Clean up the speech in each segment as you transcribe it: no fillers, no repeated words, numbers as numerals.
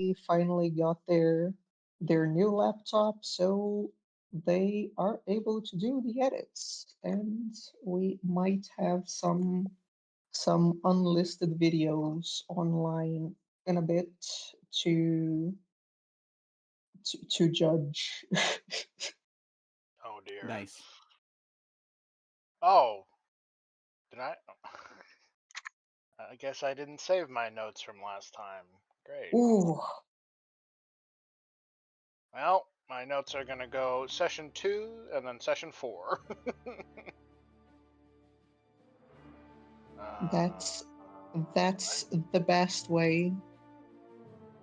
they finally got their new laptop, so they are able to do the edits, and we might have some unlisted videos online in a bit to to judge. Oh dear. Nice. Oh, did I? I guess I didn't save my notes from last time. Great. Ooh, Well, my notes are gonna go session 2 and then session 4. that's that's the best way.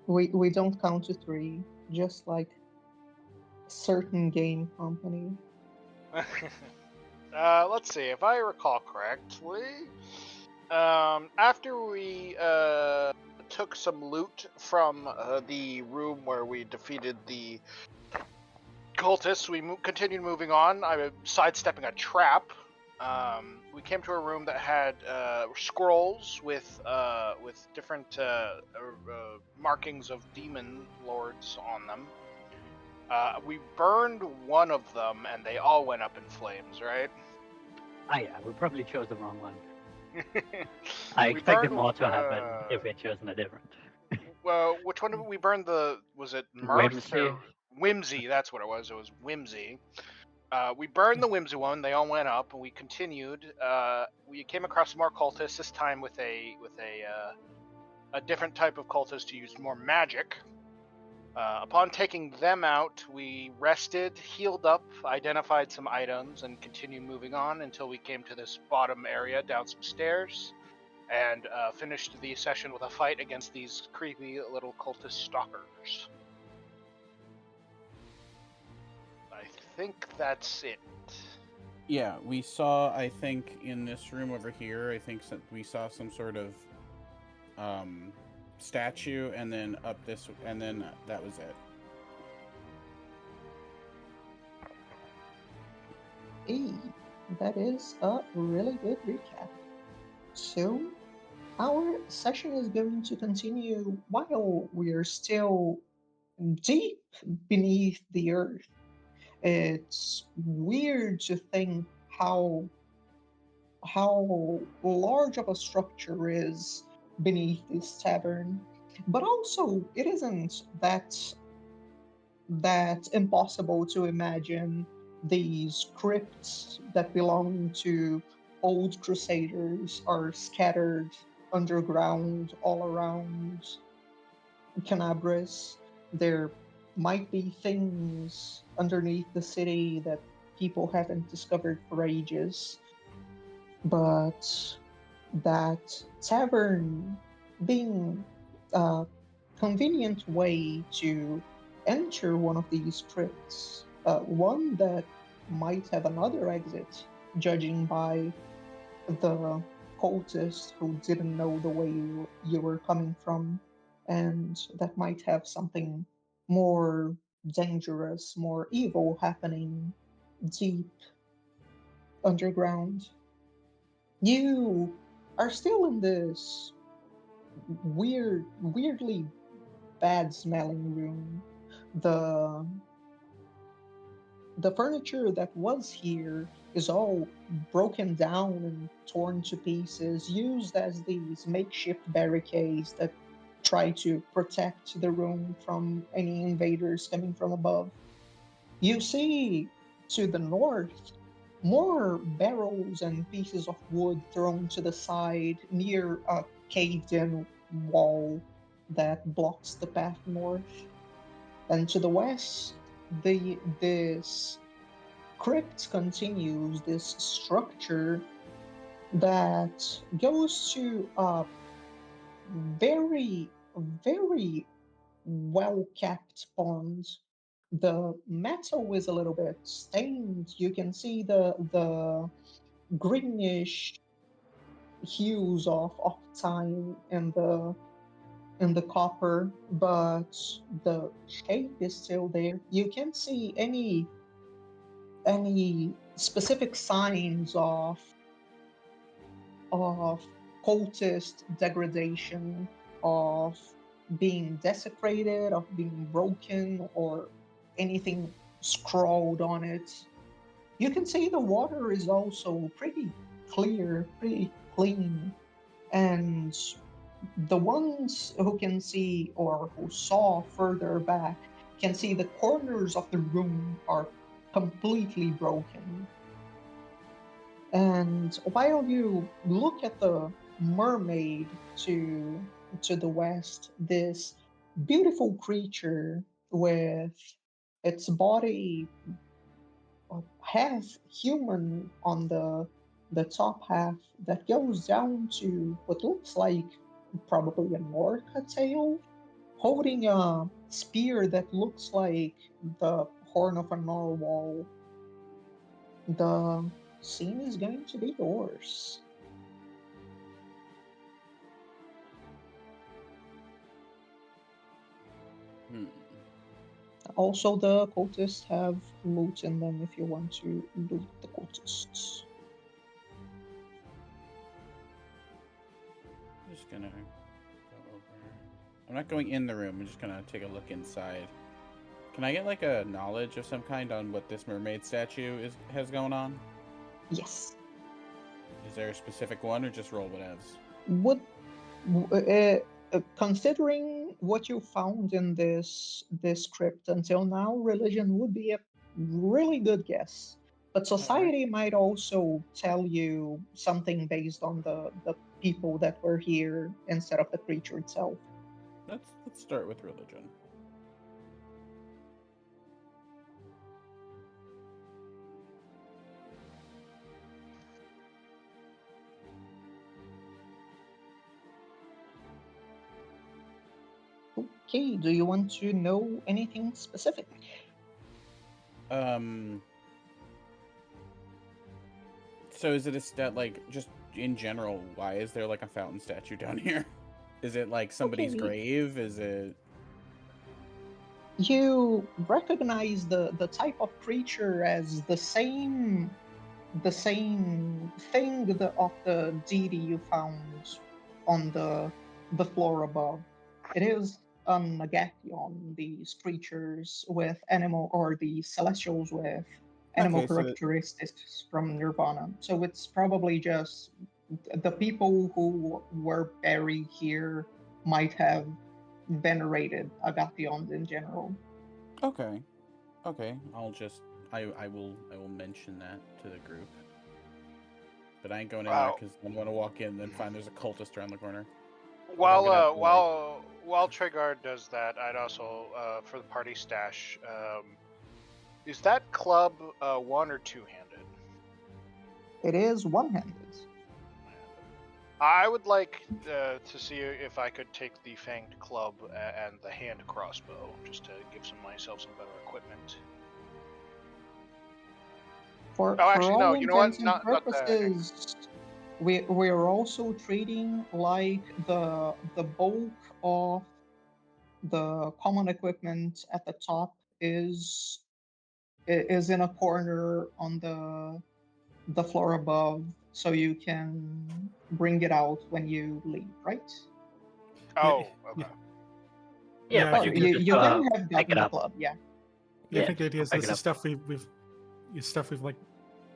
We don't count to three, just like a certain game company. Let's see if I recall correctly. After we took some loot from the room where we defeated the cultists, we continued moving on. I was sidestepping a trap. We came to a room that had scrolls with different markings of demon lords on them. We burned one of them, and they all went up in flames. Right? Ah, yeah, we probably chose the wrong one. I expected more to happen if we had chosen a different. Well, which one did we burn? Was it Mirth Whimsy. or Whimsy? That's what it was. It was Whimsy. We burned the Whimsy one. They all went up, and we continued. We came across more cultists. This time with a different type of cultist who used more magic. Upon taking them out, we rested, healed up, identified some items, and continued moving on until we came to this bottom area down some stairs, and finished the session with a fight against these creepy little cultist stalkers. I think that's it. Yeah, we saw, I think, in this room over here, I think we saw some sort of statue, and then up this, and then that was it. Hey, that is a really good recap. So, our session is going to continue while we're still deep beneath the earth. It's weird to think how large of a structure is beneath this tavern, but also it isn't that impossible to imagine these crypts that belong to old crusaders are scattered underground all around Canabris. There might be things underneath the city that people haven't discovered for ages, but that tavern being a convenient way to enter one of these crypts, one that might have another exit, judging by the cultist who didn't know the way you were coming from, and that might have something more dangerous, more evil happening deep underground. You are still in this weirdly bad smelling room. The the furniture that was here is all broken down and torn to pieces, used as these makeshift barricades that try to protect the room from any invaders coming from above. You see to the north more barrels and pieces of wood thrown to the side near a caved in wall that blocks the path north. And to the west, this crypt continues, this structure that goes to a very, very well kept pond. The metal is a little bit stained. You can see the greenish hues of time in the copper, but the shape is still there. You can't see any specific signs of cultist degradation, of being desecrated, of being broken, or anything scrawled on it. You can see the water is also pretty clear, pretty clean, and the ones who can see or who saw further back can see the corners of the room are completely broken. And while you look at the mermaid to the west, this beautiful creature with its body half human on the top half that goes down to what looks like probably an orca tail, holding a spear that looks like the horn of a narwhal. The scene is going to be yours. Also, the cultists have loot in them if you want to loot the cultists. I'm just gonna go over. I'm not going in the room. I'm just gonna take a look inside. Can I get like a knowledge of some kind on what this mermaid statue has going on? Yes. Is there a specific one, or just roll whatevs? Considering what you found in this crypt until now, religion would be a really good guess. But society might also tell you something based on the people that were here instead of the creature itself. Let's start with religion. Okay, do you want to know anything specific? So is it a stat, like, just in general, why is there like a fountain statue down here? Is it like somebody's grave? Is it... You recognize the type of creature as the same thing of the deity you found on the floor above. It is Megathion, these creatures with animal, or the celestials with animal characteristics from Nirvana. So it's probably just the people who were buried here might have venerated Agathions in general. Okay. I will mention that to the group. But I ain't going in there because I want to walk in and find there's a cultist around the corner. While Trigard does that, I'd also for the party stash. Is that club one or two-handed? It is one-handed. I would like to see if I could take the fanged club and the hand crossbow, just to give myself some better equipment. For all intents and purposes, we're also treating like the bulk of the common equipment at the top is in a corner on the floor above, so you can bring it out when you leave, right? Oh, okay. Yeah, but you can have gotten the club, yeah. I think the idea is this is stuff we've like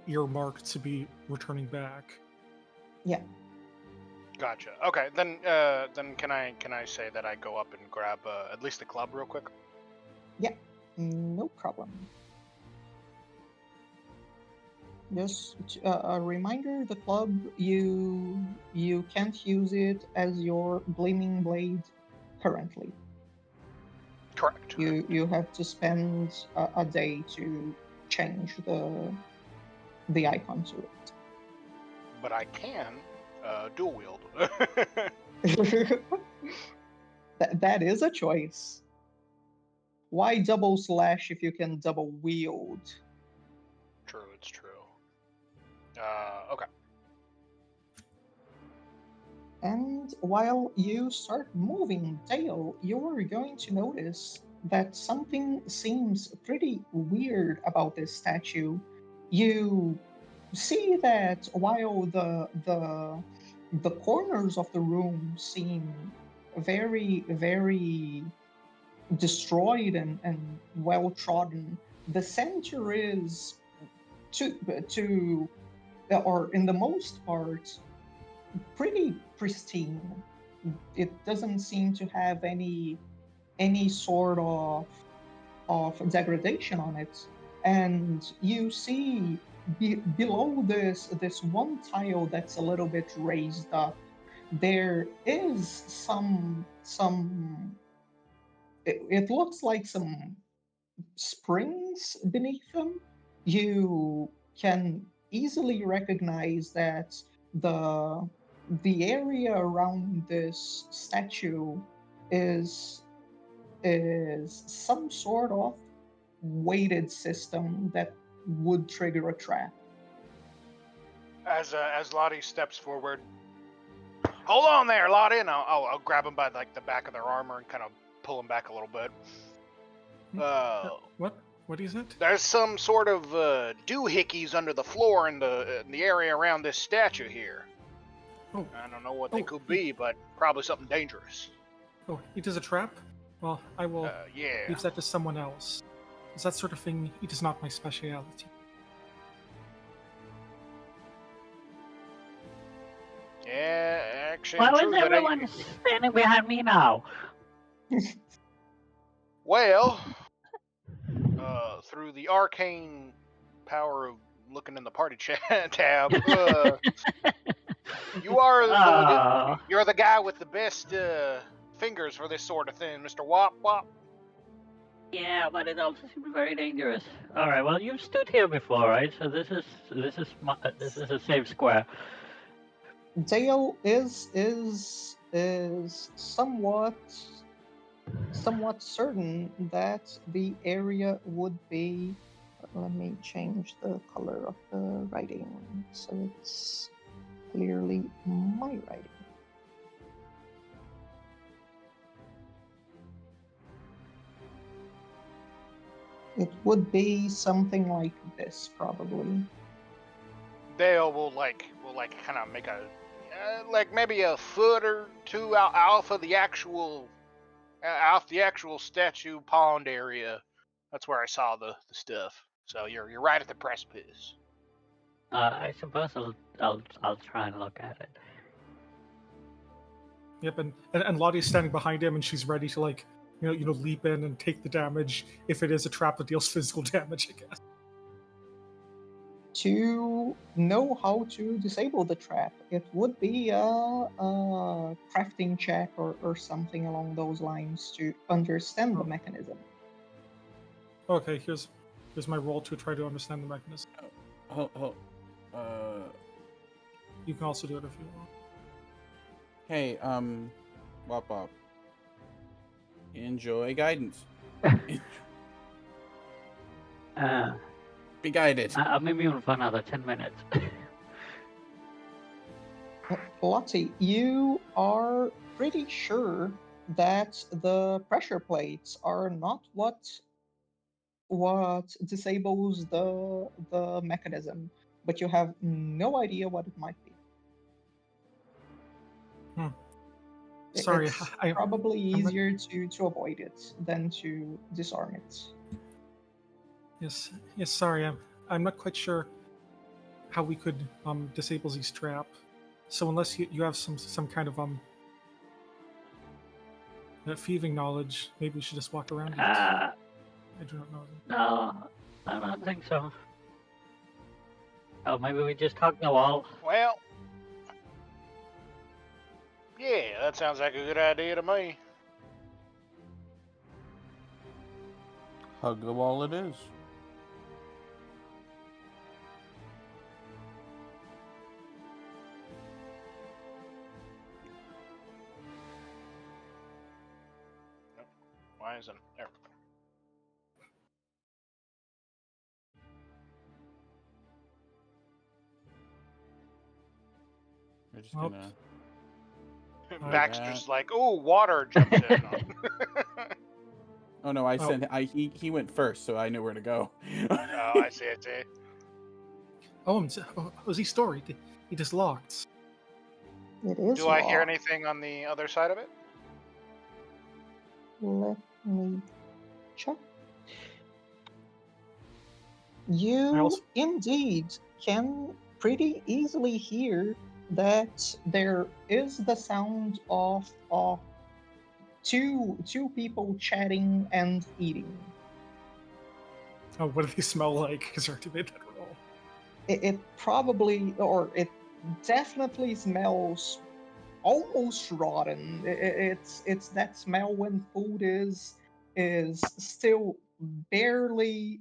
earmarked to be returning back. Yeah. Gotcha. Okay, then can I say that I go up and grab at least the club real quick? Yeah, no problem. Just a reminder: the club, you can't use it as your gleaming blade currently. Correct. You have to spend a day to change the icon to it. But I can dual wield. That is a choice. Why double slash if you can double wield? True, it's true. Okay. And while you start moving, Dale, you're going to notice that something seems pretty weird about this statue. You see that while the corners of the room seem very, very destroyed and well trodden. The center is or in the most part, pretty pristine. It doesn't seem to have any sort of degradation on it. And you see below this one tile that's a little bit raised up, there is some it looks like some springs beneath them. You can easily recognize that the area around this statue is some sort of weighted system that would trigger a trap. As Lottie steps forward, hold on there, Lottie, and I'll grab him by like the back of their armor and kind of pull him back a little bit. What? What is it? There's some sort of doohickeys under the floor in the area around this statue here. Oh. I don't know what they could be, but probably something dangerous. Oh, it is a trap? Well, I will leave that to someone else. Because that sort of thing, it is not my speciality. Yeah, actually. Why was everyone standing behind me now? Well, through the arcane power of looking in the party chat tab, you're the guy with the best fingers for this sort of thing, Mr. Wop Wop. Yeah, but it also seems very dangerous. All right, well, you've stood here before, right? So this is a safe square. Dale is somewhat certain that the area would be. Let me change the color of the writing so it's clearly my writing. It would be something like this, probably. Dale will kind of make a like maybe a foot or two off the actual statue pond area. That's where I saw the stuff. So you're right at the precipice. I suppose I'll try and look at it. Yep, and Lottie's standing behind him, and she's ready to leap in and take the damage if it is a trap that deals physical damage, I guess. To know how to disable the trap, it would be a crafting check or something along those lines to understand the mechanism. Okay, here's my roll to try to understand the mechanism. You can also do it if you want. Hey, Wop Wop. Enjoy guidance. Be guided. I'm immune for another 10 minutes. Lottie, you are pretty sure that the pressure plates are not what disables the mechanism, but you have no idea what it might be. Sorry, it's probably easier to avoid it than to disarm it. Yes. Sorry, I'm not quite sure how we could disable these trap. So unless you have some kind of thieving knowledge, maybe we should just walk around. I do not know. No, I don't think so. Oh, maybe we just hug the wall. Well, yeah, that sounds like a good idea to me. Hug the wall it is. Why isn't there? We're just gonna. Baxter's like, "Oh, water jumps in." Oh no, he went first, so I knew where to go. Oh, I see. Oh, was he storied? It is locked. It is. Do I hear anything on the other side of it? Let me check. I You also- indeed can pretty easily hear that there is the sound of two people chatting and eating. Oh, what do they smell like? Because I already made that roll. It probably, or it definitely smells almost rotten. It's that smell when food is still barely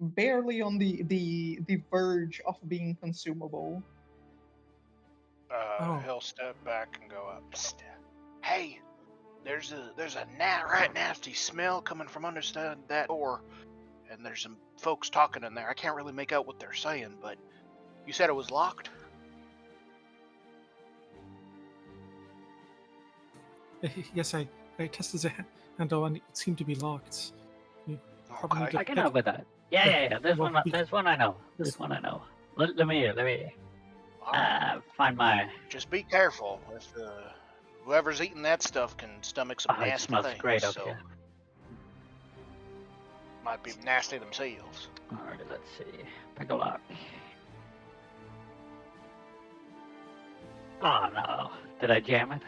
on the verge of being consumable. Oh. He'll step back and go up. "Psst. Hey, there's a right nasty smell coming from underneath that door, and there's some folks talking in there. I can't really make out what they're saying, but you said it was locked." Yes, I tested the handle and it seemed to be locked. You probably need Okay. to I can pick- help with that. Yeah. There's Well, one. we- There's one I know. There's one I know. Let me All right. find my. Just be careful. If whoever's eating that stuff can stomach some Oh, it nasty smells things, great up so here. might be nasty themselves. Alright, let's see. Pick a lock. Oh no! Did I jam it?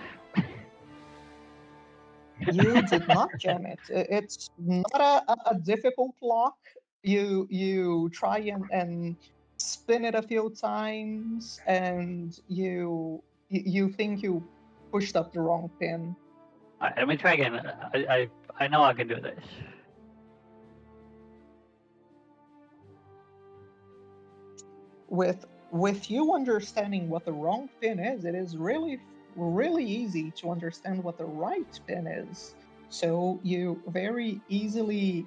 You did not jam it. It's not a difficult lock. You try and spin it a few times, and you think you pushed up the wrong pin. Alright, let me try again. I know I can do this. With you understanding what the wrong pin is, it is really easy to understand what the right pin is. So you very easily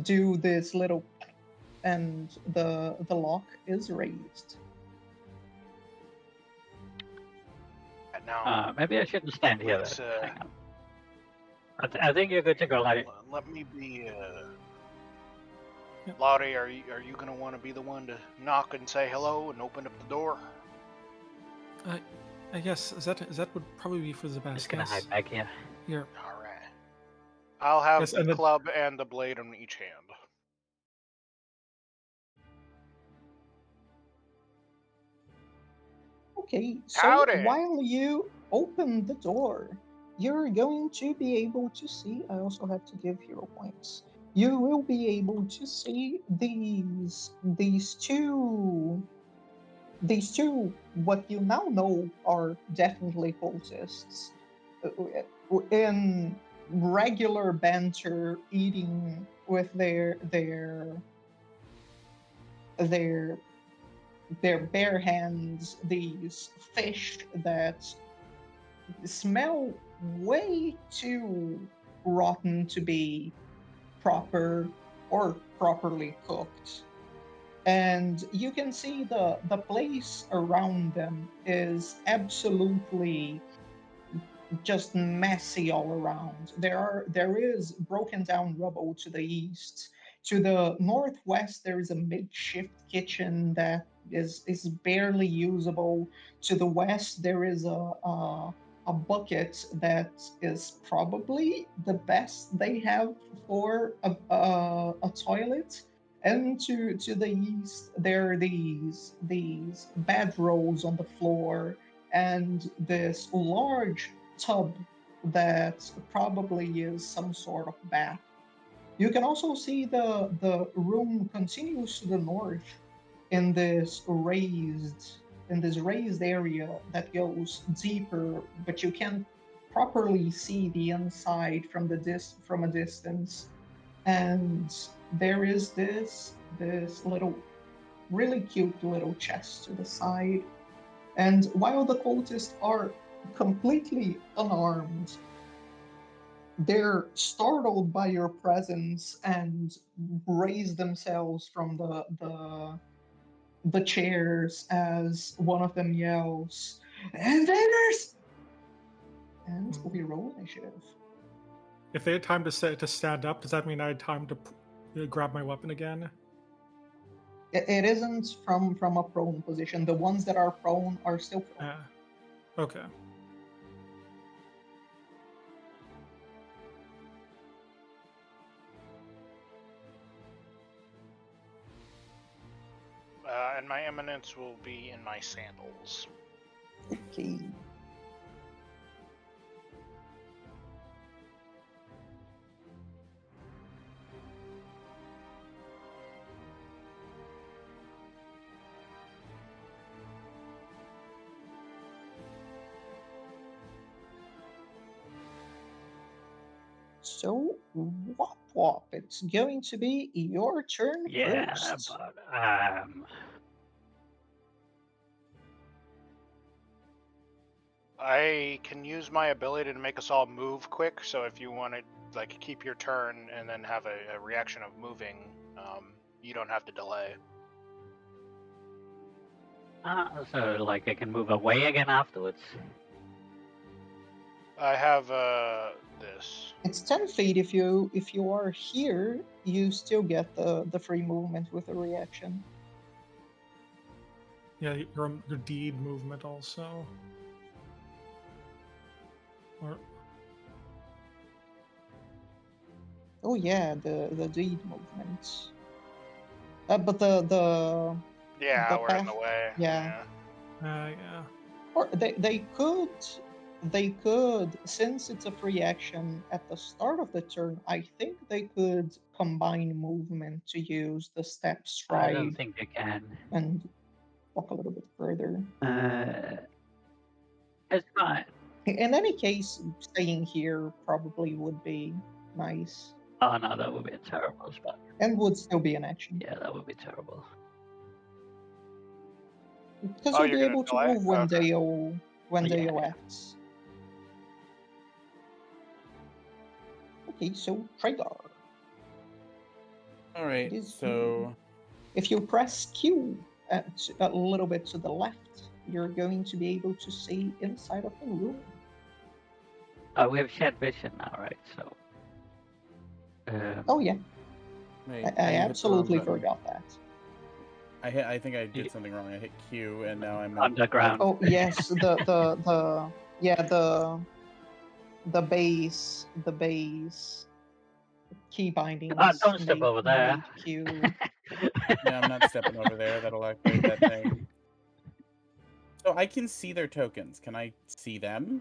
do this little, and the lock is raised. And now, Maybe I shouldn't stand here. let's, Then. Hang on. I think you're good to go. Like, let me be. Yep. Lottie, are you gonna want to be the one to knock and say hello and open up the door? I guess that would probably be for the best. just gonna Yes. hide back here. Here. All right. I'll have Yes, the and then- club and the blade on each hand. Okay, so Howdy. while you open the door, you're going to be able to see. I also have to give hero points. You will be able to see these two what you now know are definitely cultists in regular banter, eating with their bare hands these fish that smell way too rotten to be proper or properly cooked. And you can see the place around them is absolutely just messy all around. There is broken down rubble to the east. To the northwest, there is a makeshift kitchen that is barely usable. To the west, there is a bucket that is probably the best they have for a toilet. And to the east, there are these bedrolls on the floor and this large tub that probably is some sort of bath. You can also see the room continues to the north in this raised area that goes deeper, but you can't properly see the inside from from a distance. And there is this little really cute little chest to the side. And while the cultists are completely unarmed, they're startled by your presence and raise themselves from the chairs as one of them yells, "Invaders!" And we roll initiative. If they had time to stand up, does that mean I had time to grab my weapon again? It isn't from a prone position. The ones that are prone are still prone. Yeah. Okay. and my eminence will be in my sandals. Okay. So, Wop Wop, it's going to be your turn Yeah, first. but I can use my ability to make us all move quick, so if you want to like keep your turn and then have a reaction of moving, you don't have to delay. so like I can move away again afterwards. I have this. It's 10 feet. If you are here, you still get the free movement with a reaction. Yeah, your deed movement also. Or Oh yeah, the deed movement. But the Yeah, we're in path, the way. yeah. yeah. Or they could, since it's a free action at the start of the turn, I think they could combine movement to use the step I don't stride think they can. and walk a little bit further. It's fine. In any case, staying here probably would be nice Oh no, that would be a terrible spot. and would still be an action. Yeah, that would be terrible. Because Oh, you'll you're be gonna able to delay? move when Okay. Deo Yeah. acts. Okay, so Tragar. All right, It is so if you press Q a little bit to the left, you're going to be able to see inside of the room. We have shared vision now, right? So. Oh yeah, wait, I hit the wrong absolutely button. forgot that. I think I did something wrong. I hit Q, and now I'm Underground. Oh yes, the base key bindings. Don't step over there. Make Q. Yeah, I'm not stepping over there. That'll activate that thing. So I can see their tokens. Can I see them?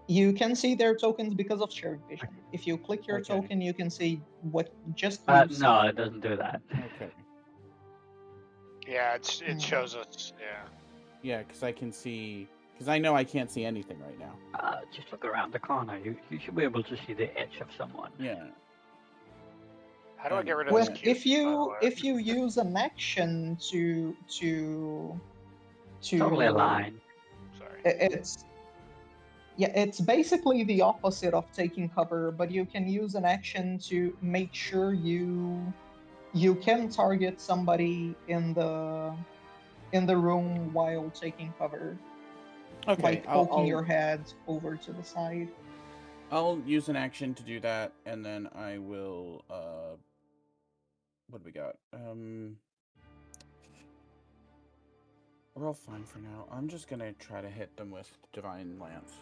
You can see their tokens because of shared vision. If you click your Okay. token, you can see what just you see. No, it doesn't do that. Okay. Yeah, it shows us. Yeah. Yeah, because I can see. Because I know I can't see anything right now. Just look around the corner. You should be able to see the edge of someone. Yeah. How do I get rid of Well, this cube? if you use an action to Totally aligned. Sorry. it's basically the opposite of taking cover, but you can use an action to make sure you can target somebody in the room while taking cover. Okay. Like poking your head over to the side. I'll use an action to do that, and then I will. What do we got? We're all fine for now. I'm just gonna try to hit them with Divine Lance.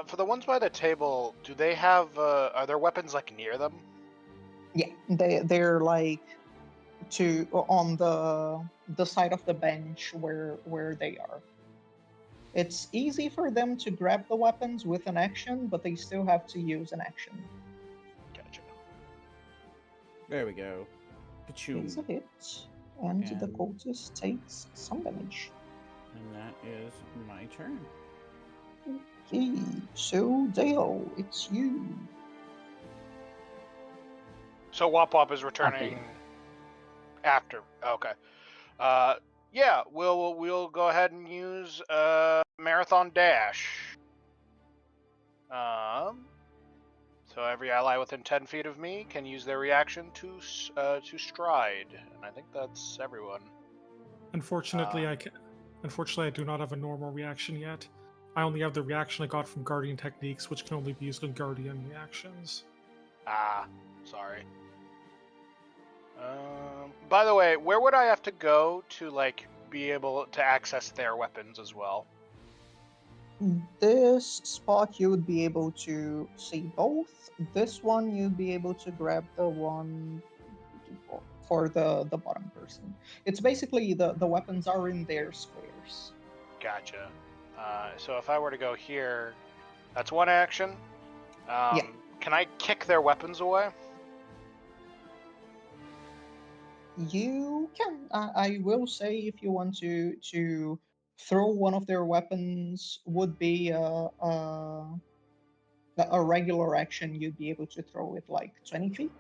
For the ones by the table, do they have? Are there weapons like near them? Yeah, they're like on the side of the bench where they are. It's easy for them to grab the weapons with an action, but they still have to use an action. Gotcha. There we go. It's a hit, and the cultist takes some damage. And that is my turn. Okay, so Dale, it's you. So Wop Wop is returning after. Okay. Yeah, we'll go ahead and use Marathon Dash. So every ally within 10 feet of me can use their reaction to stride, and I think that's everyone. Unfortunately, I do not have a normal reaction yet. I only have the reaction I got from Guardian Techniques, which can only be used in Guardian reactions. Sorry. By the way, where would I have to go to like be able to access their weapons as well? This spot you would be able to see both. This one you'd be able to grab the one for the bottom person. It's basically the weapons are in their squares. Gotcha. So if I were to go here, that's one action. Yeah. Can I kick their weapons away? You can. I will say if you want to throw one of their weapons would be a regular action. You'd be able to throw it like 20 feet.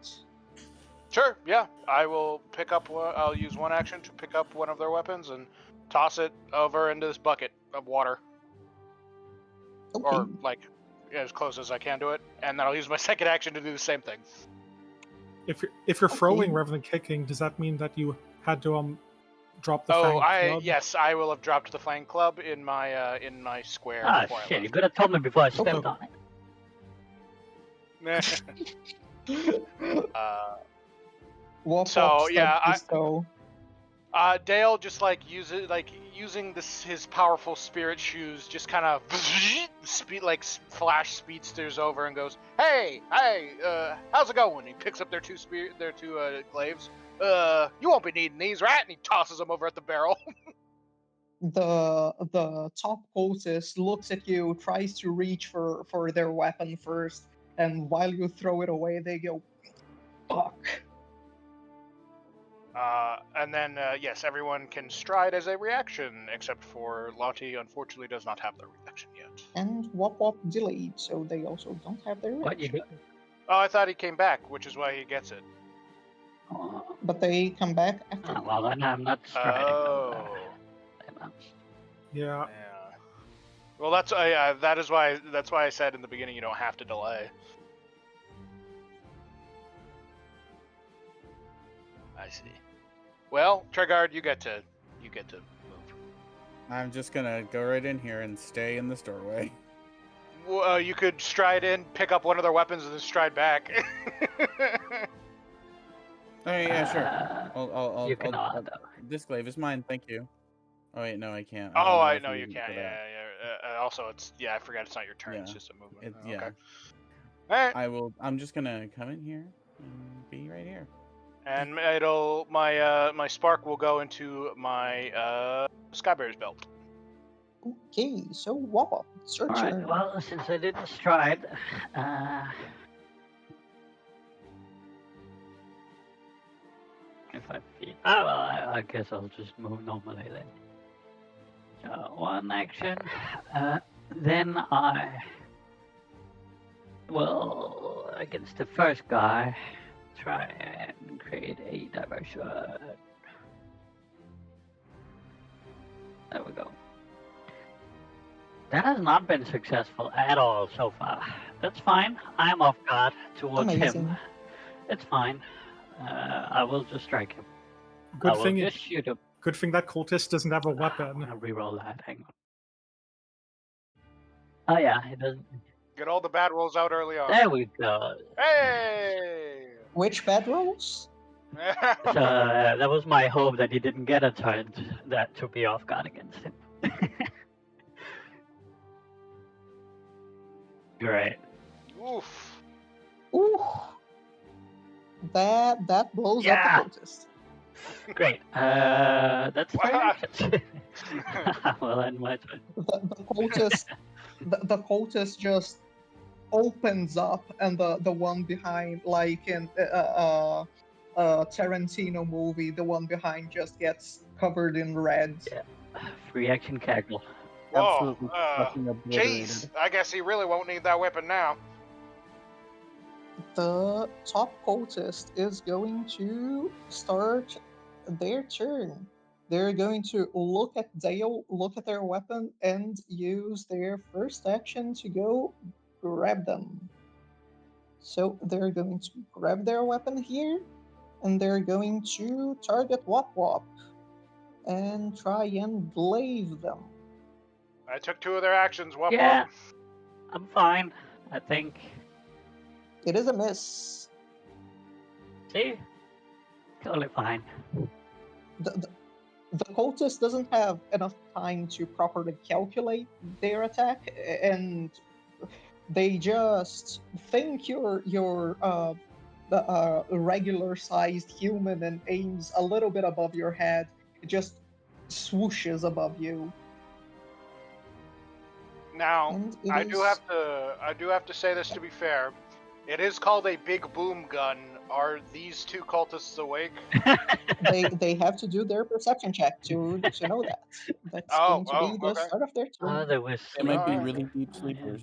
Sure, yeah. I will pick up. I'll use one action to pick up one of their weapons and toss it over into this bucket of water, Okay. or like as close as I can to it, and then I'll use my second action to do the same thing. If you're throwing Okay. rather than kicking, does that mean that you had to drop the Oh, fang club? yes, I will have dropped the flang club in my square. Ah, before shit, I you could have told me before I stepped Okay. on it. left. Wop So, Wop yeah, stubs his toe. Dale just using his powerful spirit shoes, just kind of flash speedsters over and goes, "Hey, how's it going?" He picks up their two glaives. You won't be needing these, right? And he tosses them over at the barrel. The top cultist looks at you, tries to reach for their weapon first, and while you throw it away, they go, "Fuck." And then yes, everyone can stride as a reaction, except for Lottie. Unfortunately, does not have the reaction yet. And Wop Wop delayed, so they also don't have their What you reaction. do? Oh, I thought he came back, which is why he gets it. But they come back after. Oh, well, then I'm not striding. Oh. Yeah. Yeah. Well, that's why I said in the beginning you don't have to delay. I see. Well, Tregard, you get to move. I'm just gonna go right in here and stay in this doorway. Well, you could stride in, pick up one of their weapons, and then stride back. Oh yeah, sure. I'll You can this glaive is mine, thank you. Oh wait, no, I can't. Oh, I if know you can can't. for that. Yeah. Also, I forgot it's not your turn. It's Yeah. just a movement. Yeah. Okay. All right. I'm just gonna come in here and be right here. And my spark will go into my Skybear's belt. Okay, so Wop Wop, it's your Alright, turn. well, since I didn't stride, 25 feet. Oh, well, I guess I'll just move normally then. So, one action. Then I will, against the first guy, try and create a diversion. There we go. That has not been successful at all so far. That's fine. I'm off guard towards him. Amazing. It's fine. I will just strike him. Good I will thing. just shoot him. Good thing that cultist doesn't have a weapon. I'll reroll that. Hang on. Oh yeah, it doesn't. Get all the bad rolls out early on. There we go. Hey! Which bad rolls? So that was my hope that he didn't get a turn that to be off guard against him. Great. Oof. Ooh. That blows Yeah. up the cultist. Great. That's three Wow. actions. Well, end my turn. The cultist, the cultist just opens up, and the one behind, like in a Tarantino movie, the one behind just gets covered in red. Yeah. Free action cackle. Whoa. Absolutely fucking obliterated. Jeez. I guess he really won't need that weapon now. The top cultist is going to start their turn. They're going to look at Dale, look at their weapon, and use their first action to go grab them. So they're going to grab their weapon here, and they're going to target Wop Wop and try and glaive them. I took two of their actions. Whoop Yeah. whoop. I'm fine. I think. It is a miss. See? Totally fine. the cultist doesn't have enough time to properly calculate their attack, and they just think you're a regular sized human and aims a little bit above your head. It just swooshes above you. Now, And it I is do have to say this to be fair. It is called a big boom gun. Are these two cultists awake? they have to do their perception check to know that. That's going to be the Okay. start of their turn. They were They might be Alright. really deep Oh, yeah. sleepers.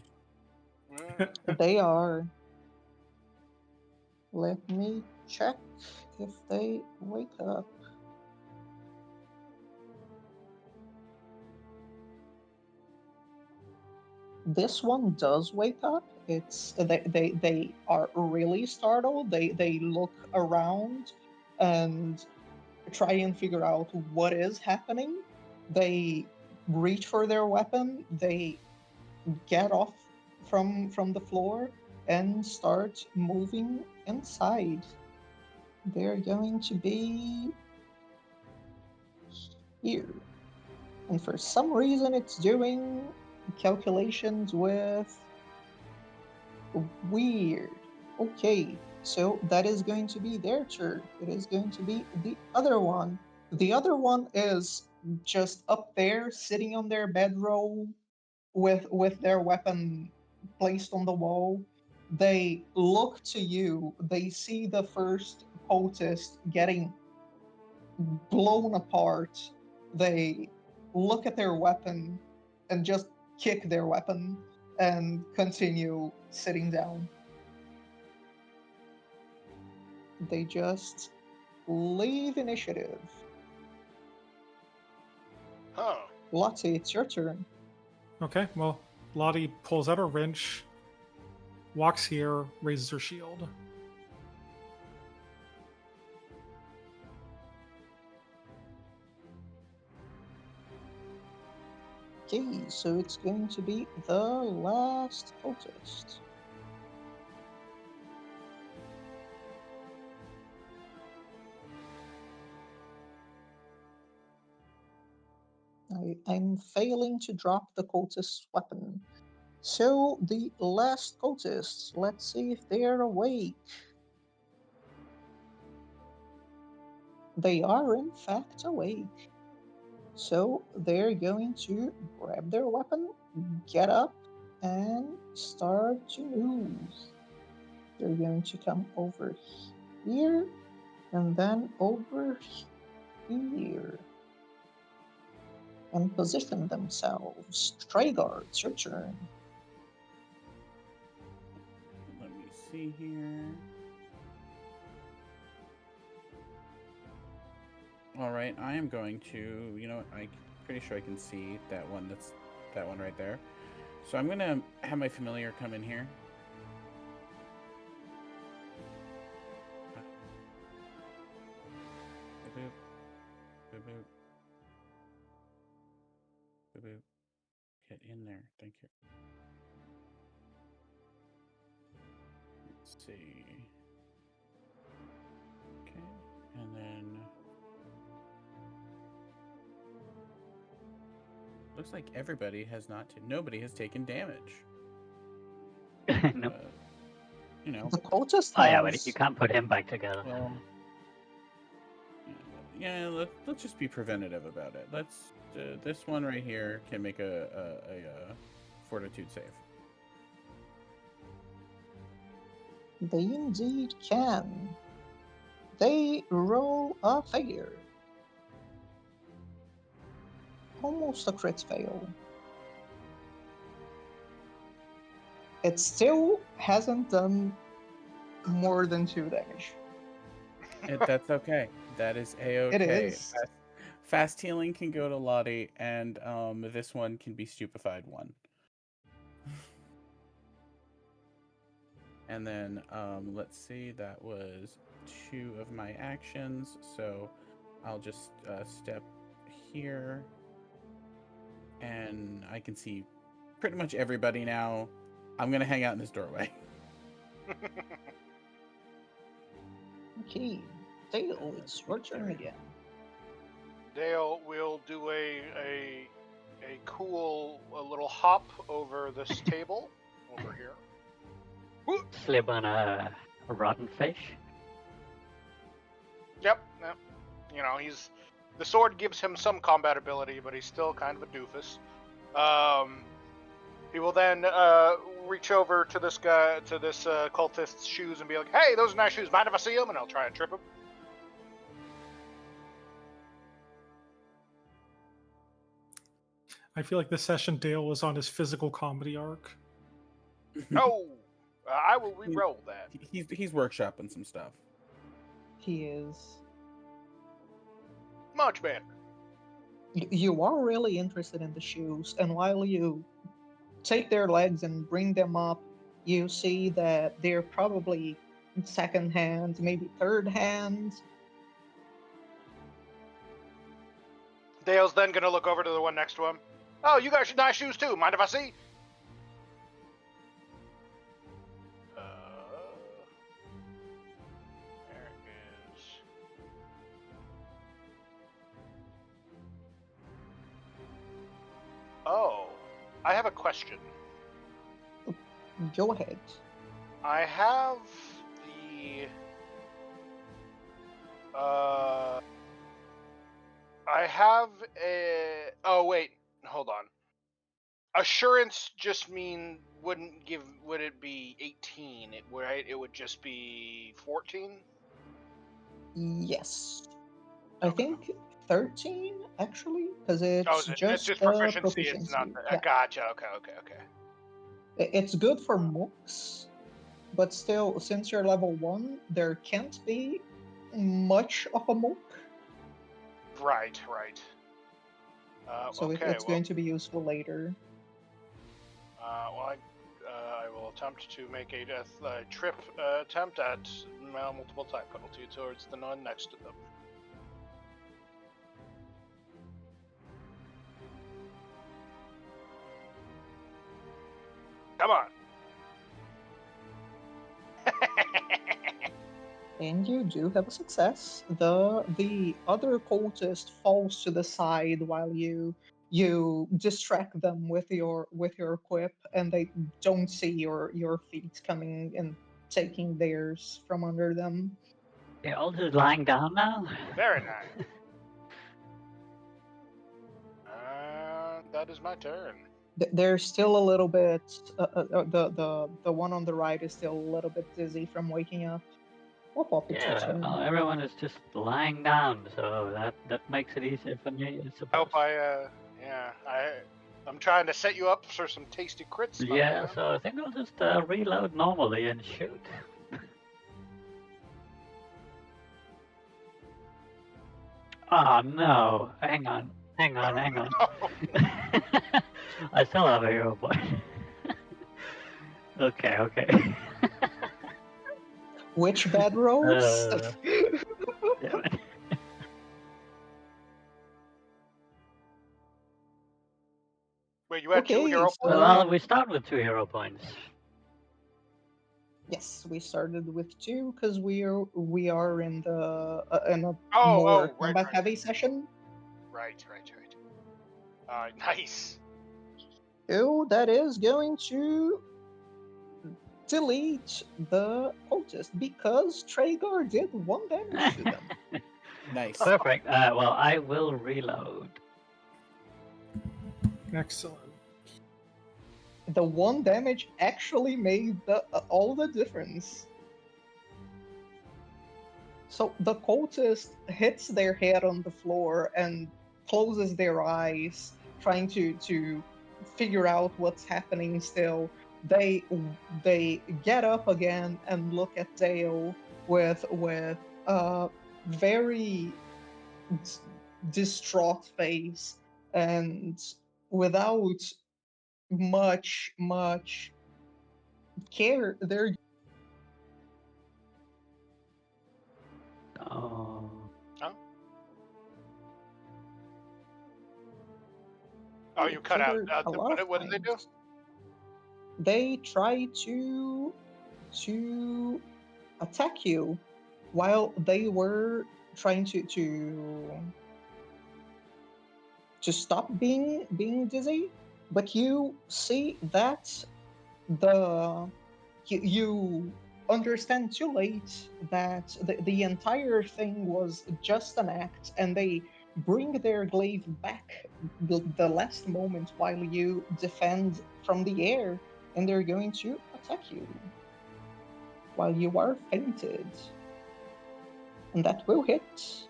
They are. Let me check if they wake up. This one does wake up. It's they are really startled. They look around and try and figure out what is happening. They reach for their weapon. They get off from the floor and start moving inside. They're going to be here. And for some reason it's doing calculations with weird. Okay, so that is going to be their turn. It is going to be the other one. The other one is just up there sitting on their bedroll with their weapon placed on the wall. They look to you. They see the first cultist getting blown apart. They look at their weapon and just kick their weapon and continue sitting down. They just leave initiative. Huh. Lottie, it's your turn. Okay, well, Lottie pulls out a wrench, walks here, raises her shield. Okay, so it's going to be the last cultist. I'm failing to drop the cultist's weapon. So the last cultists, let's see if they're awake. They are in fact awake. So they're going to grab their weapon, get up, and start to move. They're going to come over here, and then over here, and position themselves. Treyguard, it's your turn. Let me see here. All right, I am going to. You know what? I'm pretty sure I can see that one. That's that one right there. So I'm gonna have my familiar come in here. Boop, boop, boop, boop, boop. Get in there. Thank you. Let's see. Okay, and then looks like everybody has not. Nobody has taken damage. Nope. You know. The cultist Oh yeah, but has you can't put him back together. Well, yeah. Let's just be preventative about it. Let's. This one right here can make a fortitude save. They indeed can. They roll a failure. Almost a crit fail. It still hasn't done more than 2 damage. That's okay. That is a-okay. It is. Fast healing can go to Lottie, and this one can be stupefied 1. And then let's see, that was 2 of my actions, so I'll just step here, and I can see pretty much everybody now. I'm gonna hang out in this doorway. Okay, Dale, it's your turn again. Dale will do a cool little hop over this table over here. Whoop. Slip on a rotten fish. Yep. You know, the sword gives him some combat ability, but he's still kind of a doofus. He will then reach over to this cultist's shoes and be like, "Hey, those are nice shoes. Mind if I see them?" And I'll try and trip him. I feel like this session Dale was on his physical comedy arc. No, I will re-roll that. He's workshopping some stuff. He is. Much better. You are really interested in the shoes, and while you take their legs and bring them up, you see that they're probably second hand, maybe third hand. Dale's then gonna look over to the one next to him. Oh, you got nice shoes too. Mind if I see? There it is. Oh, I have a question. Go ahead. I have the I have a oh wait, hold on. Assurance just would it be 18? It would just be 14? Yes. I think 13, actually, because it's it's just proficiency. It's not. Yeah. Gotcha. Okay. It's good for mooks, but still, since you're level 1, there can't be much of a mook. Right. So okay, it's going to be useful later. I will attempt to make a trip attempt at multiple type penalty towards the nun next to them. Come on. And you do have a success. The other cultist falls to the side while you distract them with your equip, and they don't see your feet coming and taking theirs from under them. They're all just lying down now. Very nice. That is my turn. They're still a little bit. The one on the right is still a little bit dizzy from waking up. Yeah, everyone is just lying down, so that makes it easier for me, I suppose. I'm trying to set you up for some tasty crits. Yeah, so I think I'll just reload normally and shoot. Oh no! Hang on. I still have a hero point. Okay. Which bad rolls? Damn it. Wait, you had 2 hero points? Well, we start with 2 hero points. Yes, we started with 2 because we are in a more combat heavy session. Right. Nice. Oh, that is going to delete the cultist because Traegar did 1 damage to them. Nice. Perfect. Well, I will reload. Excellent. The 1 damage actually made all the difference. So the cultist hits their head on the floor and closes their eyes, trying to figure out what's happening still. They get up again and look at Dale with a very distraught face, and without much care, they're Oh, you cut out. What did they do? They try to attack you while they were trying to to stop being dizzy, but you see that you understand too late that the entire thing was just an act, and they bring their glaive back the last moment while you defend from the air, and they're going to attack you while you are fainted. And that will hit.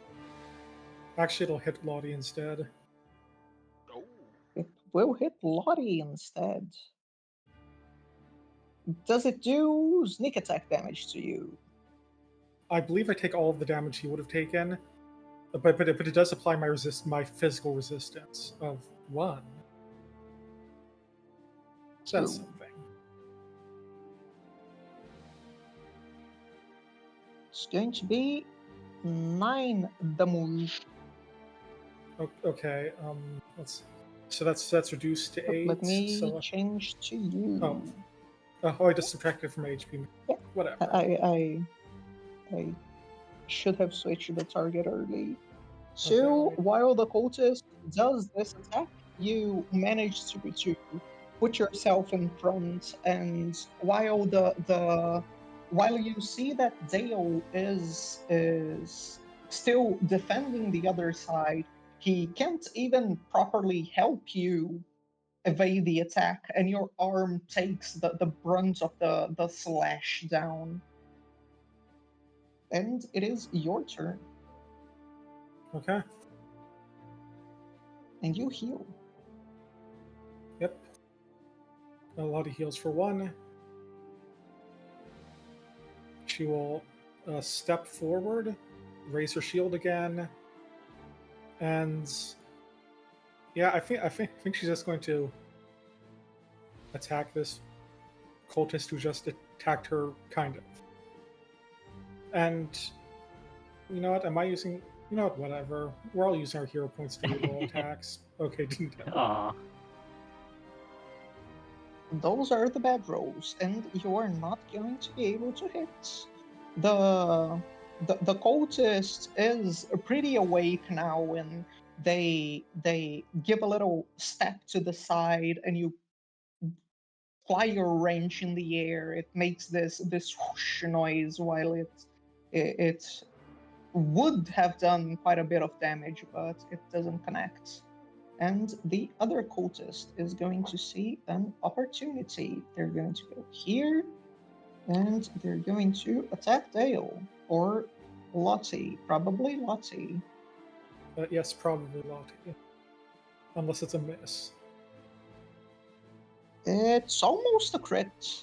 Actually, it'll hit Lottie instead. Oh. It will hit Lottie instead. Does it do sneak attack damage to you? I believe I take all of the damage he would have taken, but it does apply my physical resistance of 1. So that's Two. something. It's going to be 9 damage. Okay. So that's reduced to 8. Let me So change to you. oh, I just subtracted from HP. Yeah. Whatever. I should have switched the target early. So Okay. while the cultist does this attack, you manage to put yourself in front, and while while you see that Dale is still defending the other side, he can't even properly help you evade the attack, and your arm takes the brunt of the slash down. And it is your turn, Okay. and you heal. Yep. A lot of heals for 1. She will step forward, raise her shield again, and yeah, I think she's just going to attack this cultist who just attacked her, kind of. And you know what? Am I using? You know what? Whatever. We're all using our hero points to reroll attacks. Okay, didn't do. Aw. Those are the bad rolls, and you are not going to be able to hit. The cultist is pretty awake now, and they give a little step to the side, and you fly your wrench in the air. It makes this whoosh noise while it would have done quite a bit of damage, but it doesn't connect. And the other cultist is going to see an opportunity. They're going to go here, and they're going to attack Dale, or Lottie, probably Lottie. Yes, probably Lottie. Unless it's a miss. It's almost a crit.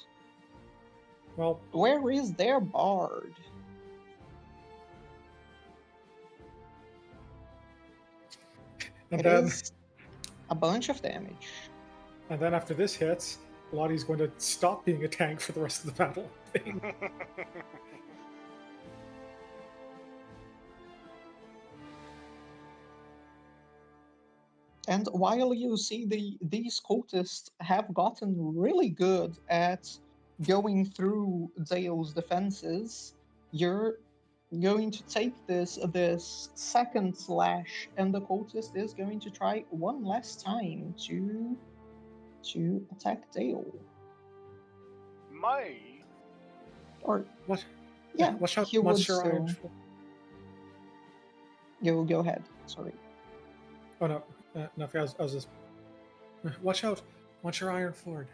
Well, Where is their bard? and It then is a bunch of damage. and then after this hits, Lottie's going to stop being a tank for the rest of the battle. And while you see these cultists have gotten really good at going through Dale's defenses, you're going to take this second slash, and the cultist is going to try one last time to attack Dale. Or What? yeah, Watch out! he would Monster Iron. still. You go ahead. Sorry. Oh no, no! I was just. Watch out! Monster Iron Ford.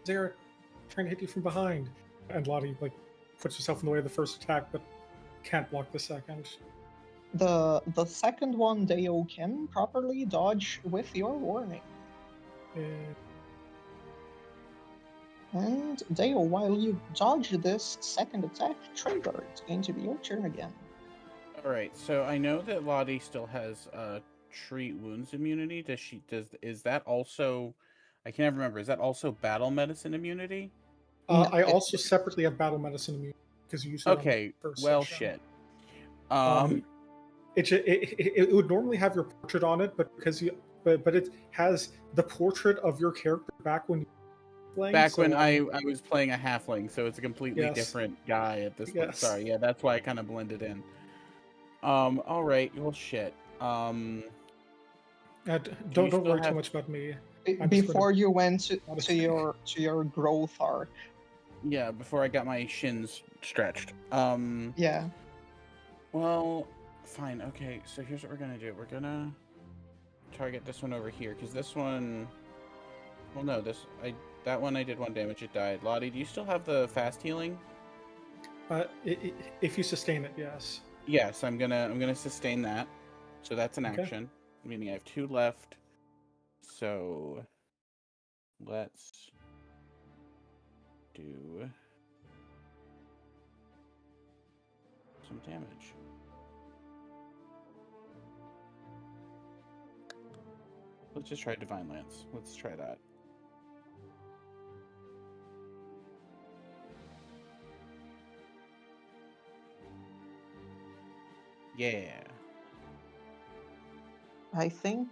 They're trying to hit you from behind, and Lottie puts herself in the way of the first attack, but can't block the second. The second one Dale can properly dodge with your warning. And Dale, while you dodge this second attack, Trigger, it's going to be your turn again. Alright, so I know that Lottie still has treat wounds immunity. Is that also, I can't remember, is that also battle medicine immunity? No, I also separately have battle medicine immunity because you used it Okay, on the first well session. shit. It would normally have your portrait on it, but because but it has the portrait of your character back when you were playing. Back when I was playing a halfling, so it's a completely Yes. different guy at this point. Yes. Sorry, yeah, that's why I kind of blended in. Alright, well shit. Don't still worry have- too much about me. Before you went to Honestly. your growth arc. Yeah, before I got my shins stretched. Yeah. Well, fine. Okay, so here's what we're gonna do. We're gonna target this one over here, because this one... Well, no, that one I did 1 damage, it died. Lottie, do you still have the fast healing? If you sustain it, yes. Yes, I'm gonna sustain that. So that's an Okay. action. Meaning I have 2 left. So let's do some damage. Let's just try Divine Lance. Let's try that. Yeah. I think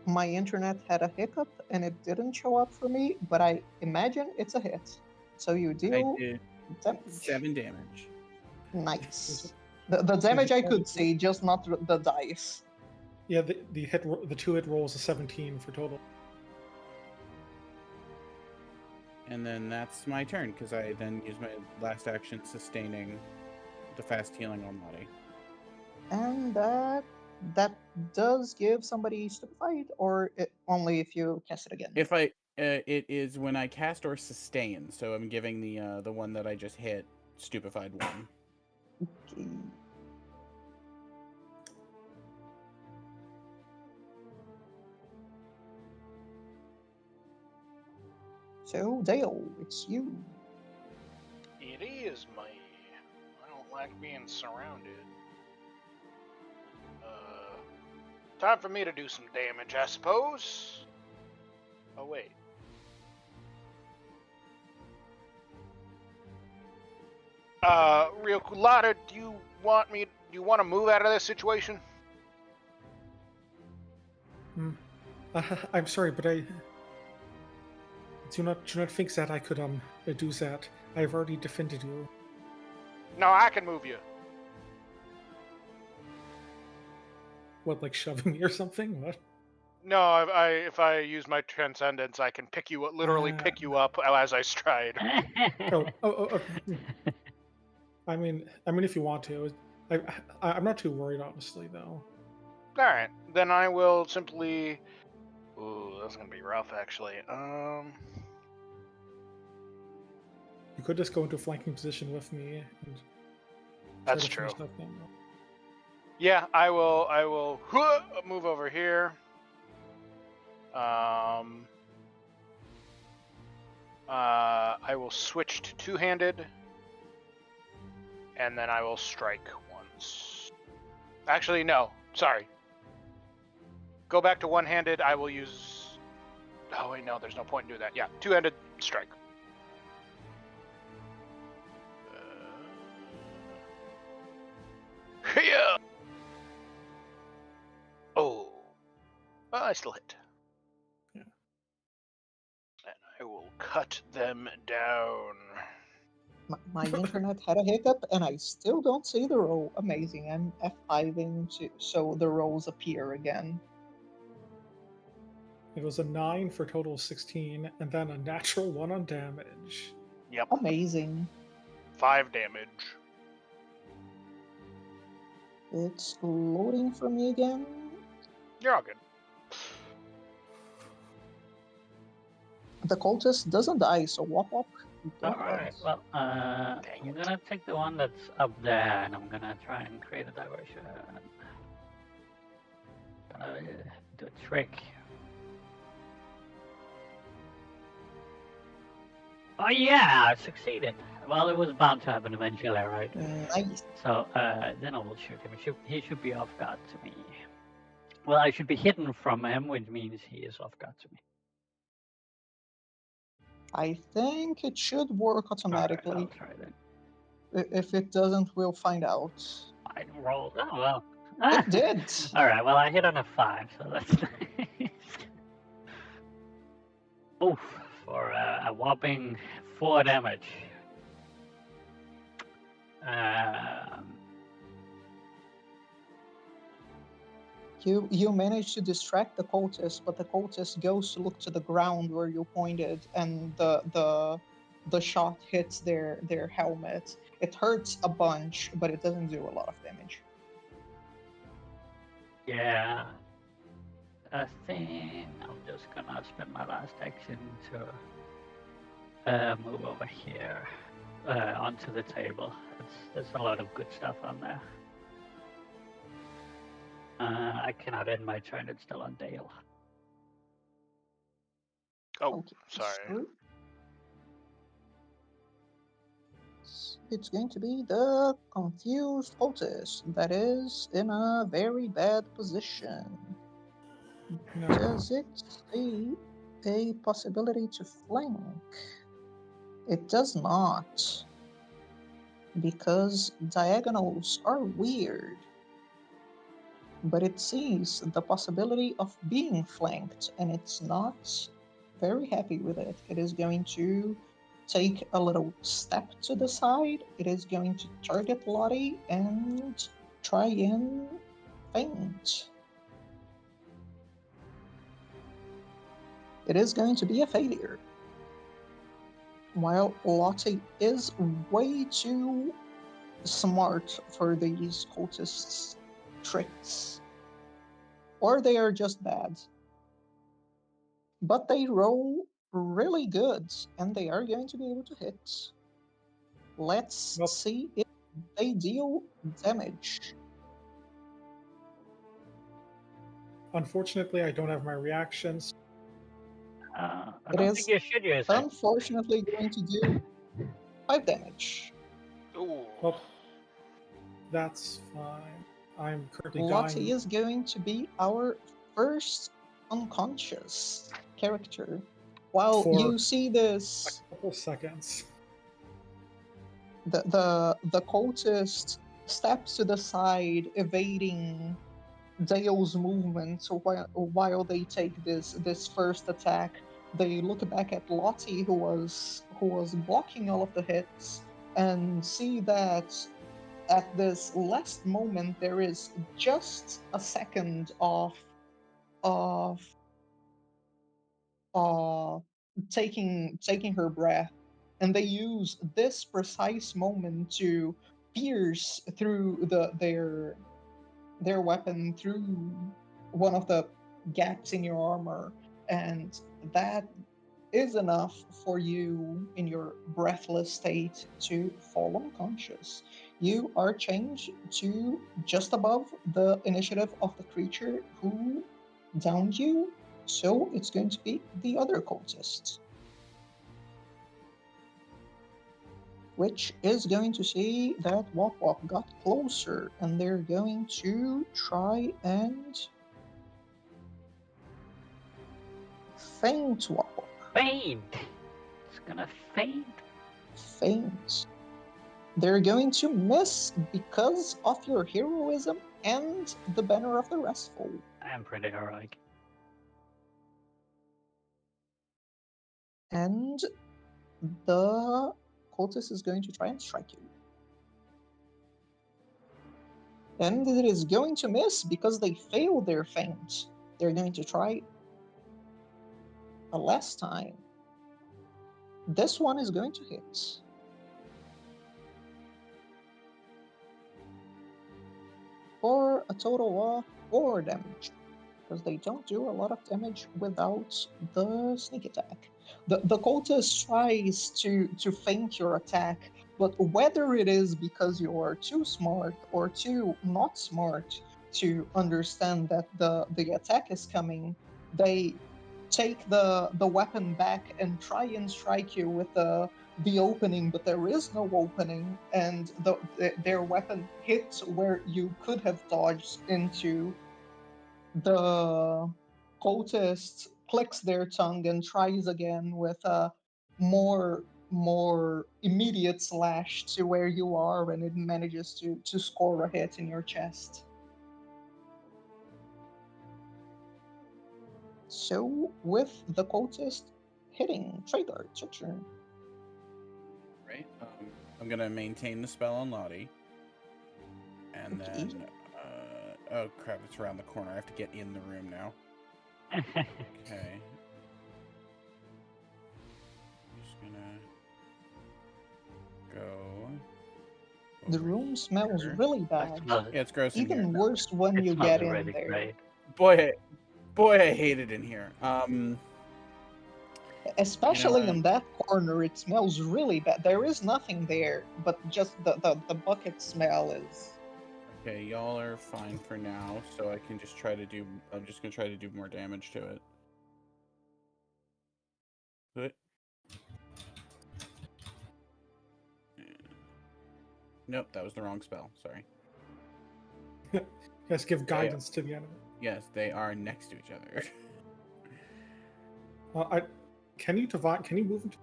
my internet had a hiccup and it didn't show up for me, but I imagine it's a hit. So you I deal did damage. 7 damage. Nice. The damage I could see, just not the dice. Yeah, the 2 hit rolls a 17 for total. And then that's my turn, because I then use my last action sustaining the fast healing on Lottie. And that does give somebody stupefied, or only if you cast it again. If I, it is when I cast or sustain, so I'm giving the one that I just hit stupefied 1. Okay. So Dale, it's you. It is me. I don't like being surrounded. Time for me to do some damage, I suppose. Oh wait. Real quick, Lotta, do you want to move out of this situation? I'm sorry, but I do not think that I could do that. I've already defended you. No, I can move you. What, like shoving me or something? What? No, if I use my transcendence, I can pick you up, literally pick you up as I stride. Oh, okay. I mean, if you want to, I'm not too worried, honestly, though. All right, then I will simply. Ooh, that's gonna be rough, actually. You could just go into a flanking position with me. And That's try to true. finish that thing. Yeah, I will move over here. I will switch to two-handed, and then I will strike once. Actually, no. Sorry. Go back to one-handed. I will use... Oh, wait, no. There's no point in doing that. Yeah, two-handed strike. Yeah. Oh. I still hit. Yeah. And I will cut them down. My internet had a hiccup, and I still don't see the roll. Amazing. I'm F5ing so the rolls appear again. It was a 9 for total 16, and then a natural 1 on damage. Yep. Amazing. 5 damage. It's loading for me again. You're all good. The cultist doesn't die, so wop wop. Alright, well, I'm gonna take the one that's up there and I'm gonna try and create a diversion. Do a trick. Oh yeah, I succeeded. Well, it was bound to happen eventually, right? Nice. So then I will shoot him. He should be off guard to me. Well, I should be hidden from him, which means he is off guard to me. I think it should work automatically. All right, I'll try then. If it doesn't, we'll find out. I rolled. Oh well. It did. All right. Well, I hit on a 5, so that's nice. Oof! For a whopping 4 damage. You manage to distract the cultist, but the cultist goes to look to the ground where you pointed, and the shot hits their helmet. It hurts a bunch, but it doesn't do a lot of damage. Yeah. I think I'm just gonna spend my last action to move over here onto the table. There's a lot of good stuff on there. I cannot end my turn. It's still on Dale. Oh, Okay, sorry. so it's going to be the confused cultist that is in a very bad position. No. Does it see a possibility to flank? It does not, because diagonals are weird. But it sees the possibility of being flanked, and it's not very happy with it. It is going to take a little step to the side. It is going to target Lottie and try and feint. It is going to be a failure. While Lottie is way too smart for these cultists' tricks, or they are just bad. But they roll really good, and they are going to be able to hit. Let's Well- see if they deal damage. Unfortunately, I don't have my reactions. I It don't is think you should use it. unfortunately going to do 5 damage. Ooh. Well, that's fine. I'm currently Lottie dying. is going to be our first unconscious character. While For- you see this, A couple seconds. the cultist steps to the side, evading Dale's movement while they take this first attack. They look back at Lottie, who was blocking all of the hits, and see that at this last moment there is just a second of uh taking her breath, and they use this precise moment to pierce through their weapon through one of the gaps in your armor, and that is enough for you in your breathless state to fall unconscious. You are changed to just above the initiative of the creature who downed you, so it's going to be the other cultists, which is going to see that Wop Wop got closer, and they're going to try and faint Wop Wop. Faint. It's gonna faint. Faint. They're going to miss because of your heroism and the Banner of the Restful. I'm pretty heroic. And the cultist is going to try and strike you. And it is going to miss because they failed their feint. They're going to try a last time. This one is going to hit. For a total of 4 damage, because they don't do a lot of damage without the sneak attack. The cultist tries to feint your attack, but whether it is because you are too smart or too not smart to understand that the attack is coming, they take the weapon back and try and strike you with the opening, but there is no opening, and their weapon hits where you could have dodged into. The cultist clicks their tongue and tries again with a more immediate slash to where you are, and it manages to score a hit in your chest. So with the cultist hitting, Trader, it's your turn. Right. I'm gonna maintain the spell on Lottie, and Okay. then Oh crap! It's around the corner. I have to get in the room now. Okay. Just gonna go. The over room smells here. really That bad. smells, Yeah, it's gross in here. Even worse when it you smells get in really there. great. Boy, I hate it in here. Especially what? in that corner, it smells really bad. There is nothing there, but just the bucket smell is. Okay, y'all are fine for now, so I can just try to do. I'm just gonna try to do more damage to it. Good. Nope, that was the wrong spell. Sorry. Yes, give guidance to the enemy. Yes, they are next to each other. Can you move into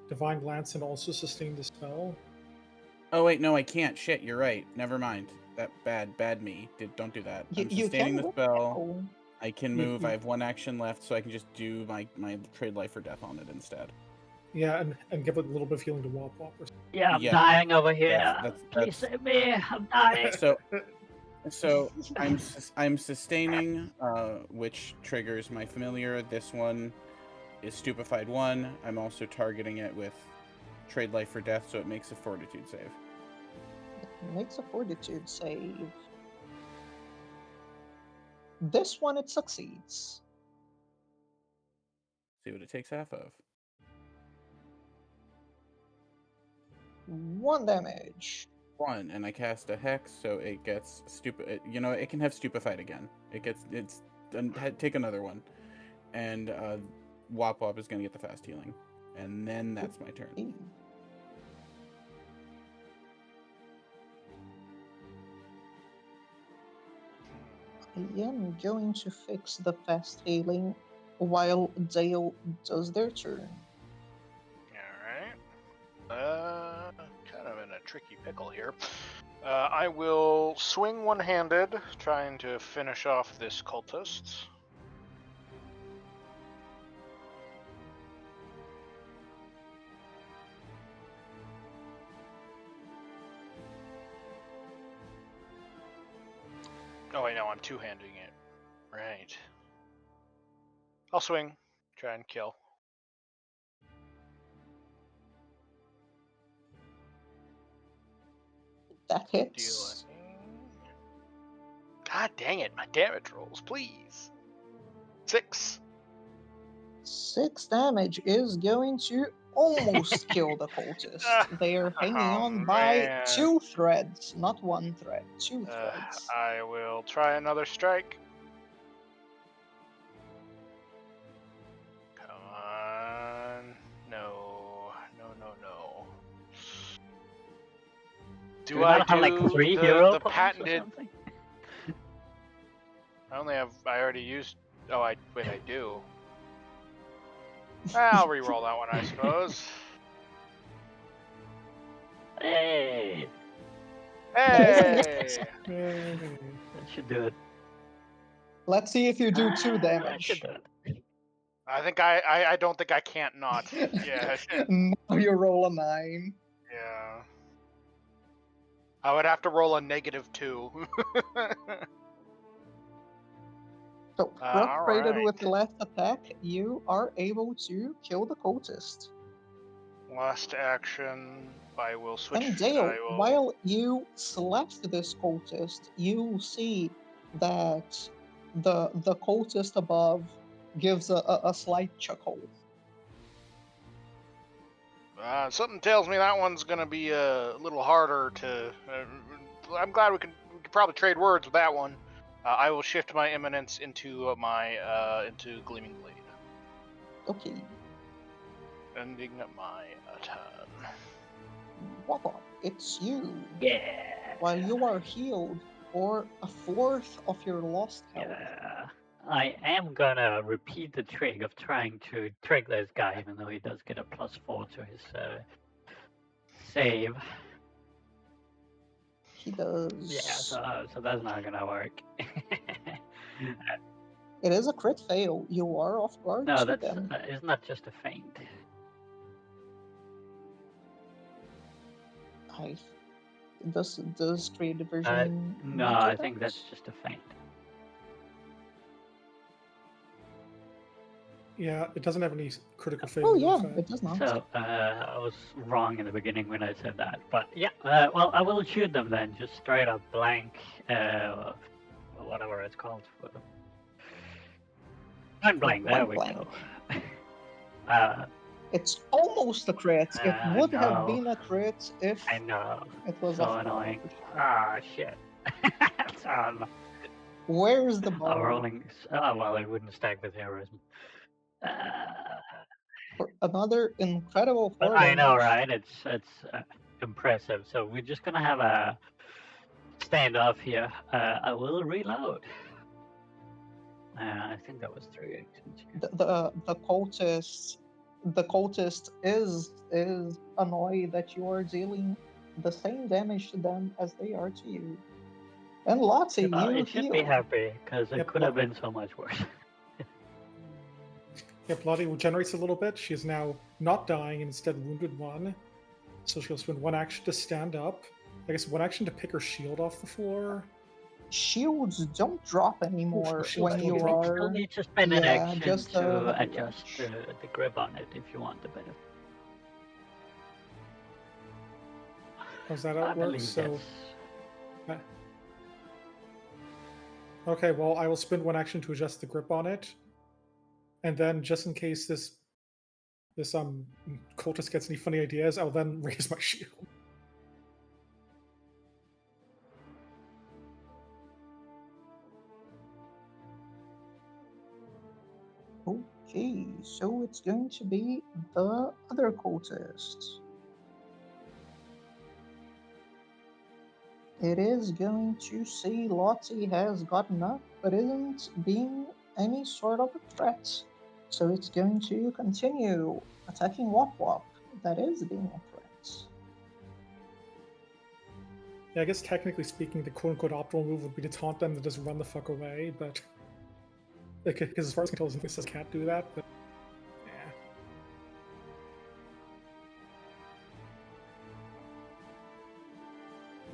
Divine Glance and also sustain the spell? Oh wait, no, I can't. Shit, you're right. Never mind. That bad me. Don't do that. I'm You sustaining can the look spell. now. I can You- move. you- I have one action left, so I can just do my trade life or death on it instead. Yeah, and give it a little bit of healing to Wop Wop. Yeah, I'm Yeah, dying over here. Please that's- save me. I'm dying. So I'm sustaining, which triggers my familiar. This one is stupefied 1. I'm also targeting it with trade life for death, so it makes a fortitude save. It makes a fortitude save. This one it succeeds. See what it takes half of. 1 damage. 1, and I cast a hex, so it gets stupid. You know, it can have stupefied again. Take another one, and Wop Wop is gonna get the fast healing, and then that's my turn. Okay. I am going to fix the fast healing while Dale does their turn. Alright. Kind of in a tricky pickle here. I will swing one-handed, trying to finish off this cultist. Oh, wait, no, I'm two-handing it. Right. I'll swing, try and kill. That hits. God dang it, my damage rolls, please. 6. 6 damage is going to almost kill the cultist. They are hanging on by man. 2 threads, not 1 thread, 2 threads. I will try another strike. Come on. No. Do we not have like 3 hero the points or patented? something? I already used. Oh, I do. I'll re-roll that one, I suppose. Hey, Hey! that should do it. Let's see if you do 2 That should damage. do it. I think I don't think I can't not. Yeah. Now you roll a 9. Yeah. I would have to roll a -2. So, frustrated alright. with the last attack, you are able to kill the cultist. Last action, I will switch. And Dale, I will... while you slash this cultist, you see that the cultist above gives a slight chuckle. Something tells me that one's gonna be a little harder to. I'm glad we can probably trade words with that one. I will shift my eminence into into Gleaming Blade, Okay. ending my turn. Wop, it's you. Yeah. While you are healed for 1/4 of your lost health. Yeah. I am gonna repeat the trick of trying to trick this guy, even though he does get a +4 to his save. He does. Yeah, so that's not gonna work. It is a crit fail. You are off guard No, to that's them. it's not just a feint. Does create diversion? No, not do I think that? that's just a feint. Yeah, it doesn't have any critical failure. Oh yeah, effect. it does not. So I was wrong in the beginning when I said that, but yeah. Well, I will shoot them then, just straight up blank, whatever it's called. Point blank. There we Point go. It's almost a crit. It would have No. been a crit if I know. it was So a annoying. forward. Ah, shit. So annoying. Where's the I'm ball? rolling. Well, it wouldn't stack with heroism. For another incredible But 4 I know, damage. right? It's impressive. So we're just gonna have a standoff here. I will reload. I think that was 3 actions. The cultist is annoyed that you are dealing the same damage to them as they are to you. And Lottie, Well, you it should be heal. happy because it Yep, could have been so much worse. Yep, Lottie regenerates a little bit. She is now not dying and instead wounded 1. So she'll spend 1 action to stand up. I guess 1 action to pick her shield off the floor. Shields don't drop anymore shields when don't you drop. You still are. need to spend an Yeah, action just the to heavy adjust range. the grip on it if you want the benefit. How's that I how it works? believe So, that's... okay, well, I will spend 1 action to adjust the grip on it. And then, just in case this cultist gets any funny ideas, I'll then raise my shield. Okay, so it's going to be the other cultist. It is going to see Lottie has gotten up, but isn't being any sort of a threat. So it's going to continue attacking Wop Wop. That is being a threat. Yeah, I guess technically speaking, the quote-unquote optimal move would be to taunt them and just run the fuck away, but... Because as far as I can tell, it says can't do that, but...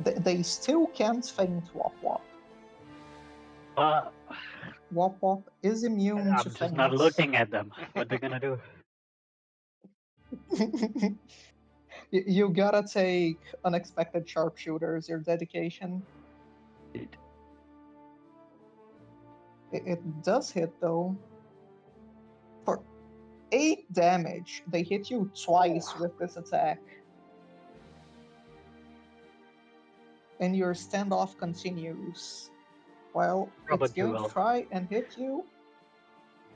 Yeah. They still can't feint Wop Wop. Wop Wop is immune I'm to just not feints. looking at them. What they're gonna do? You gotta take unexpected sharpshooters, your dedication. Dude. It does hit though. For 8 damage, they hit you twice with this attack. And your standoff continues. Well, it's going to try and hit you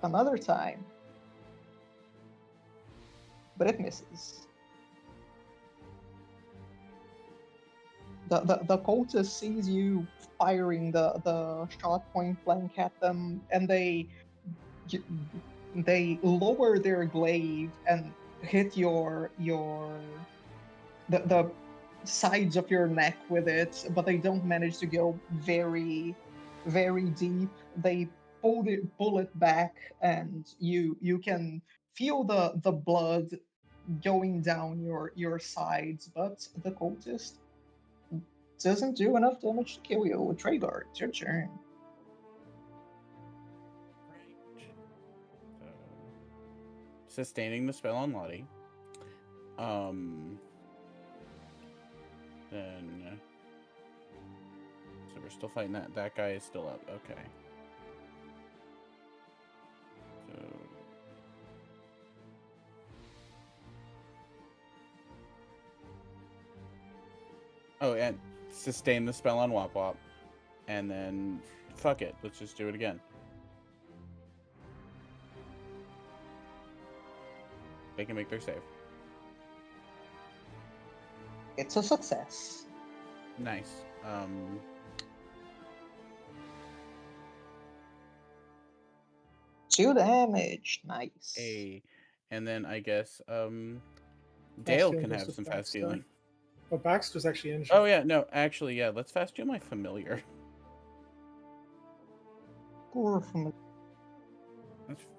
another time. But it misses. The cultist sees you firing the shot point blank at them, and they lower their glaive and hit the sides of your neck with it, but they don't manage to go very, very deep. They pull it back, and you can feel the blood going down your sides, but the cultist doesn't do enough damage to kill you. Treyguard, it's your turn. Right. So, sustaining the spell on Lottie. Then... So we're still fighting that. That guy is still up. Okay. So... Oh, and sustain the spell on Wop Wop. And then... Fuck it. Let's just do it again. They can make their save. It's a success. Nice. 2 damage. Nice. And then I guess Dale can have some fast Baxter. healing. Oh, Baxter's actually injured. Oh yeah, no, actually, yeah. Let's fast heal my familiar. Let's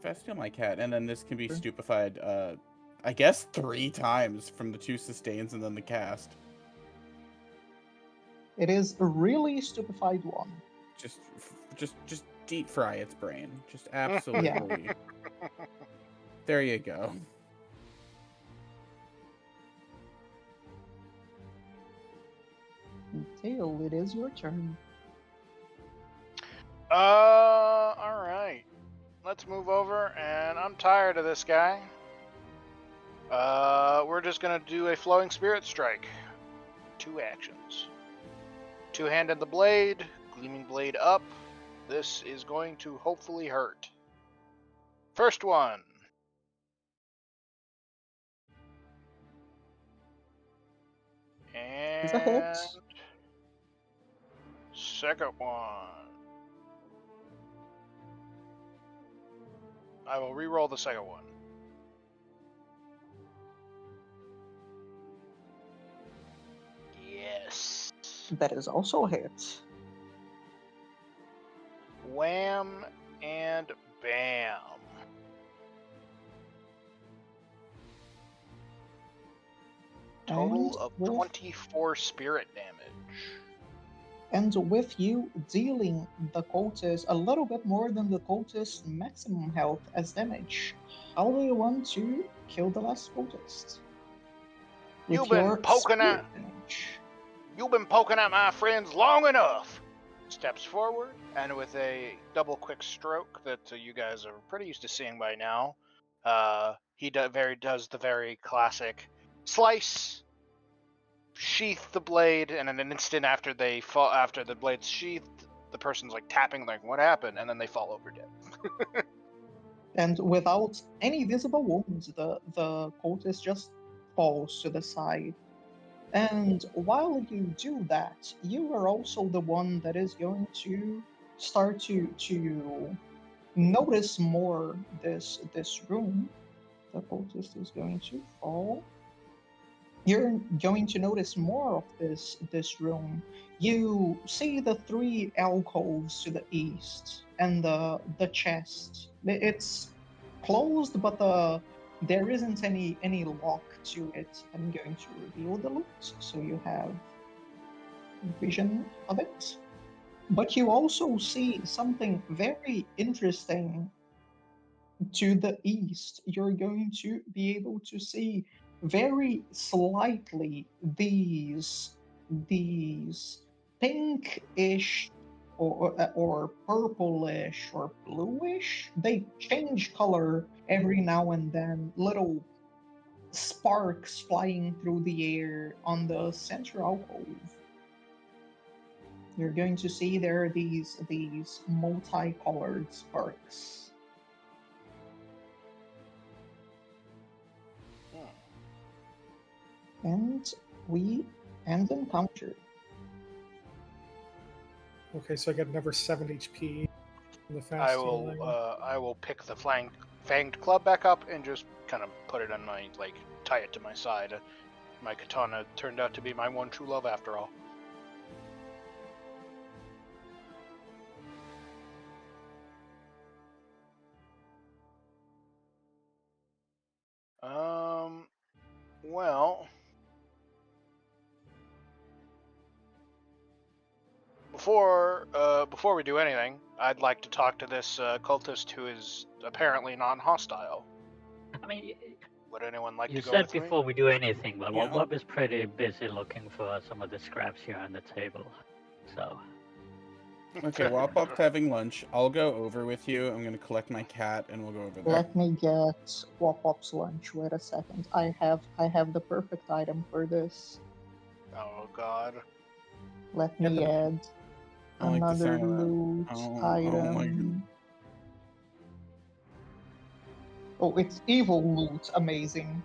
fast heal my cat, and then this can be stupefied. I guess 3 times from the 2 sustains and then the cast. It is a really stupefied one. Just deep fry its brain. Just absolutely. There you go. Tail, it is your turn. Alright. Let's move over, and I'm tired of this guy. We're just gonna do a Flowing Spirit Strike. 2 actions. Two-handed the blade, gleaming blade up. This is going to hopefully hurt. First one. It's a hit. And second one. I will re-roll the second one. Yes. That is also a hit. Wham and bam. Total of 24 spirit damage. And with you dealing the cultist a little bit more than the cultist's maximum health as damage, how do you want to kill the last cultist? With You've been your poking spirit at damage. You've been poking at my friends long enough. Steps forward, and with a double quick stroke that you guys are pretty used to seeing by now, he does the very classic slice, sheath the blade, and in an instant after the blade's sheathed, the person's like tapping, like, what happened? And then they fall over dead. And without any visible wounds, the cultist just falls to the side. And while you do that, you are also the one that is going to start to notice more this room. The cultist is going to fall. You're going to notice more of this room. You see the 3 alcoves to the east and the chest. It's closed, but there isn't any lock to it. I'm going to reveal the loot so you have vision of it. But you also see something very interesting to the east. You're going to be able to see very slightly these pinkish or purplish or bluish. They change color every now and then. Little sparks flying through the air on the central alcove. You're going to see there are these multicolored sparks. And we end encounter. Okay, so I get another 7 HP. The fast I will pick the fanged club back up and just kind of put it on my, like, tie it to my side. My katana turned out to be my one true love after all. Well, before we do anything, I'd like to talk to this cultist who is apparently non-hostile. I mean, Would anyone like you to go said with me? before we do anything, but Yeah. Bob is pretty busy looking for some of the scraps here on the table. So, Okay, while Pop's having lunch, I'll go over with you. I'm gonna collect my cat, and we'll go over there. Let me get Wop-Wop's lunch. Wait a second. I have the perfect item for this. Oh God. Let me add I like the another sound of that. loot Oh my item. Oh, it's evil loot. Amazing.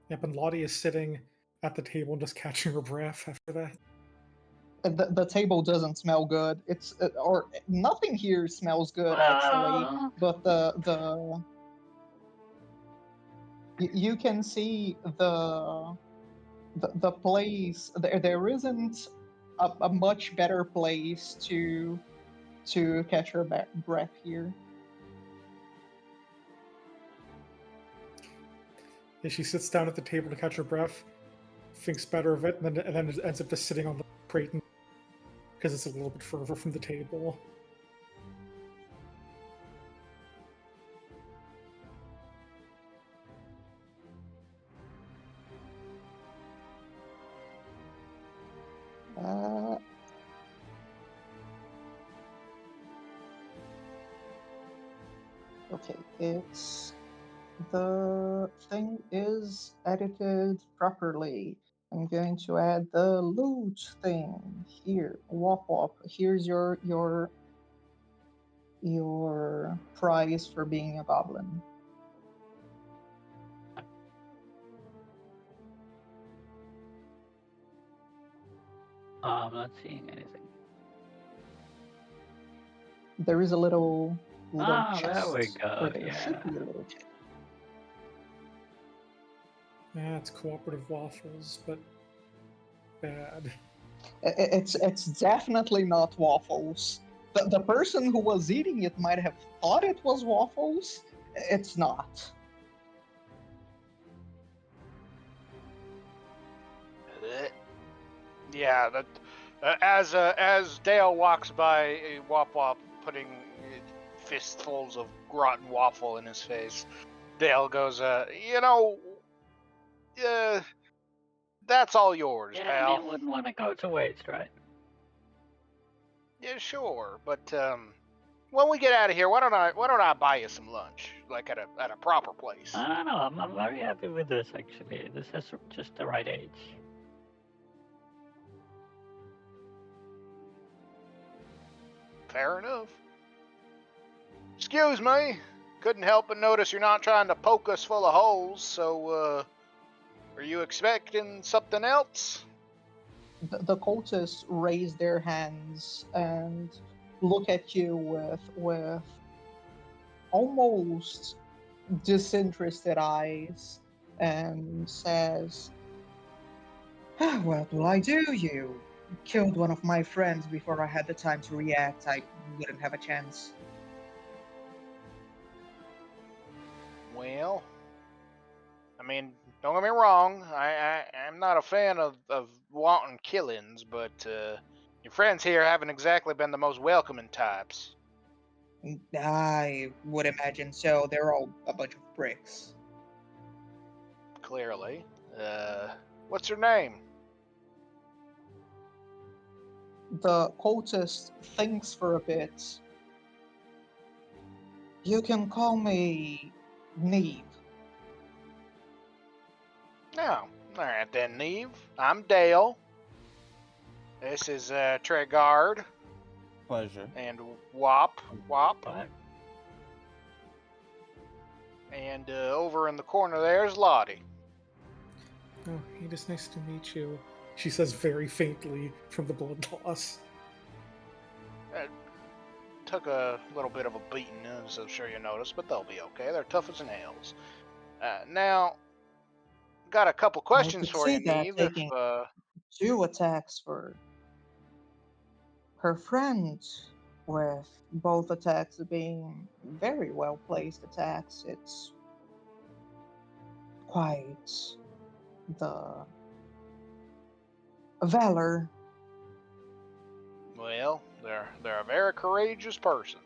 Yep, and Lottie is sitting at the table just catching her breath after that. The table doesn't smell good. It's or nothing here smells good actually. But you can see the place. There isn't a much better place to to catch her breath here. Yeah, she sits down at the table to catch her breath, thinks better of it, and then it ends up just sitting on the crate because it's a little bit further from the table. Okay, the thing is edited properly. I'm going to add the loot thing here. Wop wop. Here's your prize for being a goblin. I'm not seeing anything. There is a little There chest. we go. Or there Yeah. should be a little chest. Yeah, it's cooperative waffles, but bad. It's definitely not waffles. The person who was eating it might have thought it was waffles. It's not. Yeah, that as Dale walks by, Wop Wop putting fistfuls of rotten waffle in his face, Dale goes, that's all yours, Yeah, pal. you wouldn't want to go to waste, right? Yeah, sure, but when we get out of here, why don't I buy you some lunch, like at a proper place? I don't know. I'm very happy with this, actually. This is just the right age. Fair enough. Excuse me. Couldn't help but notice you're not trying to poke us full of holes, so, are you expecting something else? The cultists raise their hands and look at you with almost disinterested eyes and says, "What will I do? You killed one of my friends before I had the time to react. I wouldn't have a chance." Well, I mean, don't get me wrong. I'm not a fan of wanton killings, but your friends here haven't exactly been the most welcoming types. I would imagine so. They're all a bunch of bricks. Clearly. What's her name? The cultist thinks for a bit. "You can call me Neve." No. All right then, Neve. I'm Dale. This is Tregard Pleasure. and Wop. What? And over in the corner there's Lottie. Oh, it is nice to meet you, she says very faintly from the blood loss. Took a little bit of a beating, as I'm sure you noticed, but they'll be okay. They're tough as nails. Now, got a couple questions for you, Neve. Taking 2 attacks for her friend, with both attacks being very well placed attacks. It's quite the valor. Well, they're a very courageous person.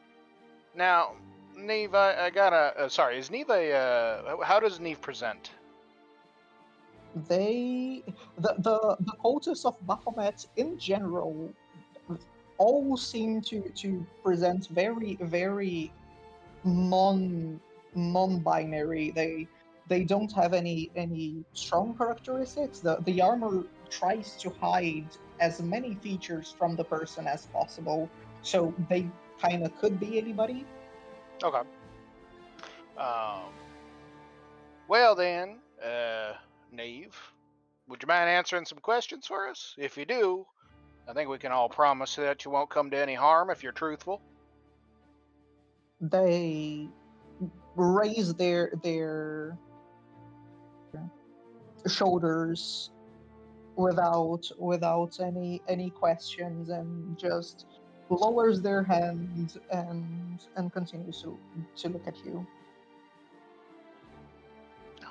Now, Neve, I gotta. Sorry, is Neve a? How does Neve present? The cultists of Baphomet in general all seem to present very, very non-binary. They don't have any strong characteristics. The armor tries to hide as many features from the person as possible, so they kind of could be anybody. Okay. Well then, Neve, would you mind answering some questions for us? If you do, I think we can all promise that you won't come to any harm if you're truthful. They raise their shoulders without any questions and just lowers their hand and continues to look at you.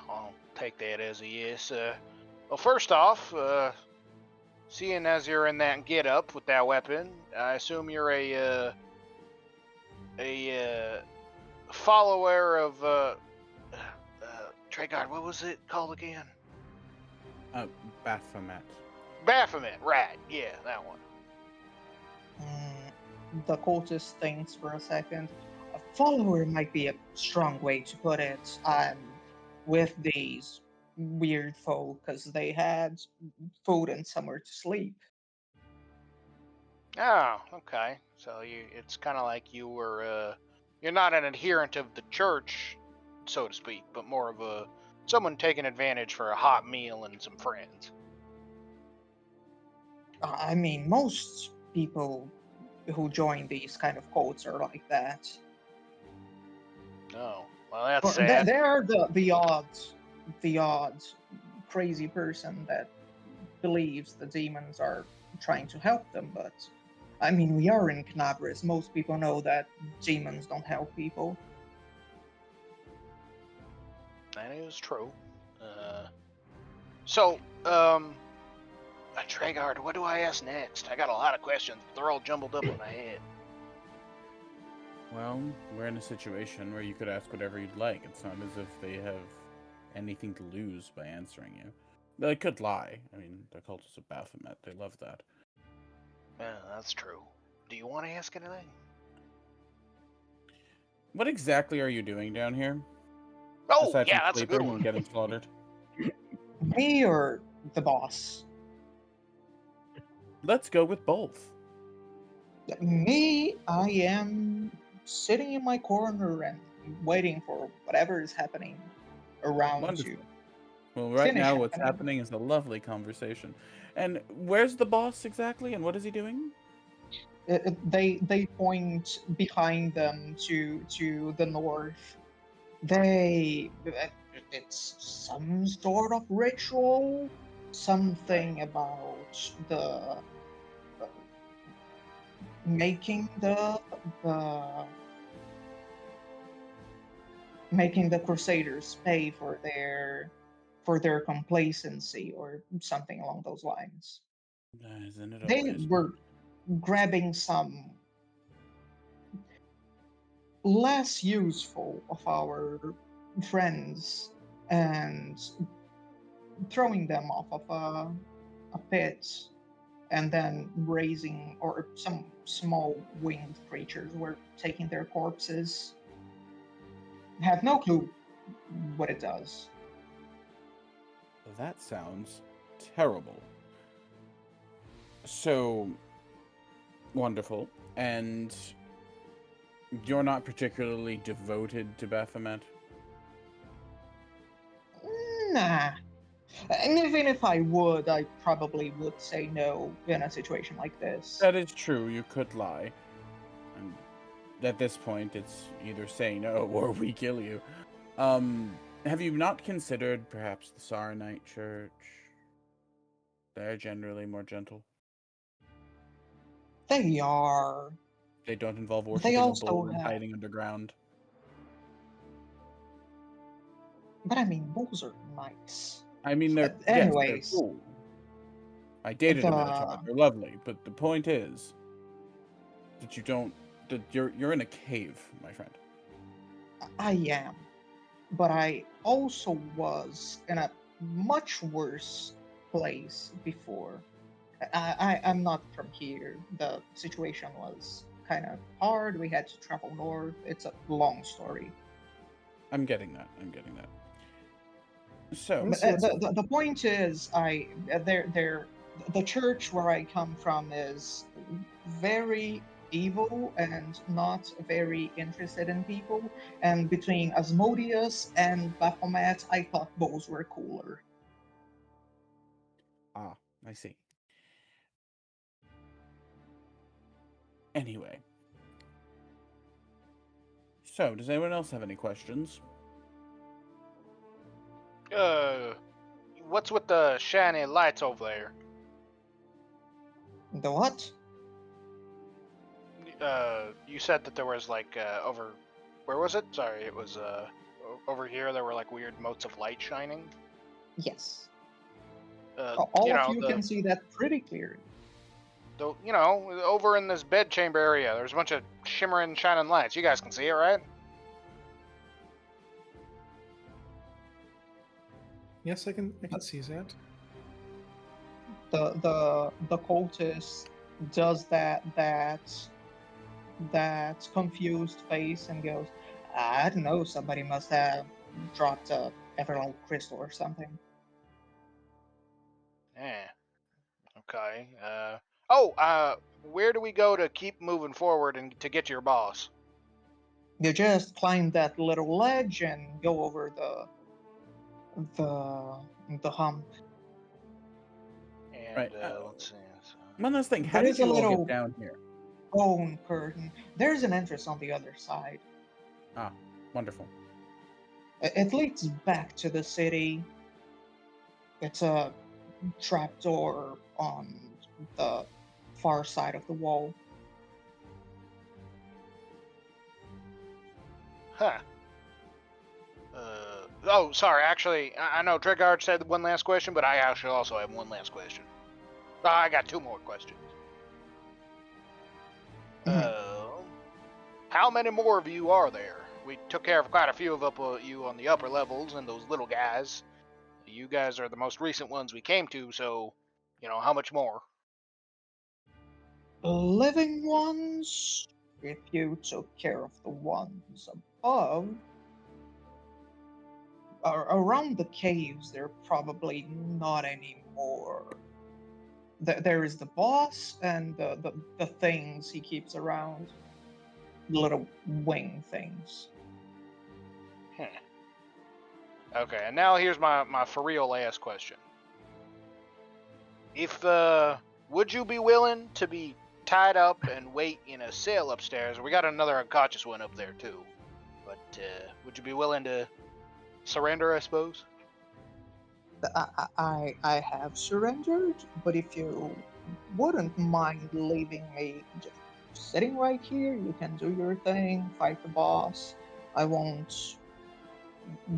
I'll take that as a yes. Well, first off, seeing as you're in that get-up with that weapon, I assume you're a follower of Treyguard. What was it called again? Baphomet. Baphomet, right? Yeah, that one. The cultist thinks for a second. A follower might be a strong way to put it. With these weird folk, because they had food and somewhere to sleep. Oh, okay. So it's kind of like you were, you're not an adherent of the church, so to speak, but more of someone taking advantage for a hot meal and some friends. I mean, most people who join these kind of cults are like that. Oh, well, that's Or sad. they're the odd crazy person that believes the demons are trying to help them, but I mean, we are in Knabris. Most people know that demons don't help people. That is true. Treyguard, what do I ask next? I got a lot of questions, but they're all jumbled up in my head. Well, we're in a situation where you could ask whatever you'd like. It's not as if they have anything to lose by answering you. They could lie. I mean, they're cultists of Baphomet. They love that. Yeah, that's true. Do you want to ask anything? What exactly are you doing down here? Oh, Aside yeah, from that's a good sleeping one. and getting slaughtered. Me or the boss? Let's go with both. Me, I am sitting in my corner and waiting for whatever is happening around Wonderful. you. Well, right Finish now what's happening. happening is a lovely conversation. And where's the boss exactly, and what is he doing? They point behind them to the north. It's some sort of ritual, something about the making the Crusaders pay for their complacency or something along those lines. Isn't it They always? were grabbing some less useful of our friends and throwing them off of a pit and then raising, or some small winged creatures were taking their corpses. Have no clue what it does. That sounds terrible. So wonderful. And you're not particularly devoted to Baphomet? Nah. And even if I would, I probably would say no in a situation like this. That is true. You could lie. And at this point, it's either say no or we kill you. Have you not considered perhaps the Saronite Church? They're generally more gentle. They are. They don't involve They worshiping a also bull and have. hiding underground. But I mean, bulls are nice. I mean, they're Anyways, cool. I dated a Minotaur. They're lovely, but the point is that you're in a cave, my friend. I am. But I also was in a much worse place before. I'm not from here. The situation was kind of hard. We had to travel north. It's a long story. I'm getting that. So The point is, the church where I come from is very evil and not very interested in people. And between Asmodeus and Baphomet, I thought those were cooler. I see. Anyway. So, does anyone else have any questions? What's with the shiny lights over there? The what? You said that there was like over. Where was it? Sorry, it was over here. There were like weird motes of light shining. Yes. You All of know, you can see that pretty clearly. you know, over in this bedchamber area, there's a bunch of shimmering, shining lights. You guys can see it, right? Yes, I can see that. The cultist does that confused face and goes, I don't know, somebody must have dropped a emerald crystal or something. Yeah. Okay. Where do we go to keep moving forward and to get to your boss? You just climb that little ledge and go over the hump. And Right, let's see. One last thing. How There did is a you all little get down here? bone curtain. There's an entrance on the other side. Ah, wonderful. It leads back to the city. It's a trapdoor on the far side of the wall. Huh. Oh, sorry. Actually, I know Tregard said one last question, but I actually also have one last question. I got two more questions. How many more of you are there? We took care of quite a few of you on the upper levels and those little guys. You guys are the most recent ones we came to, so, you know, how much more? Living ones, if you took care of the ones above, around the caves, there are probably not any more. There is the boss and the things he keeps around, little wing things. Okay, and now here's my for real last question. If would you be willing to be tied up and wait in a cell upstairs? We got another unconscious one up there too. But would you be willing to surrender, I suppose? I have surrendered, but if you wouldn't mind leaving me just sitting right here, you can do your thing, fight the boss. I won't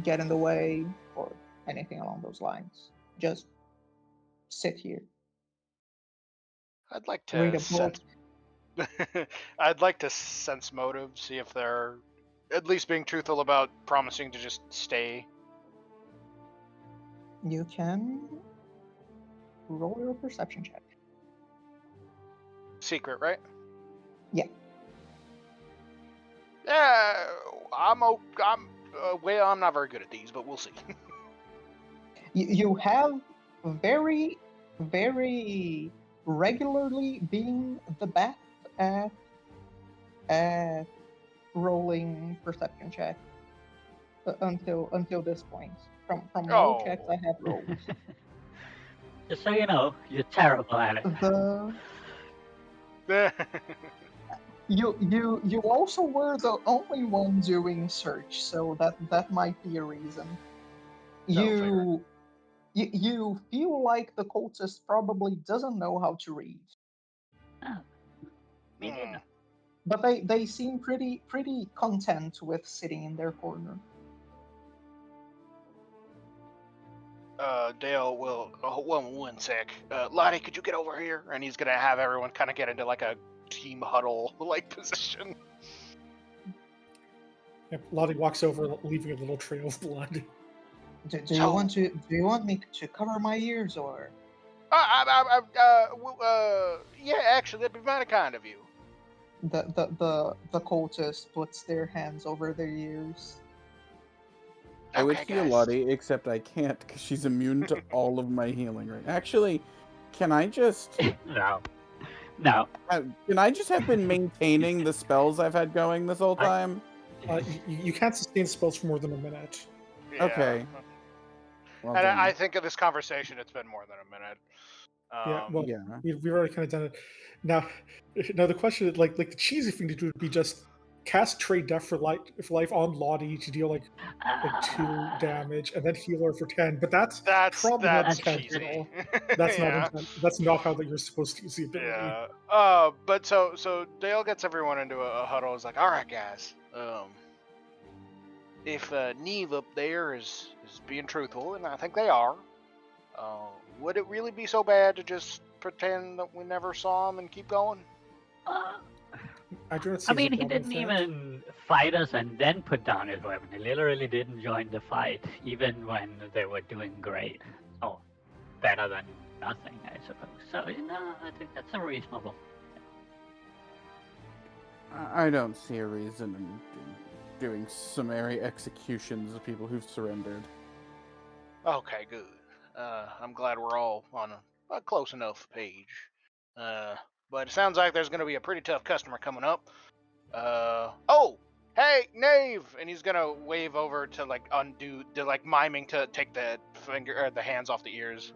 get in the way or anything along those lines. Just sit here, I'd like read to a book. I'd like to sense motive, see if they're at least being truthful about promising to just stay. You can roll your perception check. Secret, right? Yeah. Yeah, well, I'm not very good at these, but we'll see. You have very, very regularly been the best at rolling perception check until this point. From all checks I have rolled. Just so you know, you're terrible at it. You also were the only one doing search, so that might be a reason. You feel like the cultist probably doesn't know how to read. Oh, me neither. But they seem pretty content with sitting in their corner. Dale will one sec. Lottie, could you get over here? And he's gonna have everyone kind of get into like a team huddle like position. Yep, Lottie walks over, leaving a little trail of blood. Do you want me to cover my ears or? Yeah, actually, that'd be mighty kind of you. The cultist puts their hands over their ears. I would Okay, heal guys. Lottie, except I can't because she's immune to all of my healing right now. Actually, can I just... No. Can I just have been maintaining the spells I've had going this whole time? You can't sustain spells for more than a minute. Yeah. Okay. Well, And then. I think of this conversation, it's been more than a minute. We've already kind of done it. Now the question is, like the cheesy thing to do would be just cast Trade Death for life on Lottie to deal like 2 Ah, damage, and then heal her for 10. But that's That's probably not that's intentional. cheesy. That's not Yeah. That's not how that you're supposed to use the ability. Yeah. But so Dale gets everyone into a huddle. He's like, all right, guys. If Neve up there is being truthful, and I think they are, would it really be so bad to just pretend that we never saw him and keep going? uh, I do not see I the mean, he problem didn't with that. even fight us and then put down his weapon. He literally didn't join the fight, even when they were doing great. So, better than nothing, I suppose. So, I think that's a reasonable. I don't see a reason in doing summary executions of people who've surrendered. Okay, good. I'm glad we're all on a close enough page. But it sounds like there's going to be a pretty tough customer coming up. Oh, hey, Knave! And he's going to wave over to miming to take the the hands off the ears.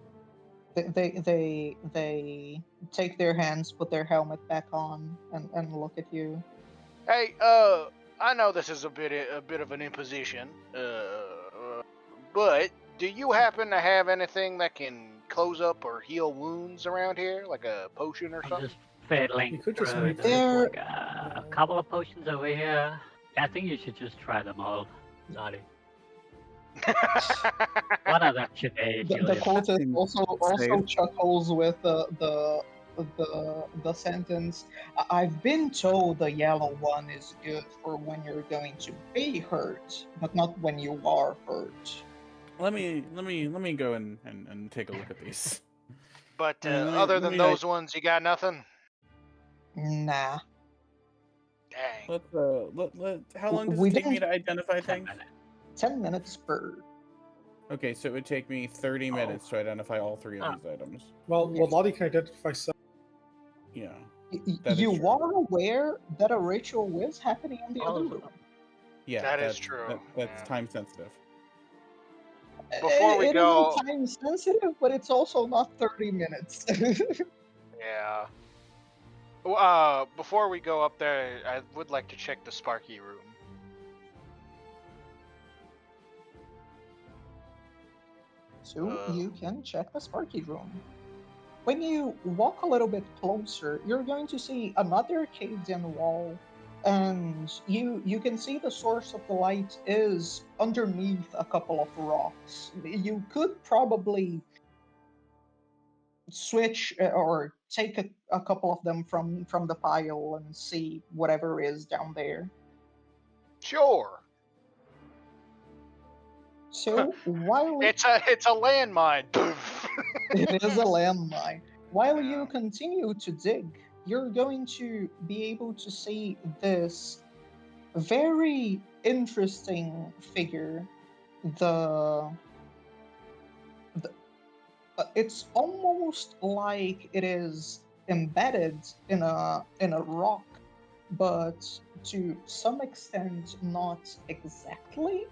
They take their hands, put their helmet back on, and look at you. Hey, I know this is a bit of an imposition, but do you happen to have anything that can close up or heal wounds around here, like a potion or I'm something? just fiddling You could just through. make There's it- like a couple of potions over here. I think you should just try them all, Lottie. One of them should aid The you. if- cultist seems also safe. chuckles with the sentence. I've been told the yellow one is good for when you're going to be hurt, but not when you are hurt. Let me go and take a look at these. But let other than me, those ones, you got nothing? Nah. Dang. how long does We it take me didn't- to identify 10 things? minutes. 10 minutes per. Okay, so it would take me 30 minutes to identify all 3 of these items. Well, Yes. Lottie can identify some. Yeah. That is You true. are aware that a ritual is happening in the All other of room. them. Yeah, That is that's true, that's yeah. time sensitive. Before we It go- isn't time sensitive, but it's also not 30 minutes. Yeah. Before we go up there, I would like to check the Sparky room. So you can check the Sparky room. When you walk a little bit closer, you're going to see another caved-in wall, and you can see the source of the light is underneath a couple of rocks. You could probably switch or take a couple of them from the pile and see whatever is down there. Sure. So while It's a landmine. it is a landmine. While Yeah. you continue to dig, you're going to be able to see this very interesting figure. It's almost like it is embedded in a rock, but to some extent not exactly.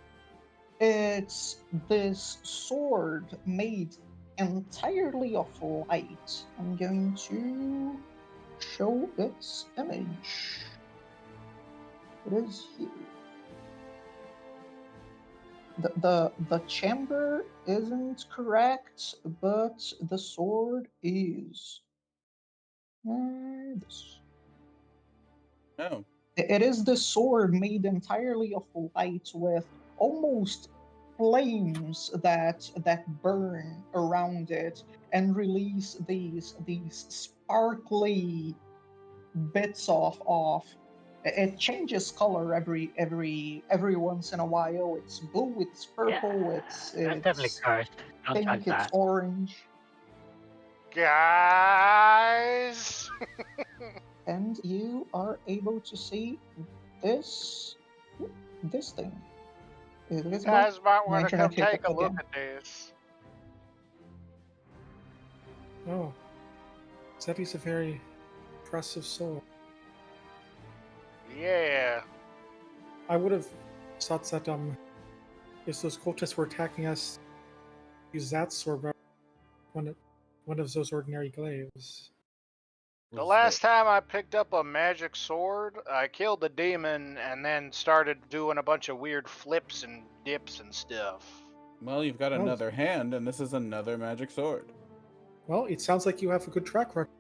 It's this sword made entirely of light. I'm going to show its image. It is here. The chamber isn't correct, but the sword is. This. Oh. It is the sword made entirely of light with almost flames that burn around it and release these sparkly bits of it changes color every once in a while. It's blue, it's purple, Yeah, it's that's definitely cursed. Don't touch pink, it's that. orange, Guys. and you are able to see this thing. It is Guys might want to internet come take a hiccup look again. at this. Oh, Zebby's a very impressive sword. Yeah. I would have thought that if those cultists were attacking us, use that sword rather than one of those ordinary glaives. The last time I picked up a magic sword, I killed the demon and then started doing a bunch of weird flips and dips and stuff. Well, you've got Well- another hand, and this is another magic sword. Well, it sounds like you have a good track record.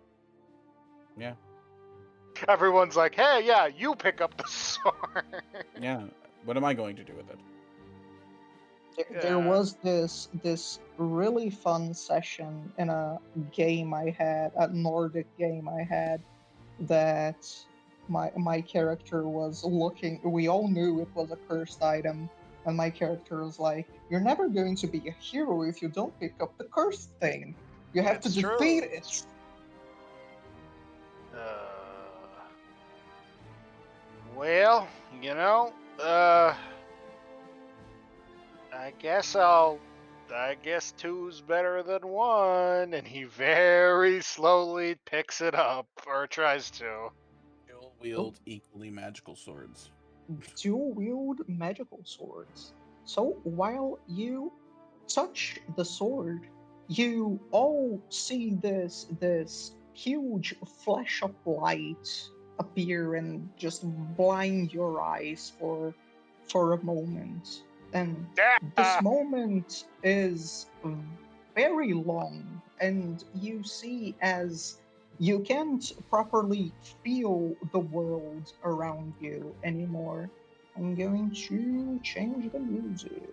Yeah. Everyone's like, hey, yeah, you pick up the sword. Yeah. What am I going to do with it? There was this really fun session in a game I had, a Nordic game I had, that my character was looking. We all knew it was a cursed item, and my character was like, "You're never going to be a hero if you don't pick up the cursed thing. You have It's to true. defeat it." Well, you know, I guess two's better than one, and he very slowly picks it up, or tries to. Dual wield equally magical swords. Dual wield magical swords. So while you touch the sword, you all see this huge flash of light appear and just blind your eyes for a moment. And this moment is very long, and you see as you can't properly feel the world around you anymore. I'm going to change the music.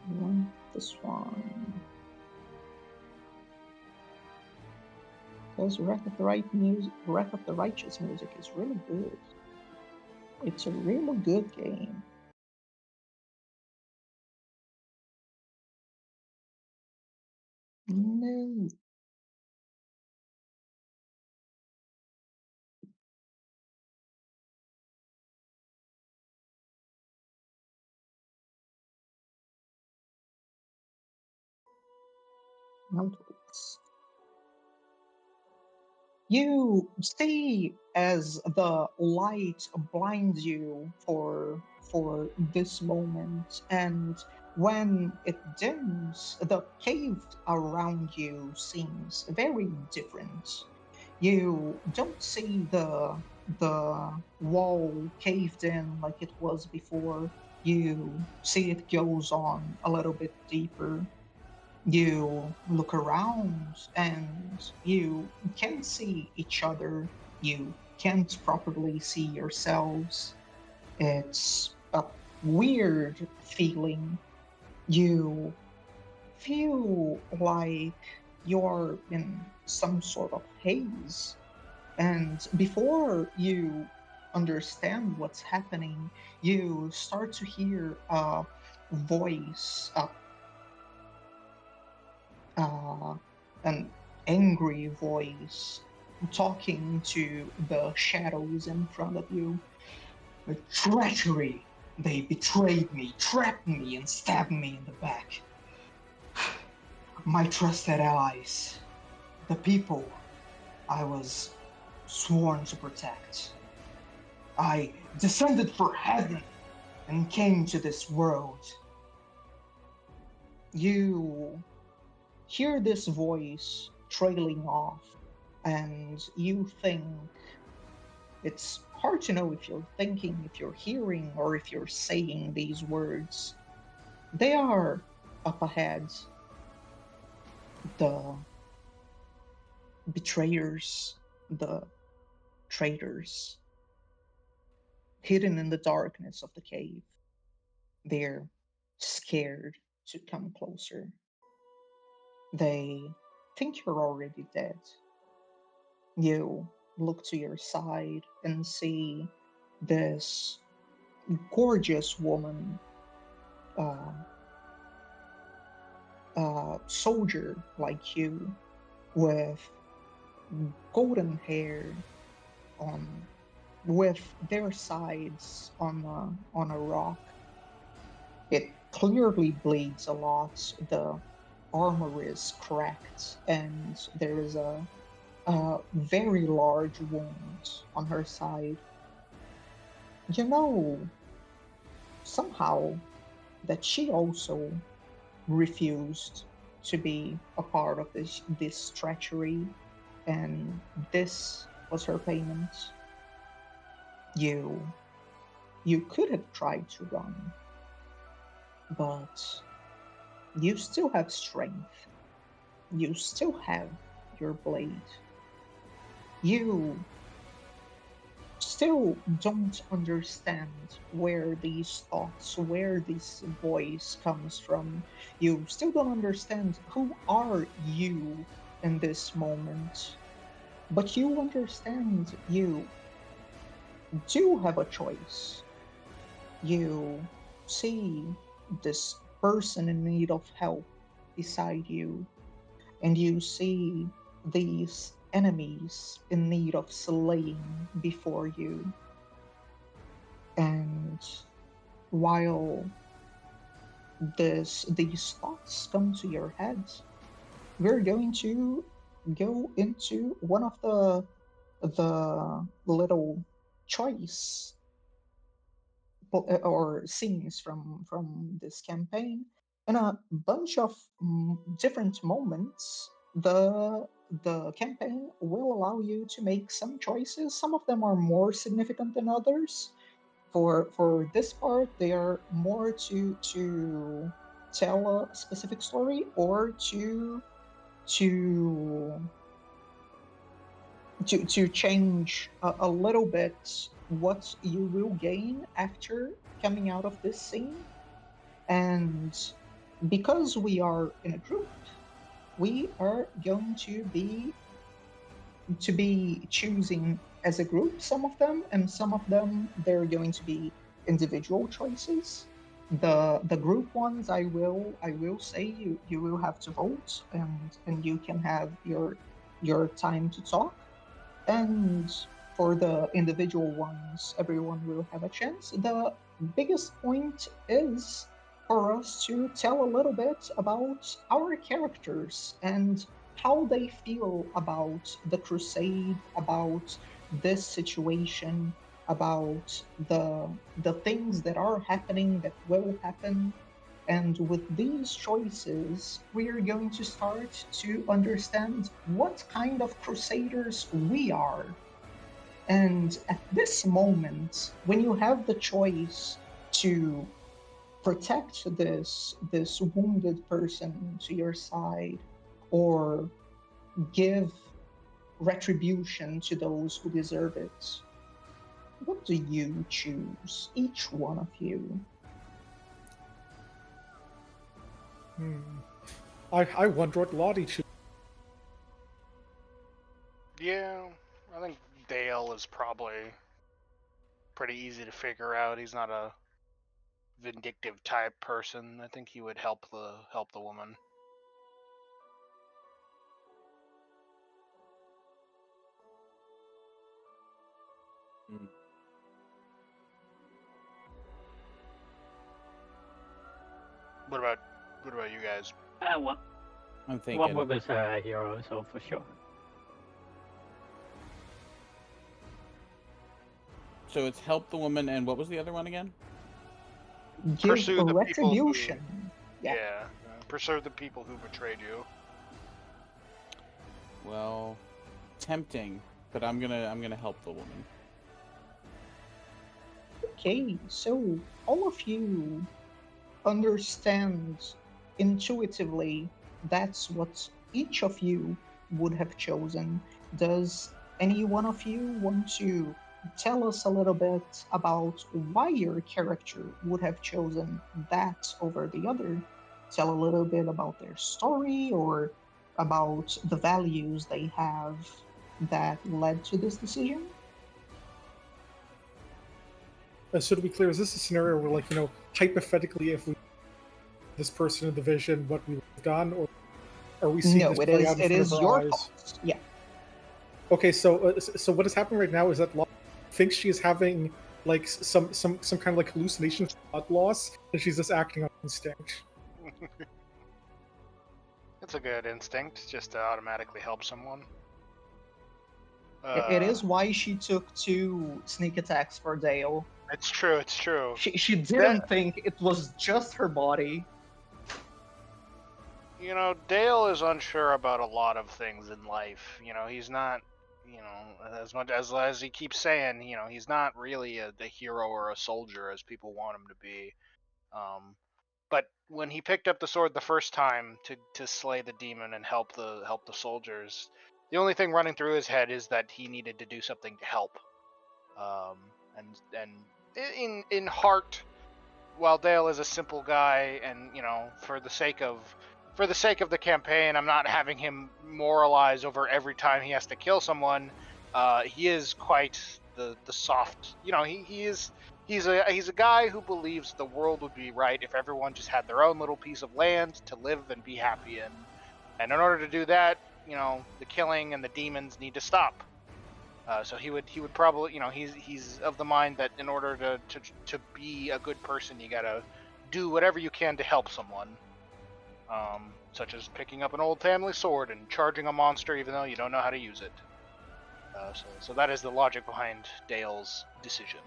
I want this one. Because Wrath of the Righteous music is really good. It's a really good game. No. Notebooks. You see as the light blinds you for this moment, and when it dims, the cave around you seems very different. You don't see the wall caved in like it was before. You see it goes on a little bit deeper. You look around and you can't see each other. You can't properly see yourselves. It's a weird feeling. You feel like you're in some sort of haze. And before you understand what's happening, you start to hear a voice, an angry voice talking to the shadows in front of you. A treachery! They betrayed me, trapped me, and stabbed me in the back. My trusted allies, the people I was sworn to protect. I descended for heaven and came to this world. You hear this voice trailing off, and you think it's hard to know if you're thinking, if you're hearing, or if you're saying these words. They are up ahead. The betrayers, the traitors, hidden in the darkness of the cave. They're scared to come closer. They think you're already dead. You look to your side and see this gorgeous woman, soldier like you, with golden hair, on with their sides on a rock. It clearly bleeds a lot. The armor is cracked, and there is a very large wound on her side. You know, somehow, that she also refused to be a part of this treachery, and this was her payment. You could have tried to run, but you still have strength. You still have your blade. You still don't understand where these thoughts, where this voice comes from. You still don't understand who are you in this moment. But you understand you do have a choice. You see this person in need of help beside you, and you see these enemies in need of slaying before you. And while these thoughts come to your head, we're going to go into one of the little choice or scenes from this campaign. In a bunch of different moments, the campaign will allow you to make some choices. Some of them are more significant than others. For this part, they are more to tell a specific story or to change a little bit what you will gain after coming out of this scene. And because we are in a group, we are going to be choosing as a group some of them, and some of them they're going to be individual choices. The group ones, I will say you will have to vote, and you can have your time to talk. And for the individual ones, everyone will have a chance. The biggest point is for us to tell a little bit about our characters and how they feel about the crusade, about this situation, about the things that are happening, that will happen. And with these choices, we are going to start to understand what kind of crusaders we are. And at this moment, when you have the choice to protect this wounded person to your side, or give retribution to those who deserve it, what do you choose, each one of you? I wonder what Lottie chose. Yeah, I think Dale is probably pretty easy to figure out. He's not a vindictive type person. I think he would help the woman. What about you guys? I'm thinking. One was a hero, so for sure. So it's help the woman, and what was the other one again? Give Pursue the people retribution. Yeah, pursue the people who betrayed you. Well, tempting, but I'm gonna help the woman. Okay, so all of you understand intuitively that's what each of you would have chosen. Does any one of you want to tell us a little bit about why your character would have chosen that over the other? Tell a little bit about their story, or about the values they have that led to this decision? So to be clear, is this a scenario where, like, hypothetically, if we this person in the vision, what we would have done, or are we seeing No, this play out in it front is of our your eyes? thoughts. Yeah. Okay, so what is happening right now is that Lottie thinks she is having like some kind of like hallucination, thought loss, and she's just acting on instinct. It's a good instinct, just to automatically help someone. It is why she took 2 sneak attacks for Dale. It's true. She didn't think it was just her body. You know, Dale is unsure about a lot of things in life. You know, he's not, you know, as much as he keeps saying, you know, he's not really the hero or a soldier as people want him to be. But when he picked up the sword the first time to slay the demon and help the soldiers, the only thing running through his head is that he needed to do something to help. And in heart, while Dale is a simple guy, and you know, for the sake of the campaign, I'm not having him moralize over every time he has to kill someone. He is quite the soft. You know, he's a guy who believes the world would be right if everyone just had their own little piece of land to live and be happy in. And in order to do that, you know, the killing and the demons need to stop. So he would probably, you know, he's of the mind that in order to be a good person, you gotta do whatever you can to help someone, such as picking up an old family sword and charging a monster even though you don't know how to use it. So that is the logic behind Dale's decision.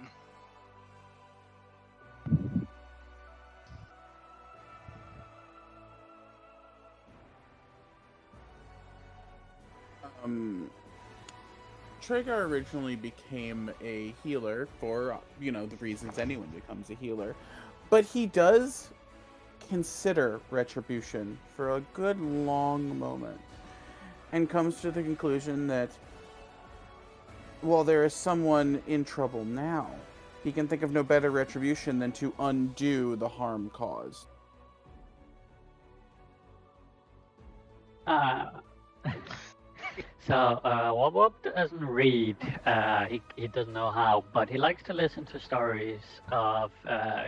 Traegar originally became a healer for, you know, the reasons anyone becomes a healer. But he does consider retribution for a good long moment and comes to the conclusion that while there is someone in trouble now, he can think of no better retribution than to undo the harm caused. So Wop doesn't read. He doesn't know how, but he likes to listen to stories of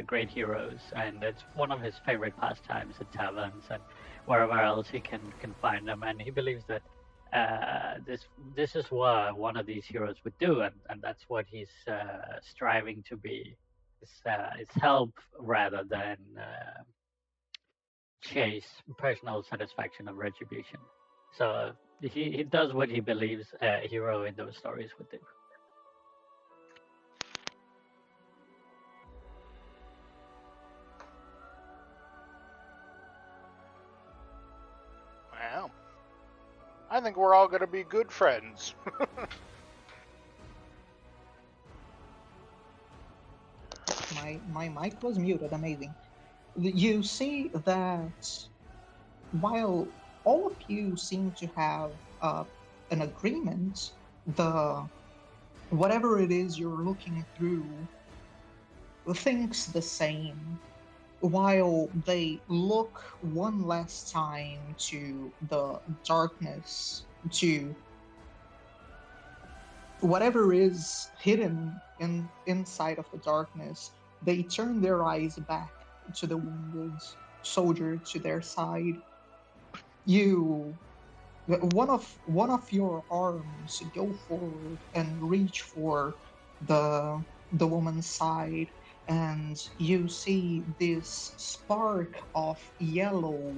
great heroes, and it's one of his favorite pastimes at taverns and wherever else he can find them. And he believes that this is what one of these heroes would do, and that's what he's striving to be. It's help rather than chase personal satisfaction of retribution. So he does what he believes a hero in those stories would do. Wow. I think we're all gonna be good friends. My mic was muted. Amazing. You see that while all of you seem to have an agreement, whatever it is you're looking through thinks the same. While they look one last time to the darkness, to whatever is hidden inside of the darkness, they turn their eyes back to the wounded soldier to their side. One of your arms go forward and reach for the woman's side, and you see this spark of yellow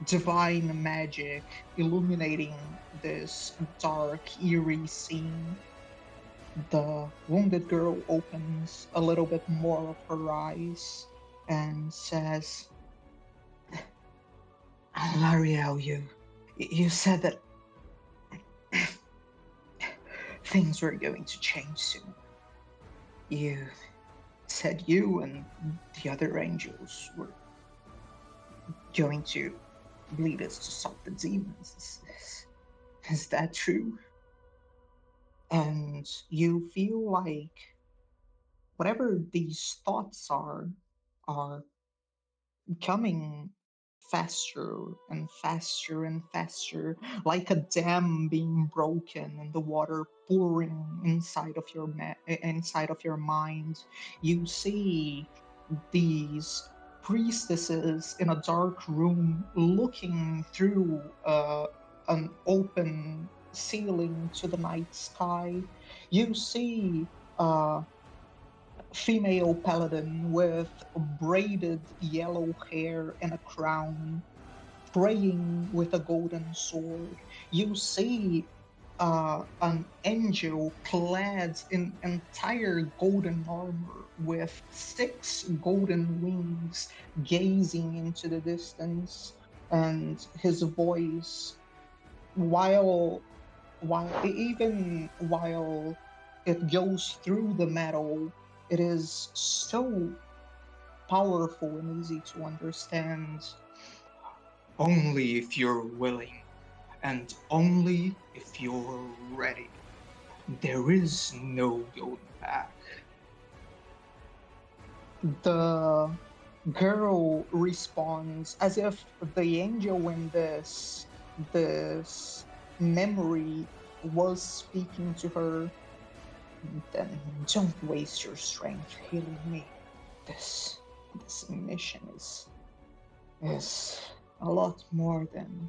divine magic illuminating this dark, eerie scene. The wounded girl opens a little bit more of her eyes and says, Lariel, you said that things were going to change soon. You said you and the other angels were going to lead us to stop the demons. Is that true? And you feel like whatever these thoughts are coming faster and faster and faster, like a dam being broken and the water pouring inside of your mind. You see these priestesses in a dark room looking through an open ceiling to the night sky. You see female paladin with braided yellow hair and a crown, praying with a golden sword. You see an angel clad in entire golden armor with 6 golden wings gazing into the distance. and his voice, while even while it goes through the metal, it is so powerful and easy to understand. Only if you're willing, and only if you're ready. There is no going back. The girl responds as if the angel in this memory was speaking to her. Then don't waste your strength healing me. This mission is a lot more than.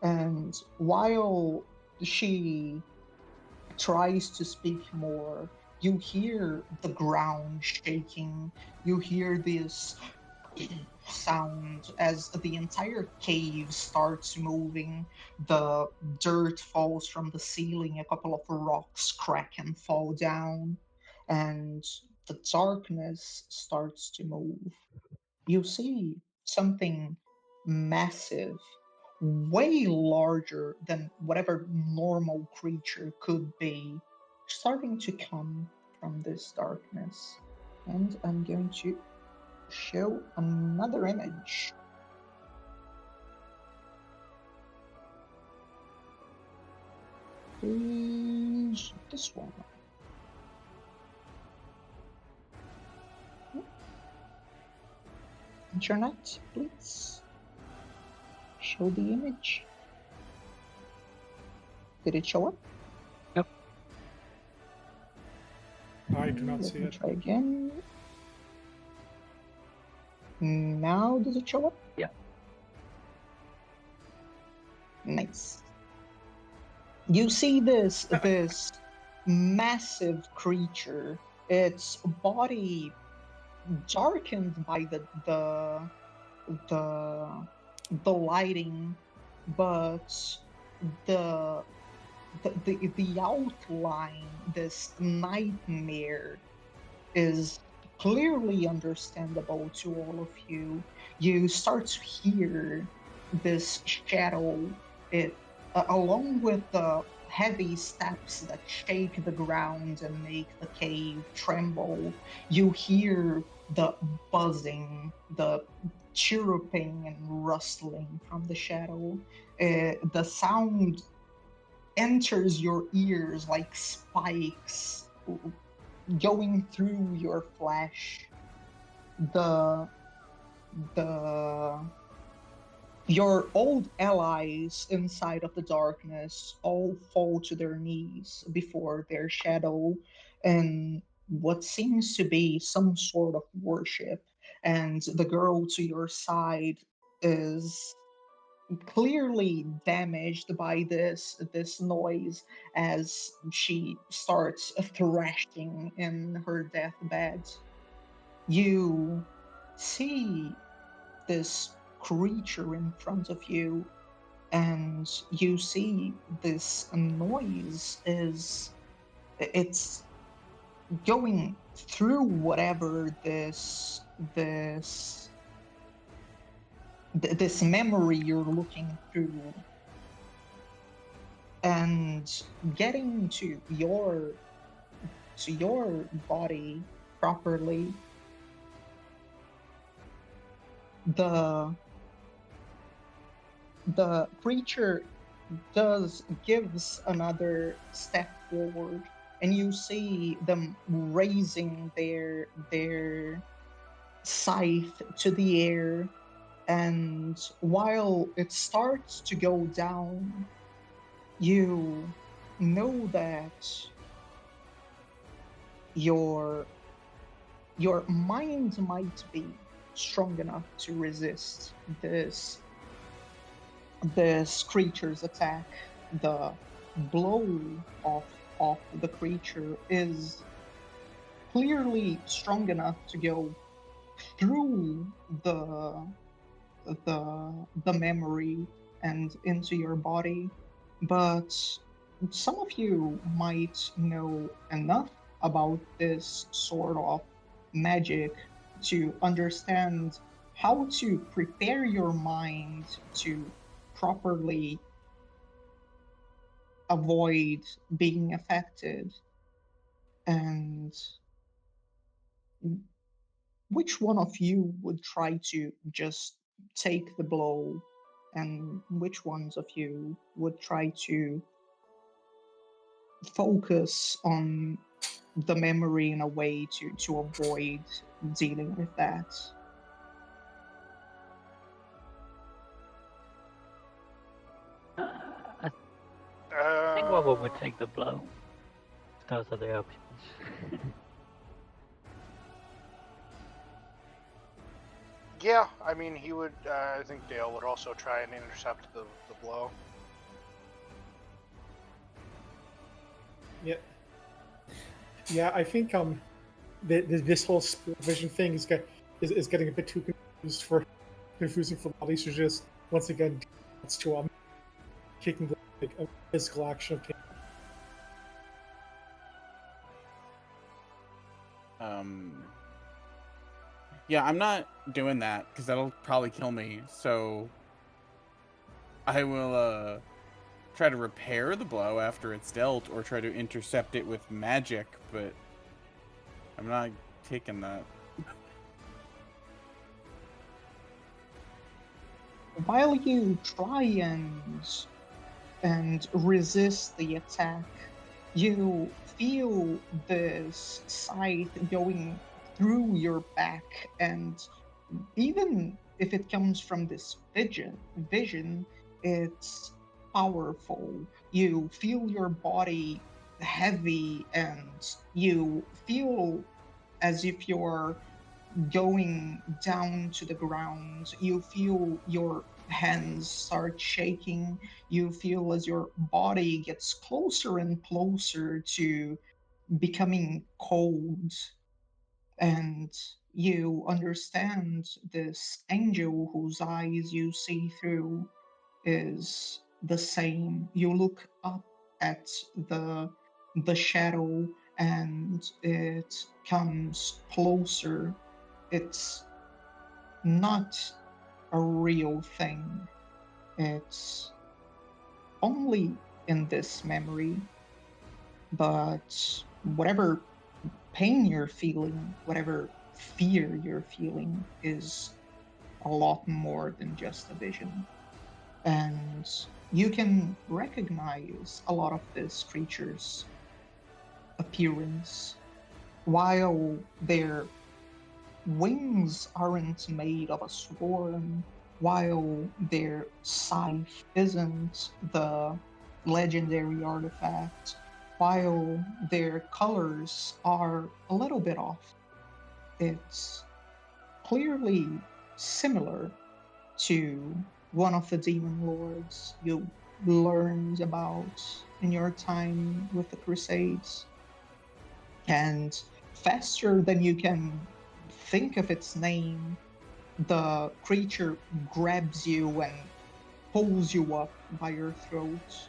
And while she tries to speak more, you hear the ground shaking. You hear this sound as the entire cave starts moving. The dirt falls from the ceiling, a couple of rocks crack and fall down, and the darkness starts to move. You see something massive, way larger than whatever normal creature could be, starting to come from this darkness. And I'm going to show another image. Is this one? Internet, please. Show the image. Did it show up? Nope. I do not see Let me it. try again. Now does it show up? Yeah. Nice. You see this massive creature. Its body darkened by the lighting, but the outline, this nightmare, is clearly understandable to all of you. You start to hear this shadow, it along with the heavy steps that shake the ground and make the cave tremble. You hear the buzzing, the chirruping and rustling from the shadow. The sound enters your ears like spikes going through your flesh. Your old allies inside of the darkness all fall to their knees before their shadow in what seems to be some sort of worship. And the girl to your side is clearly damaged by this noise as she starts thrashing in her deathbed. You see this creature in front of you, and you see this noise is it's going through whatever this memory you're looking through, and getting to your body properly. The creature gives another step forward, and you see them raising their scythe to the air. And while it starts to go down, you know that your mind might be strong enough to resist this creature's attack. The blow of the creature is clearly strong enough to go through the memory and into your body, but some of you might know enough about this sort of magic to understand how to prepare your mind to properly avoid being affected, and which one of you would try to just take the blow, and which ones of you would try to focus on the memory in a way to avoid dealing with that? I think Wobble would take the blow. Those are the options. Yeah, I mean, he would. I think Dale would also try and intercept the blow. Yeah. Yeah, I think this whole vision thing is getting a bit too confusing for Lottie. So just once again, it's to kicking the a physical action of Yeah, I'm not doing that because that'll probably kill me. So I will try to repair the blow after it's dealt, or try to intercept it with magic. But I'm not taking that. While you try and resist the attack, you feel this scythe going through your back, and even if it comes from this vision, it's powerful. You feel your body heavy, and you feel as if you're going down to the ground. You feel your hands start shaking. You feel as your body gets closer and closer to becoming cold, and you understand this angel whose eyes you see through is the same. You look up at the shadow, and it comes closer. It's not a real thing. It's only in this memory, but whatever pain you're feeling, whatever fear you're feeling, is a lot more than just a vision. And you can recognize a lot of this creature's appearance. While their wings aren't made of a swarm, while their scythe isn't the legendary artifact, while their colors are a little bit off, it's clearly similar to one of the demon lords you learned about in your time with the Crusades. And faster than you can think of its name, the creature grabs you and pulls you up by your throat.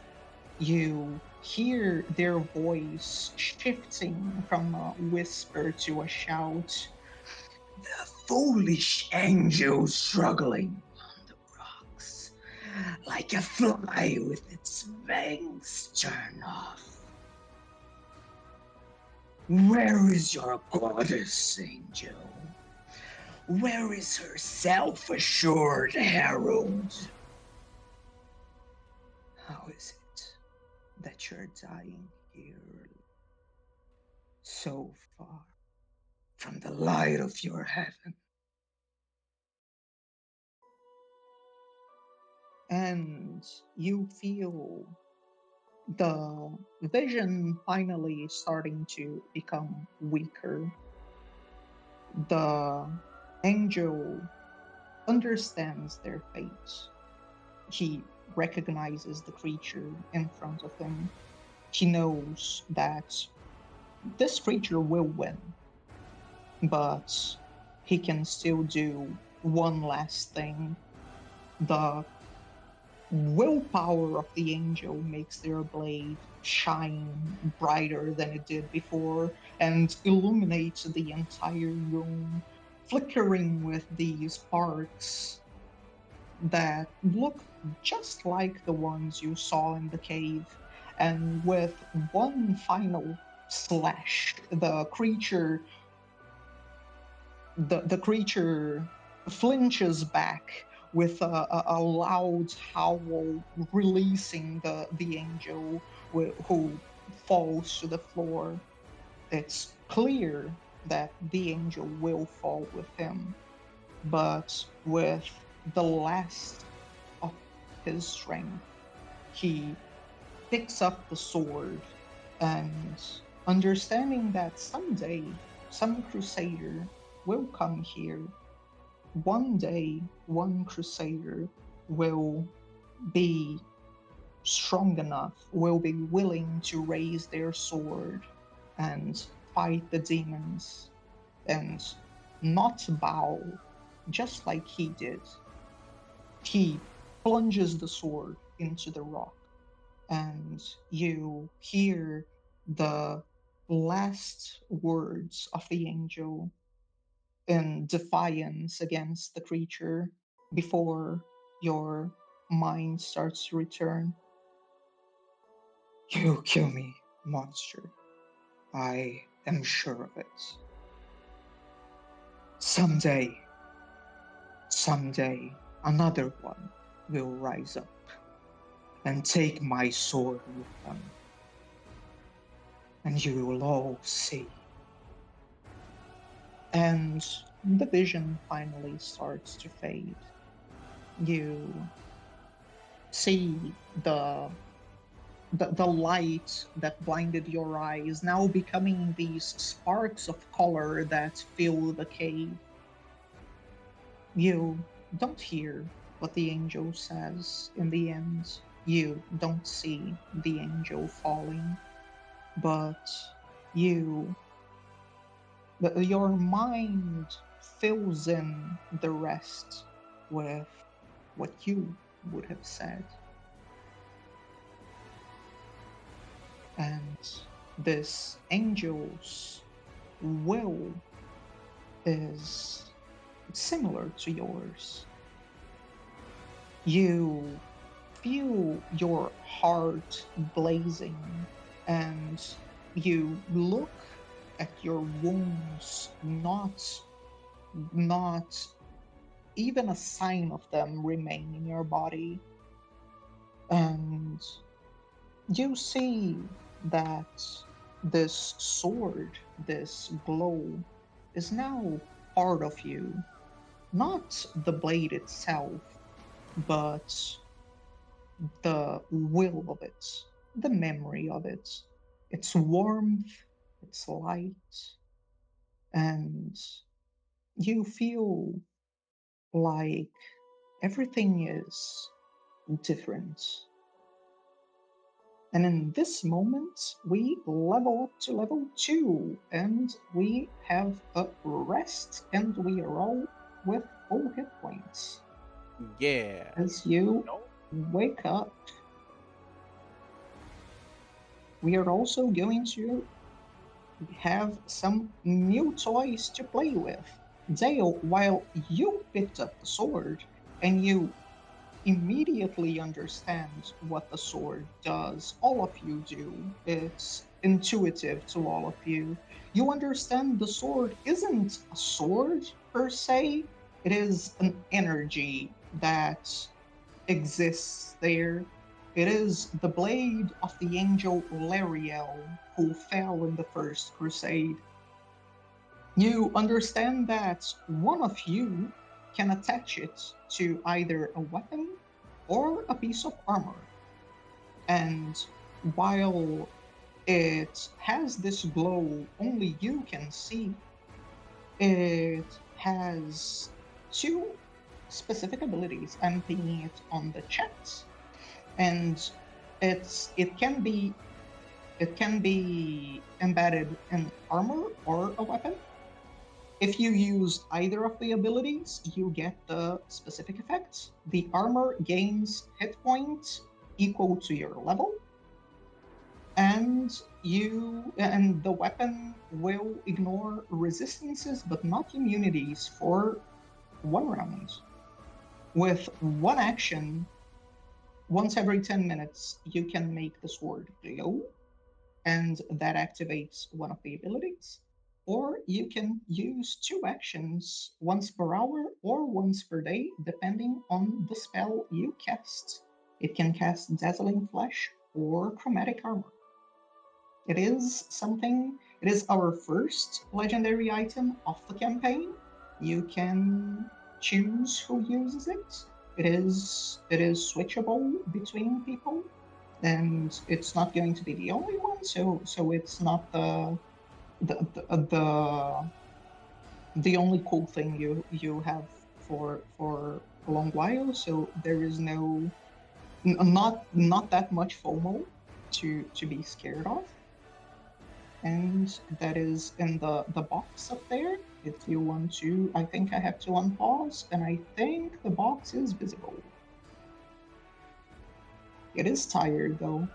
You hear their voice shifting from a whisper to a shout. The foolish angel struggling on the rocks, like a fly with its fangs turned off. Where is your goddess, angel? Where is her self-assured herald? How is it that you're dying here, so far from the light of your heaven? And you feel the vision finally starting to become weaker. The angel understands their fate. He recognizes the creature in front of him. He knows that this creature will win, but he can still do one last thing. The willpower of the angel makes their blade shine brighter than it did before and illuminates the entire room flickering with these sparks that look just like the ones you saw in the cave. And with one final slash, the creature flinches back with a loud howl, releasing the angel who falls to the floor. It's clear that the angel will fall with him, but with the last of his strength, he picks up the sword, and understanding that someday some crusader will come here, one day one crusader will be strong enough, will be willing to raise their sword and fight the demons and not bow just like he did. He plunges the sword into the rock, and you hear the last words of the angel in defiance against the creature before your mind starts to return. You kill me, monster. I am sure of it. Someday, another one will rise up and take my sword with them. And you will all see. And the vision finally starts to fade. You see the light that blinded your eyes now becoming these sparks of color that fill the cave. You don't hear what the angel says in the end. You don't see the angel falling, but your mind fills in the rest with what you would have said. And this angel's will is similar to yours. You feel your heart blazing, and you look at your wounds, not even a sign of them remain in your body. And you see that this sword, this glow, is now part of you. Not the blade itself, but the will of it, the memory of it, its warmth, its light, and you feel like everything is different. And in this moment, we level up to level 2, and we have a rest, and we are all with full hit points. Yeah. As you wake up, we are also going to have some new toys to play with. Dale, while you picked up the sword and you immediately understand what the sword does, all of you do. It's intuitive to all of you. You understand the sword isn't a sword per se, it is an energy that exists there. It is the blade of the angel Lariel, who fell in the First Crusade. You understand that one of you can attach it to either a weapon or a piece of armor. And while it has this glow only you can see, it has two specific abilities. I'm pinging it on the chat. And it can be embedded in armor or a weapon. If you use either of the abilities, you get the specific effects. The armor gains hit points equal to your level, and the weapon will ignore resistances but not immunities for 1 round. With 1 action, once every 10 minutes, you can make the sword glow, and that activates one of the abilities. Or you can use 2 actions, once per hour or once per day, depending on the spell you cast. It can cast Dazzling Flash or Chromatic Armor. It is our first legendary item of the campaign. You can choose who uses it. It is switchable between people, and it's not going to be the only one. So it's not the only cool thing you have for a long while. So there is not that much FOMO to be scared of. And that is in the box up there. If you want to, I think I have to unpause, and I think the box is visible. It is tired though,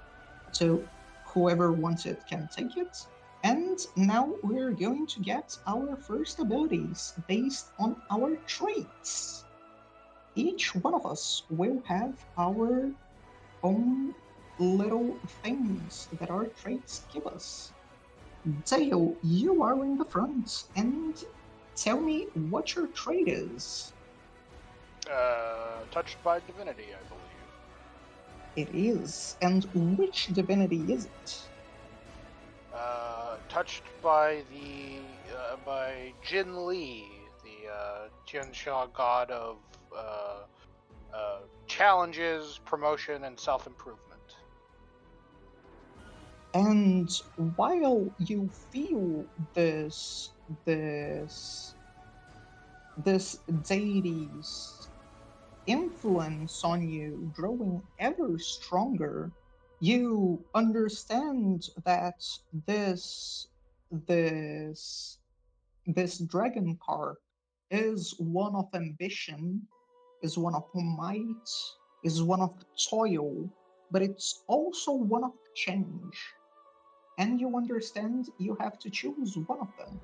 so whoever wants it can take it. And now we're going to get our first abilities based on our traits. Each one of us will have our own little things that our traits give us. Dale, you are in the front, and tell me what your trait is. Touched by divinity, I believe. It is. And which divinity is it? Touched by by Jin Li, the Tianxia god of challenges, promotion, and self-improvement. And while you feel this deity's influence on you growing ever stronger, you understand that this dragon carp is one of ambition, is one of might, is one of toil, but it's also one of change. And you understand you have to choose one of them.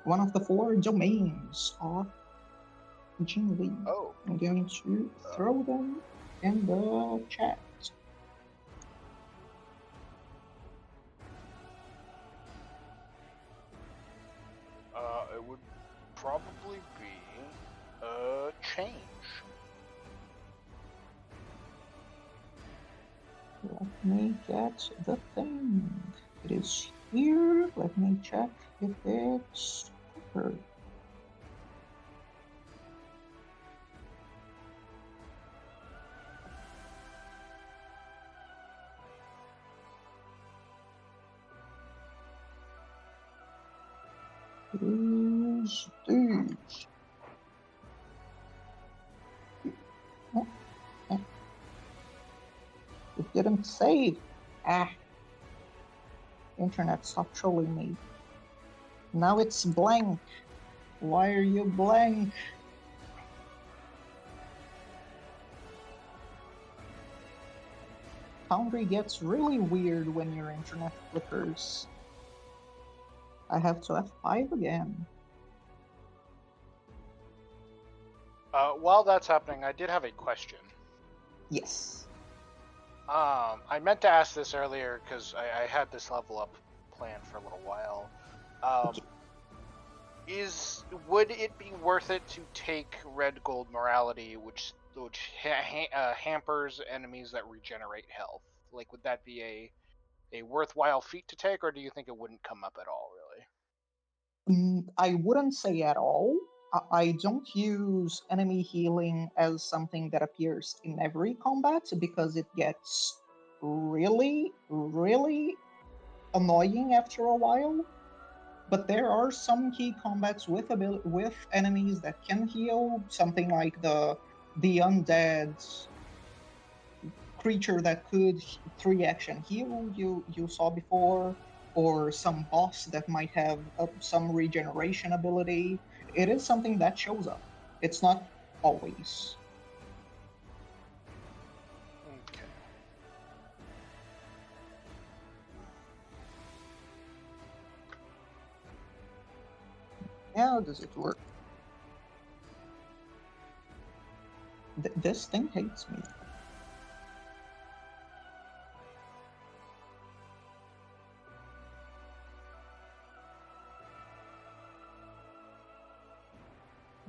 One of the 4 domains of Jin Li. Oh. I'm going to throw them in the chat. It would probably be change. Let me get the thing. It is here. Let me check if it's covered. It is these. It didn't save. Internet, stop trolling me. Now it's blank. Why are you blank? Foundry gets really weird when your internet flickers. I have to F5 again. While that's happening, I did have a question. Yes. I meant to ask this earlier because I had this level up planned for a little while. Would it be worth it to take red gold morality, which hampers enemies that regenerate health? Like, would that be a worthwhile feat to take, or do you think it wouldn't come up at all, really? I wouldn't say at all. I don't use enemy healing as something that appears in every combat because it gets really, really annoying after a while. But there are some key combats with enemies that can heal, something like the undead creature that could 3-action heal you saw before, or some boss that might have some regeneration ability. It is something that shows up. It's not always. Okay. How does it work? This thing hates me.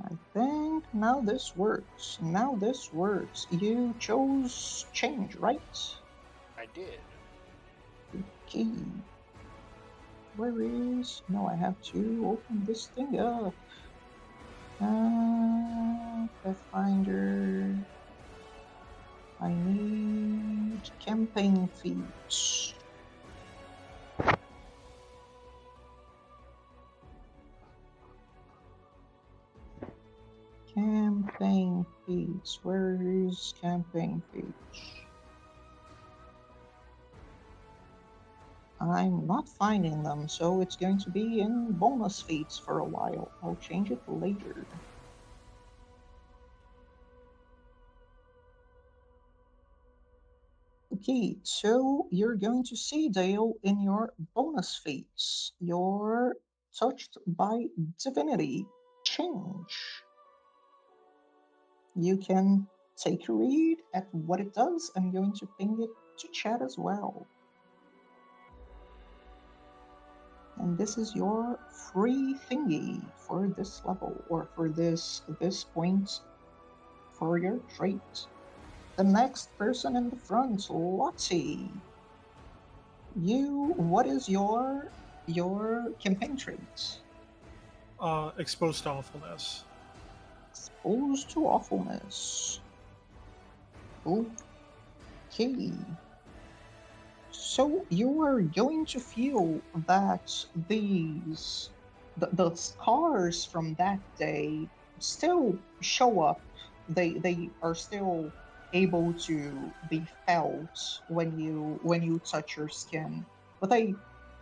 I think now this works. Now this works. You chose change, right? I did. Okay. Where is... No, I have to open this thing up. Pathfinder. I need campaign feats. Campaign feats. Where is campaign feats? I'm not finding them, so it's going to be in bonus feats for a while. I'll change it later. Okay, so you're going to see, Dale, in your bonus feats, you're touched by divinity. Change. You can take a read at what it does. I'm going to ping it to chat as well. And this is your free thingy for this level, or for this point for your trait. The next person in the front, Lottie. What is your campaign trait? Exposed to awfulness. Exposed to awfulness. Okay. So you are going to feel that the scars from that day still show up. They are still able to be felt when you touch your skin, but I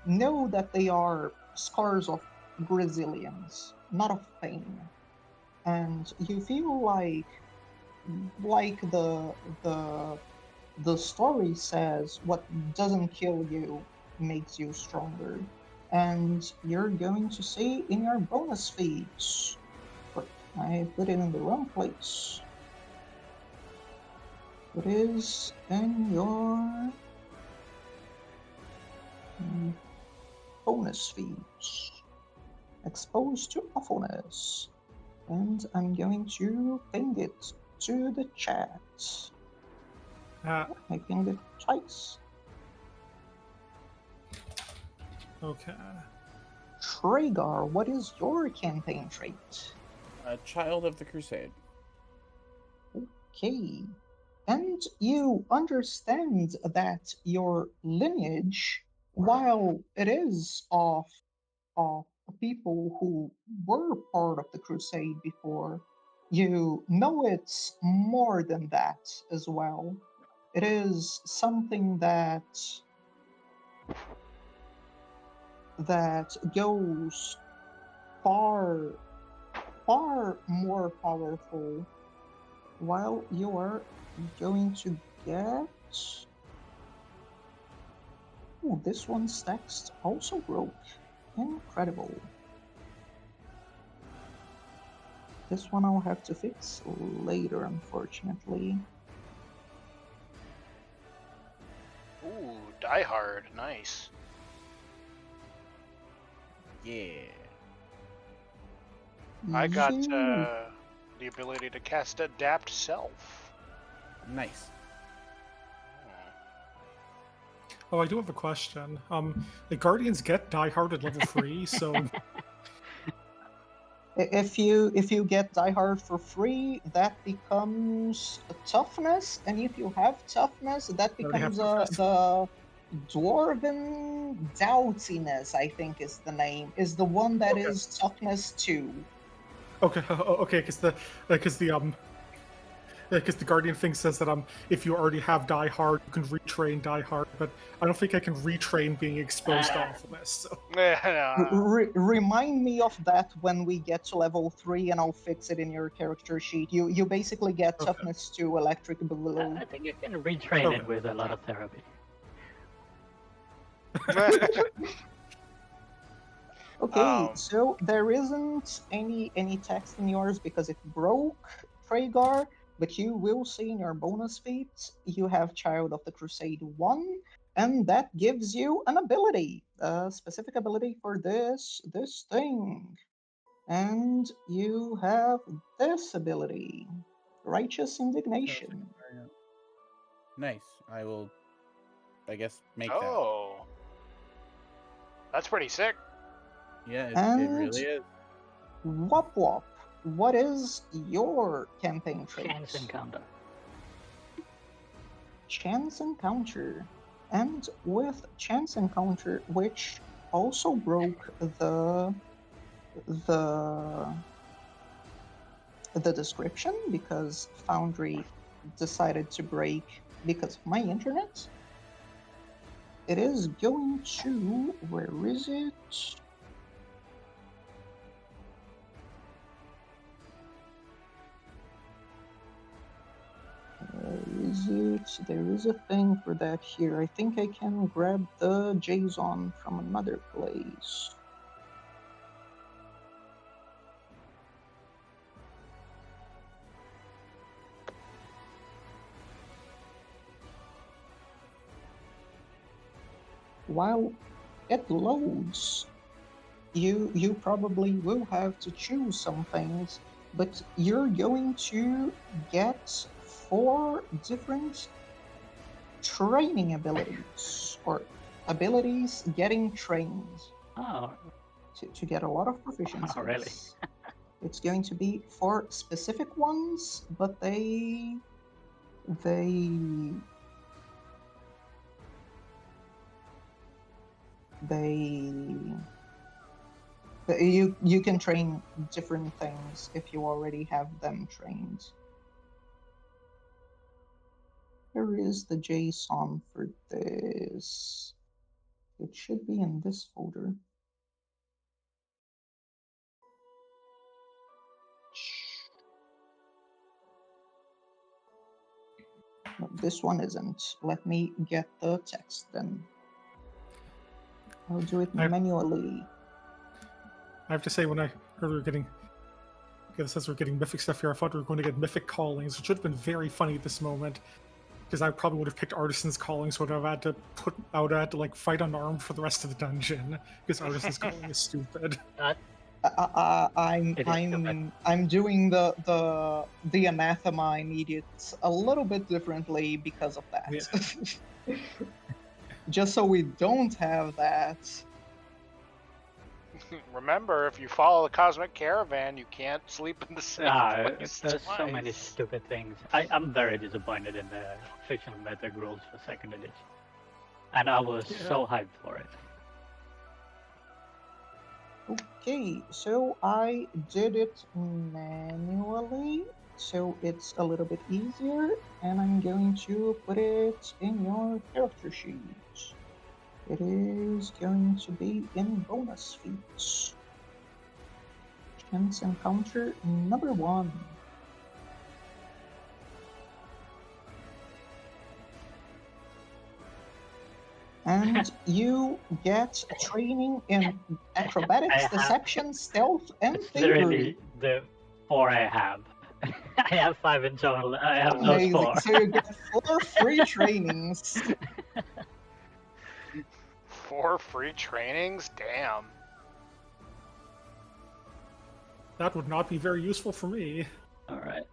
know that they are scars of resilience, not of pain. And you feel like the story says, what doesn't kill you makes you stronger. And you're going to see in your bonus feats. But I put it in the wrong place. It is in your bonus feats. Exposed to awfulness. And I'm going to ping it to the chat. I pinged it twice. Okay. Traegar, what is your campaign trait? A child of the crusade. Okay. And you understand that your lineage, while it is of people who were part of the crusade before, you know it's more than that as well. It is something that goes far more powerful. While you are going to get... Oh, this one's text also broke. Incredible. This one I'll have to fix later, unfortunately. Ooh, Die Hard, nice. Yeah. I got the ability to cast Adapt Self. Nice. Oh, I do have a question. The Guardians get Die Hard at level 3, so If you get Die Hard for free, that becomes a toughness, and if you have toughness, that already have becomes toughness. the Dwarven Doubtiness, I think is the name, is the one that Okay. is toughness 2. okay, because the Guardian thing says that if you already have Die Hard, you can retrain Die Hard, but I don't think I can retrain being exposed to awfulness. So. Remind me of that when we get to level 3, and I'll fix it in your character sheet. You basically get Okay. toughness 2, electric blue. I think you can retrain it with a lot of therapy. Okay, so there isn't any text in yours because it broke, Tragar, but you will see in your bonus feat you have Child of the Crusade 1, and that gives you an ability, a specific ability for this thing. And you have this ability, Righteous Indignation. Nice. I will, I guess, make that. Oh, that's pretty sick. Yeah, it And really is. Wop Wop, what is your campaign trait? Chance encounter. Chance Encounter. And with Chance Encounter, which also broke the description because Foundry decided to break because of my internet. It is going to, where is it? Where is it? There is a thing for that here. I think I can grab the JSON from another place. While it loads, you probably will have to choose some things, but you're going to get 4 different training abilities, or abilities getting trained. Oh, To get a lot of proficiency. Oh, really? It's going to be 4 specific ones, but they you can train different things if you already have them trained. Where is the JSON for this? It should be in this folder. No, this one isn't. Let me get the text then. I'll do it manually. I have to say, when I heard we were getting, it says we're getting mythic stuff here, I thought we were going to get mythic callings, which would have been very funny at this moment, because I probably would have picked Artisan's calling, so I would have had to like fight unarmed for the rest of the dungeon, because Artisan's calling is stupid. I'm doing the anathema immediate a little bit differently because of that. Yeah. Just so we don't have that. Remember, if you follow the Cosmic Caravan, you can't sleep in the same place There's so twice. many stupid things. I'm very disappointed in the fictional meta rules for 2nd edition. And I was so hyped for it. Okay, so I did it manually, so it's a little bit easier, and I'm going to put it in your character sheet. It is going to be in bonus feats. Chance encounter number 1. And you get training in acrobatics, deception, stealth, and thievery. Literally the 4 I have. I have 5 in total. I have those Amazing. 4. So you get 4 free trainings. 4 free trainings? Damn. That would not be very useful for me. Alright.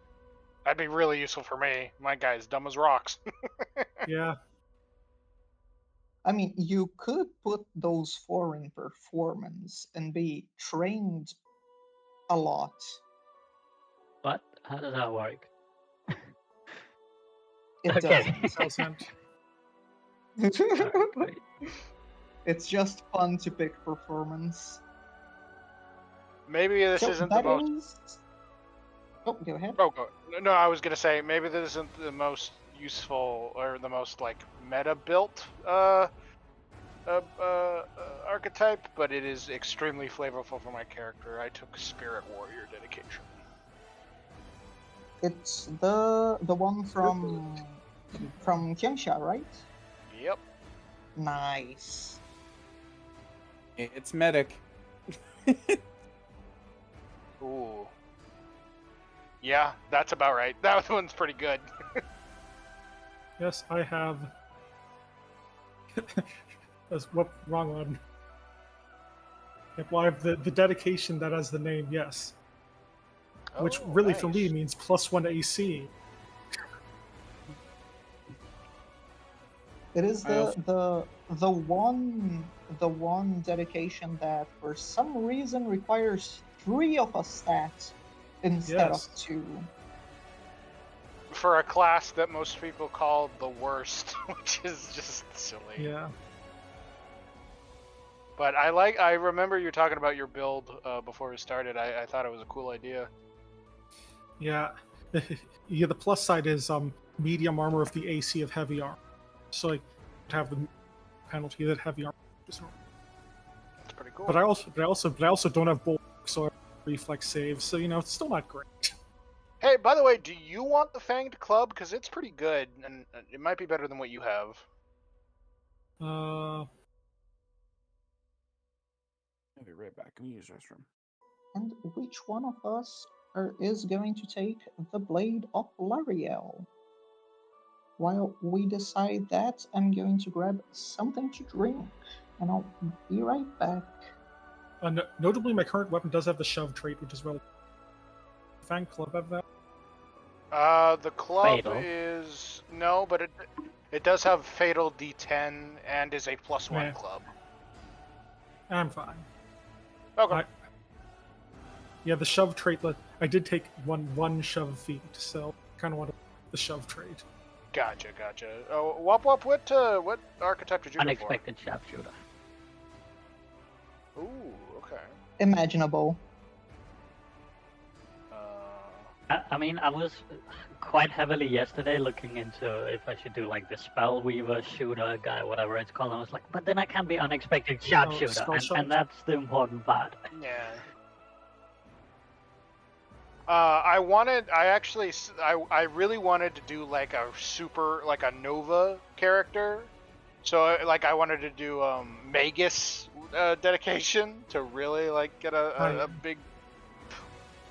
That'd be really useful for me. My guy's dumb as rocks. Yeah. I mean, you could put those 4 in performance and be trained a lot. What? How does that work? It Okay. doesn't. Wait. It's just fun to pick performance. Maybe this So isn't the that most... is- Oh, go ahead. Oh, no, I was gonna say, maybe this isn't the most useful, or the most, like, meta-built, archetype, but it is extremely flavorful for my character. I took Spirit Warrior Dedication. It's the one from Kensha, right? Yep. Nice. It's medic. Ooh. Yeah, that's about right. That one's pretty good. Yes, I have. That's wrong one. Yep, well, I have the dedication that has the name, yes. Which Oh, really for me nice. means +1 AC. It is I also- the one dedication that for some reason requires 3 of a stat instead Yes. of 2. For a class that most people call the worst, which is just silly. Yeah. But I remember you talking about your build before we started. I thought it was a cool idea. Yeah. Yeah, the plus side is medium armor of the AC of heavy armor. So I have the penalty that heavy armor is normal. It's pretty cool. But I also don't have bulk, so I have reflex saves, so it's still not great. Hey, by the way, do you want the Fanged Club? Because it's pretty good, and it might be better than what you have. Uh, I'll be right back. Let me use the restroom. And which one of us is going to take the Blade of Lariel? While we decide that, I'm going to grab something to drink, and I'll be right back. notably, my current weapon does have the shove trait, which is relative. Fang Club have that? The club Fatal. is no, but it does have Fatal D10 and is a +1 Yeah. club. I'm fine. Okay. Yeah, the shove trait. I did take one shove feat, so kind of want the shove trait. Gotcha. Oh, Wop, what archetype did you Unexpected sharpshooter. go for? Ooh, okay. Imaginable. I mean, I was quite heavily yesterday looking into if I should do like the spell weaver shooter guy, whatever it's called. I was like, but then I can't be unexpected sharpshooter, spell and that's the important part. Yeah. I really wanted to do like a like a Nova character. So I wanted to do Magus dedication to really like get a big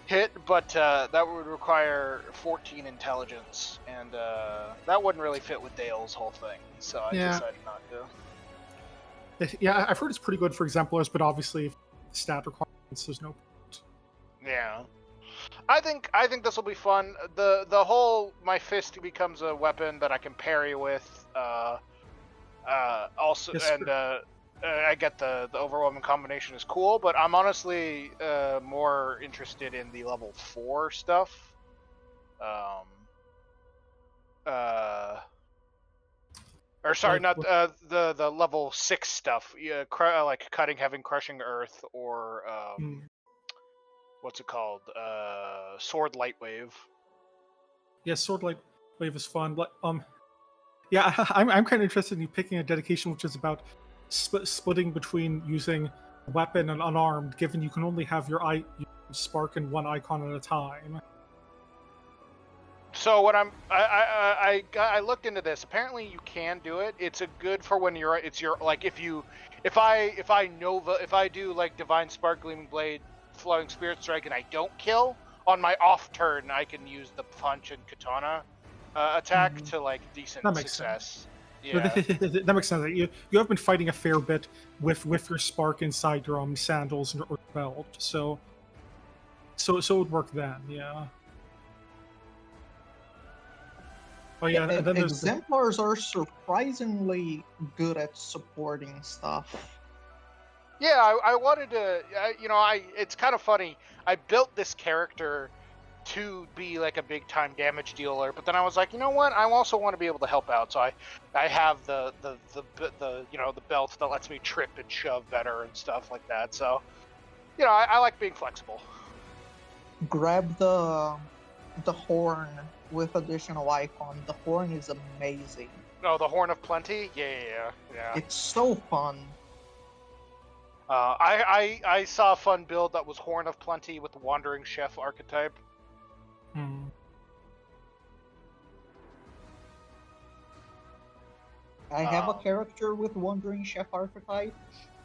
hit, but that would require 14 intelligence, and that wouldn't really fit with Dale's whole thing. So I decided not to. Yeah, I've heard it's pretty good for exemplars, but obviously, if stat requirements, there's no point. Yeah. I think this will be fun. The whole my fist becomes a weapon that I can parry with. Also, Yes, and I get the overwhelming combination is cool, but I'm honestly more interested in the level 4 stuff. Or sorry, Like not the level 6 stuff. Yeah, like cutting, having, crushing earth, or what's it called? Sword light wave. Yeah, sword light wave is fun. But yeah, I'm kind of interested in you picking a dedication which is about splitting between using a weapon and unarmed, given you can only have your spark in one icon at a time. So what I looked into this. Apparently you can do it. It's a good for when you're like if I do like Divine Spark, Gleaming Blade, Flowing Spirit Strike, and I don't kill on my off turn, I can use the punch and katana attack to like decent That makes success. Yeah. Yeah. That makes sense. You have been fighting a fair bit with your spark inside your sandals or belt, so it would work then, yeah. Oh yeah, and then there's exemplars are surprisingly good at supporting stuff. Yeah, I wanted to. It's kind of funny. I built this character to be like a big time damage dealer, but then I was like, you know what? I also want to be able to help out. So I have the belt that lets me trip and shove better and stuff like that. So, I like being flexible. Grab the horn with additional icon. The horn is amazing. No, the Horn of Plenty. Yeah. It's so fun. I saw a fun build that was Horn of Plenty with the Wandering Chef archetype. I have a character with Wandering Chef archetype,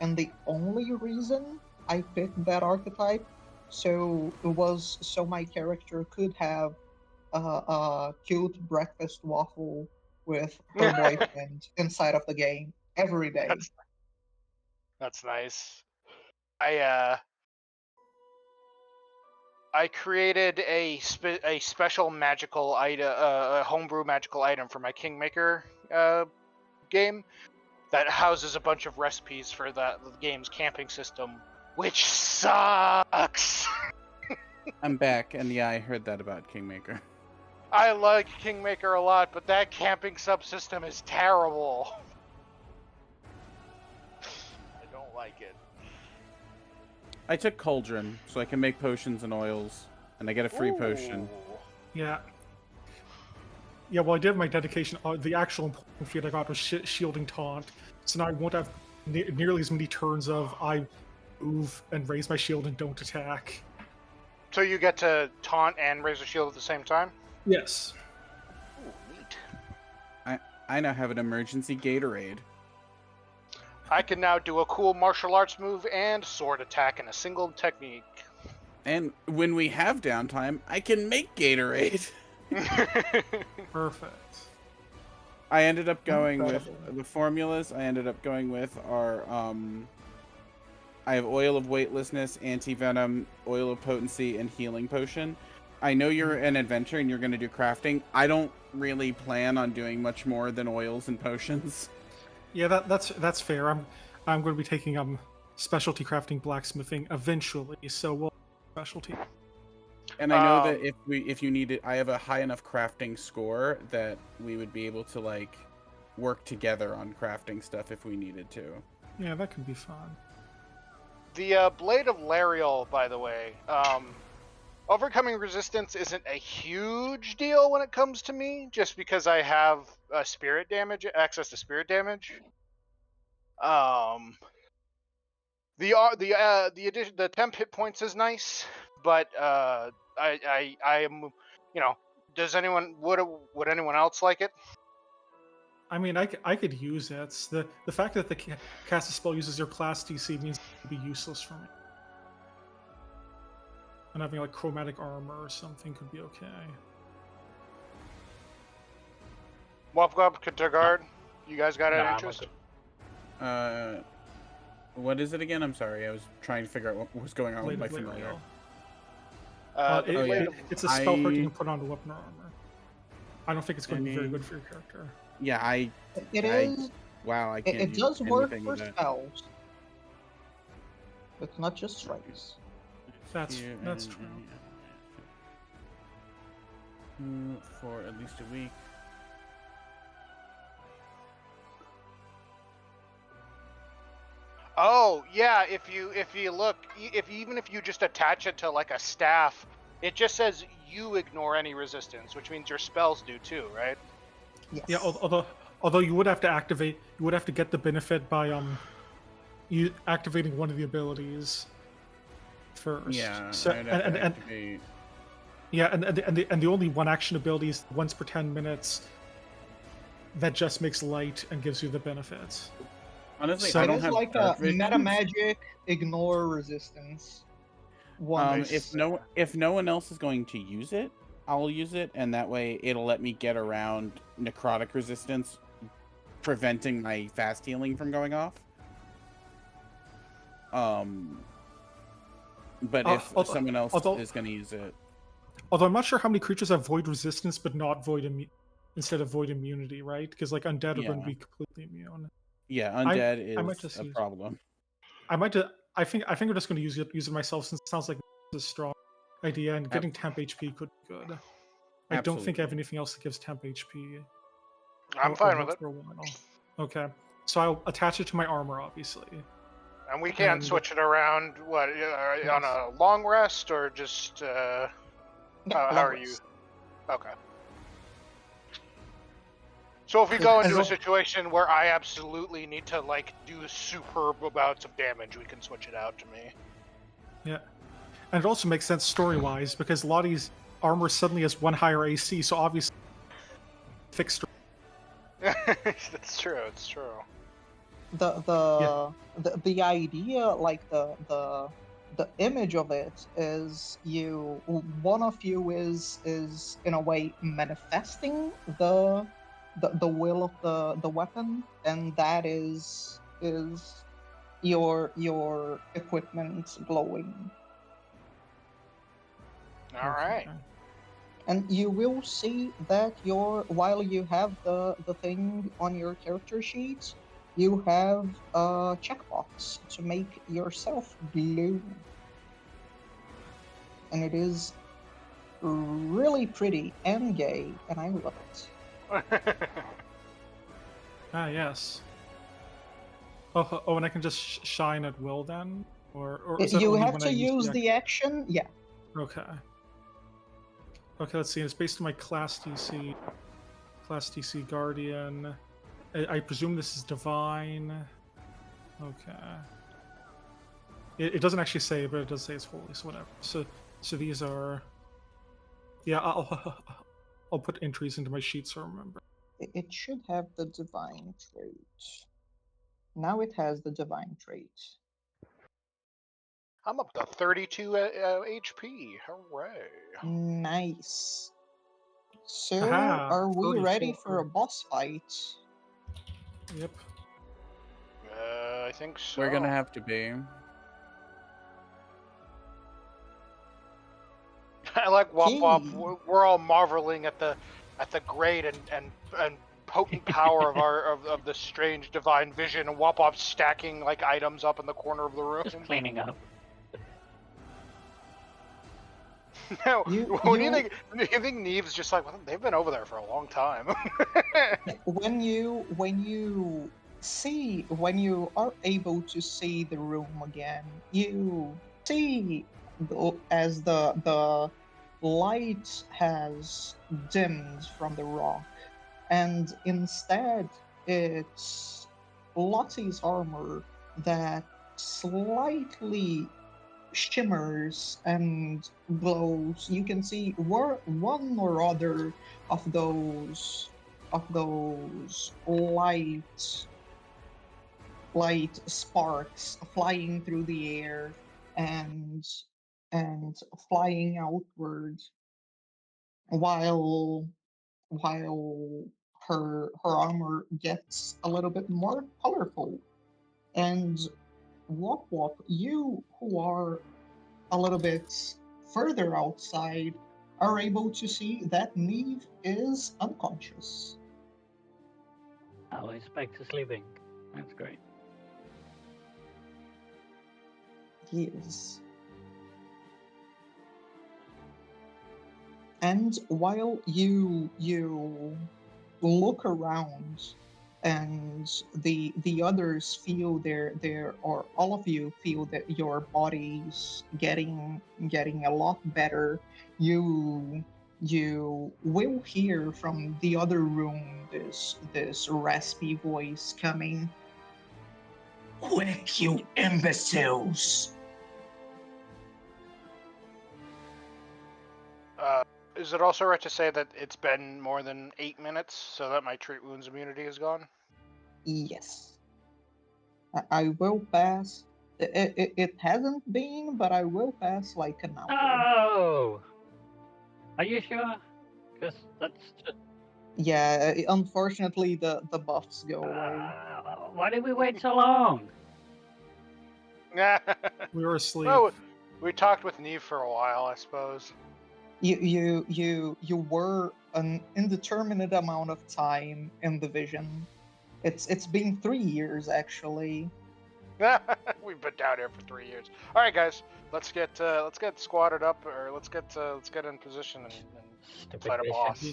and the only reason I picked that archetype, so it was so my character could have a cute breakfast waffle with her boyfriend inside of the game every day. That's nice. I created a special magical item, a homebrew magical item for my Kingmaker game that houses a bunch of recipes for the game's camping system, which sucks. I'm back, and yeah, I heard that about Kingmaker. I like Kingmaker a lot, but that camping subsystem is terrible. I don't like it. I took Cauldron, so I can make potions and oils, and I get a free potion. Yeah. Yeah, well, I did my dedication. The actual important feat I got was shielding taunt, so now I won't have nearly as many turns of I move and raise my shield and don't attack. So you get to taunt and raise a shield at the same time? Yes. Ooh, neat. I now have an emergency Gatorade. I can now do a cool martial arts move and sword attack in a single technique. And when we have downtime, I can make Gatorade. Perfect. I ended up going with the formulas. I ended up going with are I have Oil of Weightlessness, Anti-Venom, Oil of Potency, and Healing Potion. I know you're an adventurer and you're going to do crafting. I don't really plan on doing much more than oils and potions. Yeah, that's fair. I'm going to be taking specialty crafting blacksmithing eventually, so we'll specialty. And I know that if you need it, I have a high enough crafting score that we would be able to like work together on crafting stuff if we needed to. Yeah, that could be fun. The Blade of Lariel, by the way, overcoming resistance isn't a huge deal when it comes to me, just because I have spirit damage, access to spirit damage. The temp hit points is nice, but I am, does anyone would anyone else like it? I mean, I could use it. The fact that the cast a spell uses your class DC means it would be useless for me. And having like chromatic armor or something could be okay. Wopgub, Katagard, you guys got any interest? What is it again? I'm sorry, I was trying to figure out what was going on with my familiar. It's a spell perk you can put onto weapon or armor. I don't think it's going to be very good for your character. Yeah, It is. Wow, I can't. It does work for with that. spells. It's not just strikes. That's true. For at least a week. Oh yeah, if you look, even if you just attach it to like a staff, it just says you ignore any resistance, which means your spells do too, right? Yes. Yeah, although you would have to get the benefit by you activating one of the abilities first. Yeah, so, I'd have to activate. Yeah, and the only one action ability is once per 10 minutes. That just makes light and gives you the benefits. Honestly, So I It don't is have like a dark vision. meta magic ignore resistance. One. If no one else is going to use it, I'll use it, and that way it'll let me get around necrotic resistance, preventing my fast healing from going off. But if someone else is going to use it, although I'm not sure how many creatures have void resistance but not instead of void immunity, right? Because like undead are going to be completely immune. Yeah, undead is a problem. I think I'm just going to use it myself since it sounds like it's a strong idea, and getting temp HP could be good. I don't think I have anything else that gives temp HP. I'm fine with it. Okay, so I'll attach it to my armor, obviously. And we can switch it around. What on a long rest or just? How are you? Okay. So if we go into a situation where I absolutely need to like do superb amounts of damage, we can switch it out to me. Yeah, and it also makes sense story-wise because Lottie's armor suddenly has one higher AC, so obviously fixed. That's true. It's true. the the idea, like the image of it is one of you is in a way manifesting the will of the weapon, and that is your equipment glowing. All right. And you will see that while you have the thing on your character sheet, you have a checkbox to make yourself blue. And it is really pretty and gay, and I love it. Ah, yes. Oh, and I can just shine at will then? Or is that You only have when to I use the action, yeah. Okay. Okay, let's see. It's based on my class DC. Class DC Guardian. I presume this is Divine. Okay. It doesn't actually say, but it does say it's holy, so whatever. So these are... Yeah, I'll put entries into my sheet so I remember. It should have the divine trait. Now it has the divine trait. I'm up to 32 HP. Hooray. Nice. So, Aha, are we 34. ready for a boss fight? Yep. I think so. We're gonna have to be. I like Wop Wop. Gee. We're all marveling at the great and potent power of the strange divine vision, and Wop Wop stacking like items up in the corner of the room. Just cleaning up. No, You think Neve's just like, well, they've been over there for a long time. when you are able to see the room again, you see as the light has dimmed from the rock, and instead it's Lottie's armor that slightly shimmers and glows. You can see one or other of those light sparks flying through the air and flying outward, while her armor gets a little bit more colorful. And Wop Wop, you who are a little bit further outside are able to see that Neve is unconscious. Oh, he's back to sleeping. That's great. He is. And while you look around, and the others feel or all of you feel that your body's getting a lot better, you will hear from the other room this raspy voice coming. Quick, you imbeciles! Is it also right to say that it's been more than 8 minutes, so that my treat wounds immunity is gone? Yes. I will pass. It hasn't been, but I will pass like an hour. Oh! Are you sure? Because that's just... Yeah, unfortunately the buffs go away. Why did we wait so long? We were asleep. Well, we talked with Neve for a while, I suppose. You were an indeterminate amount of time in the vision. It's been 3 years actually. We've been down here for 3 years. All right, guys, let's get squatted up, or let's get in position and fight a boss.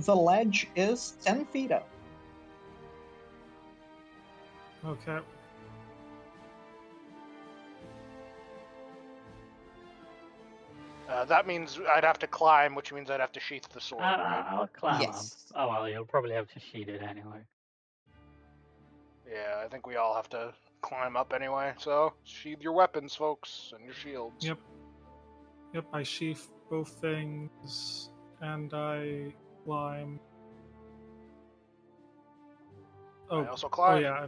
The ledge is 10 feet up. Okay. That means I'd have to climb, which means I'd have to sheath the sword. Right? I'll climb Yes. up. Oh, well, you'll probably have to sheet it anyway. Yeah, I think we all have to climb up anyway. So sheathe your weapons, folks, and your shields. Yep, I sheath both things, and I climb. I also climb. Oh yeah.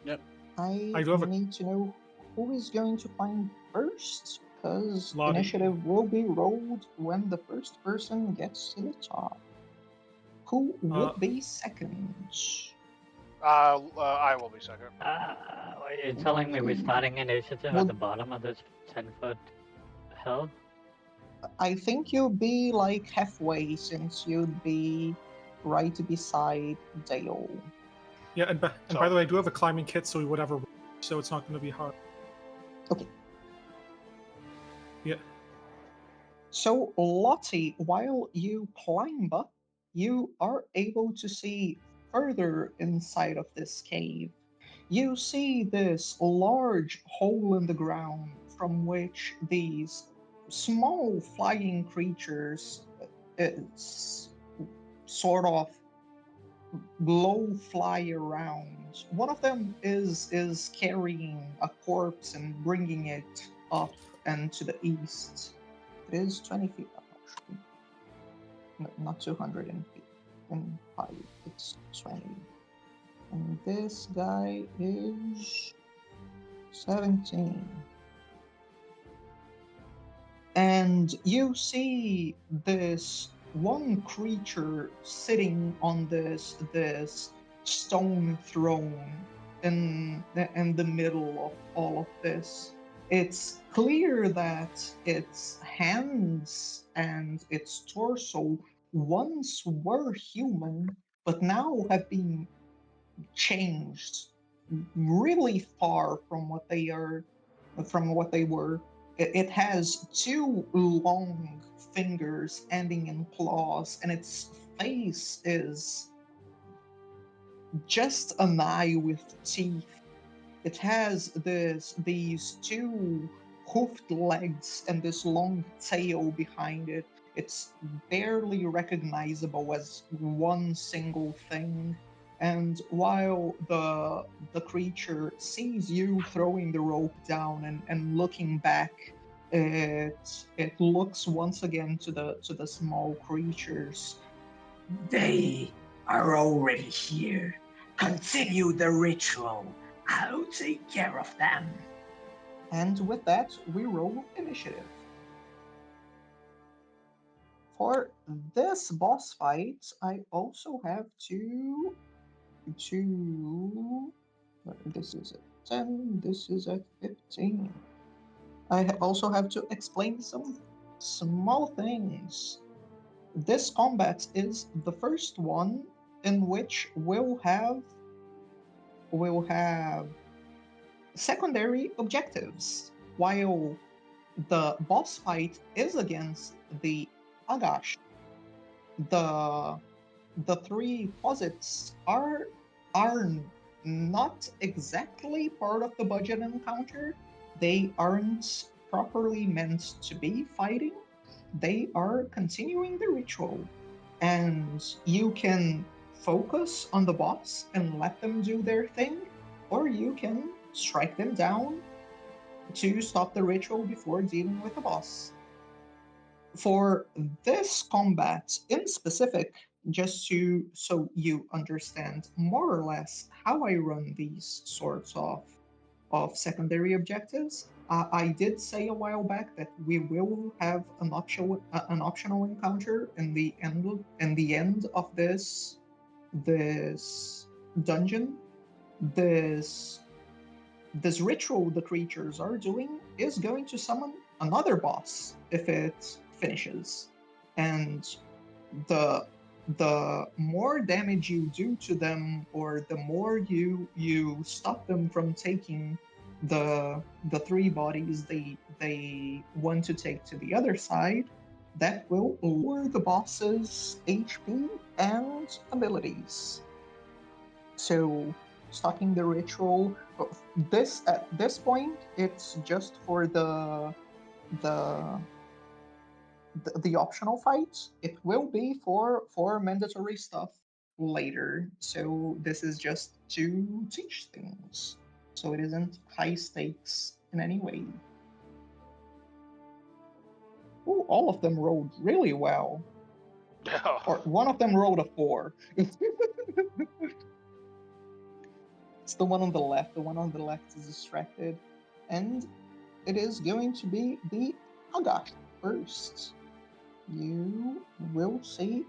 Yep. I do have a- need to know who is going to climb first, because Lottie. initiative will be rolled when the first person gets to the top. Who would be second? I will be second. Are you telling me we're starting initiative Well- at the bottom of this 10-foot hill? I think you'll be like halfway, since you'd be right beside Dale. Yeah, and by So- the way, I do have a climbing kit, so we would have a so it's not going to be hard. Okay. Yeah. So, Lottie, while you climb up, you are able to see further inside of this cave. You see this large hole in the ground from which these small flying creatures sort of low fly around. One of them is carrying a corpse and bringing it up and to the east. It is 20 feet up, actually. No, not 200 feet in height. It's 20. And this guy is 17. And you see this one creature sitting on this stone throne in the middle of all of this. It's clear that its hands and its torso once were human, but now have been changed really far from what they were. It has two long fingers ending in claws, and its face is just an eye with teeth. It has these two hoofed legs and this long tail behind it. It's barely recognizable as one single thing. And while the creature sees you throwing the rope down and looking back, it looks once again to the small creatures. They are already here. Continue the ritual. I'll take care of them. And with that, we roll initiative. For this boss fight, I also have to this is at 10, this is at 15. I also have to explain some small things. This combat is the first one in which we'll have secondary objectives, while the boss fight is against the Agash. The three posits are not exactly part of the budget encounter. They aren't properly meant to be fighting. They are continuing the ritual, and you can focus on the boss and let them do their thing, or you can strike them down to stop the ritual before dealing with the boss. For this combat in specific, just so you understand more or less how I run these sorts of secondary objectives, I did say a while back that we will have an optional encounter in the end of this dungeon. This ritual the creatures are doing is going to summon another boss if it finishes, and the more damage you do to them, or the more you stop them from taking the three bodies they want to take to the other side, that will lower the boss's HP and abilities. So stopping the ritual, at this point, it's just for the optional fight. It will be for mandatory stuff later. So this is just to teach things. So it isn't high stakes in any way. Ooh, all of them rolled really well. Or one of them rolled a 4. It's the one on the left. The one on the left is distracted. And it is going to be the Agash first. You will see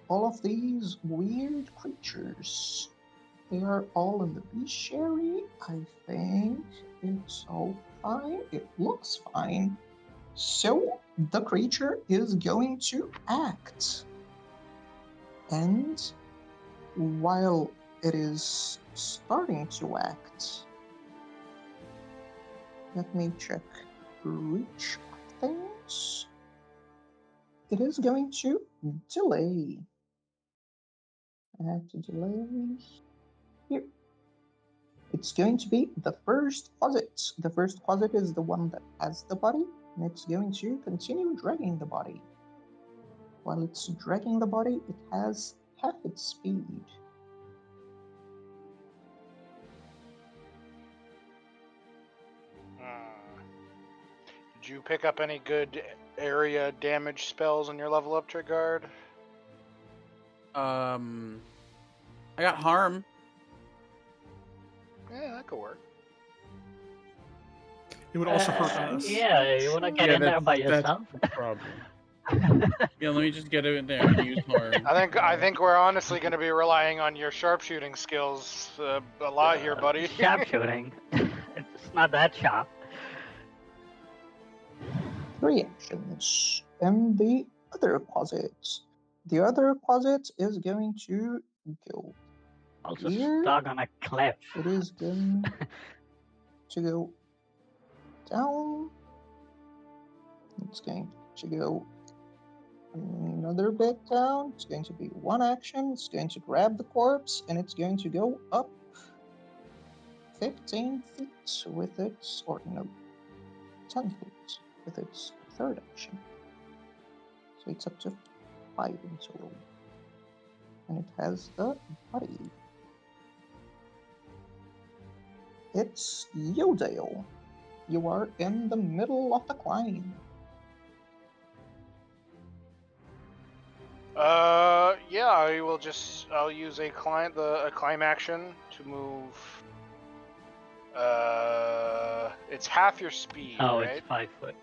all of these weird creatures. They are all in the bestiary. I think it's all fine. It looks fine. So the creature is going to act. And while it is starting to act, let me check reach things. It is going to delay. I have to delay here. It's going to be the first closet. The first closet is the one that has the body, and it's going to continue dragging the body. While it's dragging the body, it has half its speed. Did you pick up any good area damage spells on your level up, Trigard? I got harm. Yeah, that could work. It would also hurt us. Yeah, you want to get in there by yourself? That's the problem. Yeah, let me just get in there and use harm. I think we're honestly going to be relying on your sharpshooting skills a lot here, buddy. Sharpshooting. It's not that sharp. 3 actions. And the other closet. The other closet is going to go Also here. stuck on a cliff. It is going to go down. It's going to go another bit down. It's going to be 1 action. It's going to grab the corpse, and it's going to go up 15 feet with its, or no, 10 feet with its third action. So it's up to 5 in total. And it has the body. It's Yodale. You are in the middle of the climb. Yeah, I'll use a climb action to move. It's half your speed, Oh, right? it's 5 foot.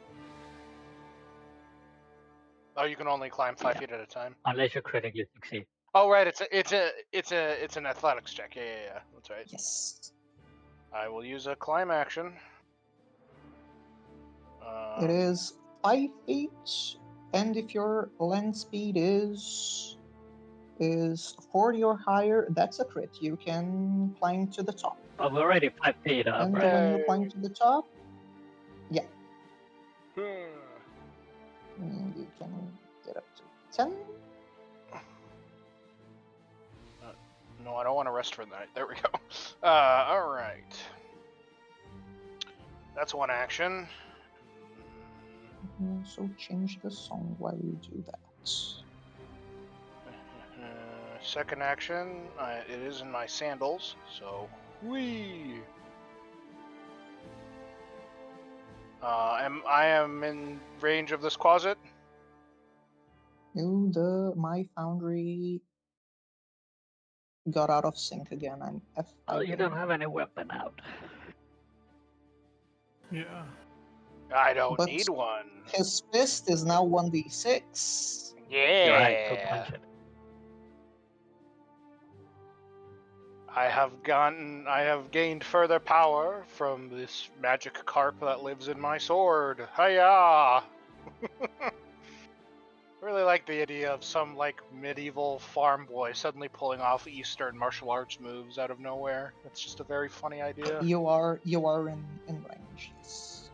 Oh, you can only climb 5 feet at a time. Unless you critically succeed. Oh, right. It's an athletics check. Yeah. That's right. Yes. I will use a climb action. It is 5 feet, and if your land speed is 40 or higher, that's a crit. You can climb to the top. Oh, we're already 5 feet up, And right? when you climb to the top, yeah, you can get up to 10. No, I don't want to rest for the night. There we go. All right. That's 1 action. You can also change the song while you do that. Second action, it is in my sandals, so whee! I am in range of this closet. No, my foundry got out of sync again. I'm F5. Oh, you don't have any weapon out. Yeah. I don't But need one. his fist is now 1d6. Yeah. You're right, go punch it. I have gained further power from this magic carp that lives in my sword. Hiya! Really like the idea of some medieval farm boy suddenly pulling off Eastern martial arts moves out of nowhere. That's just a very funny idea. You are in range. Yes.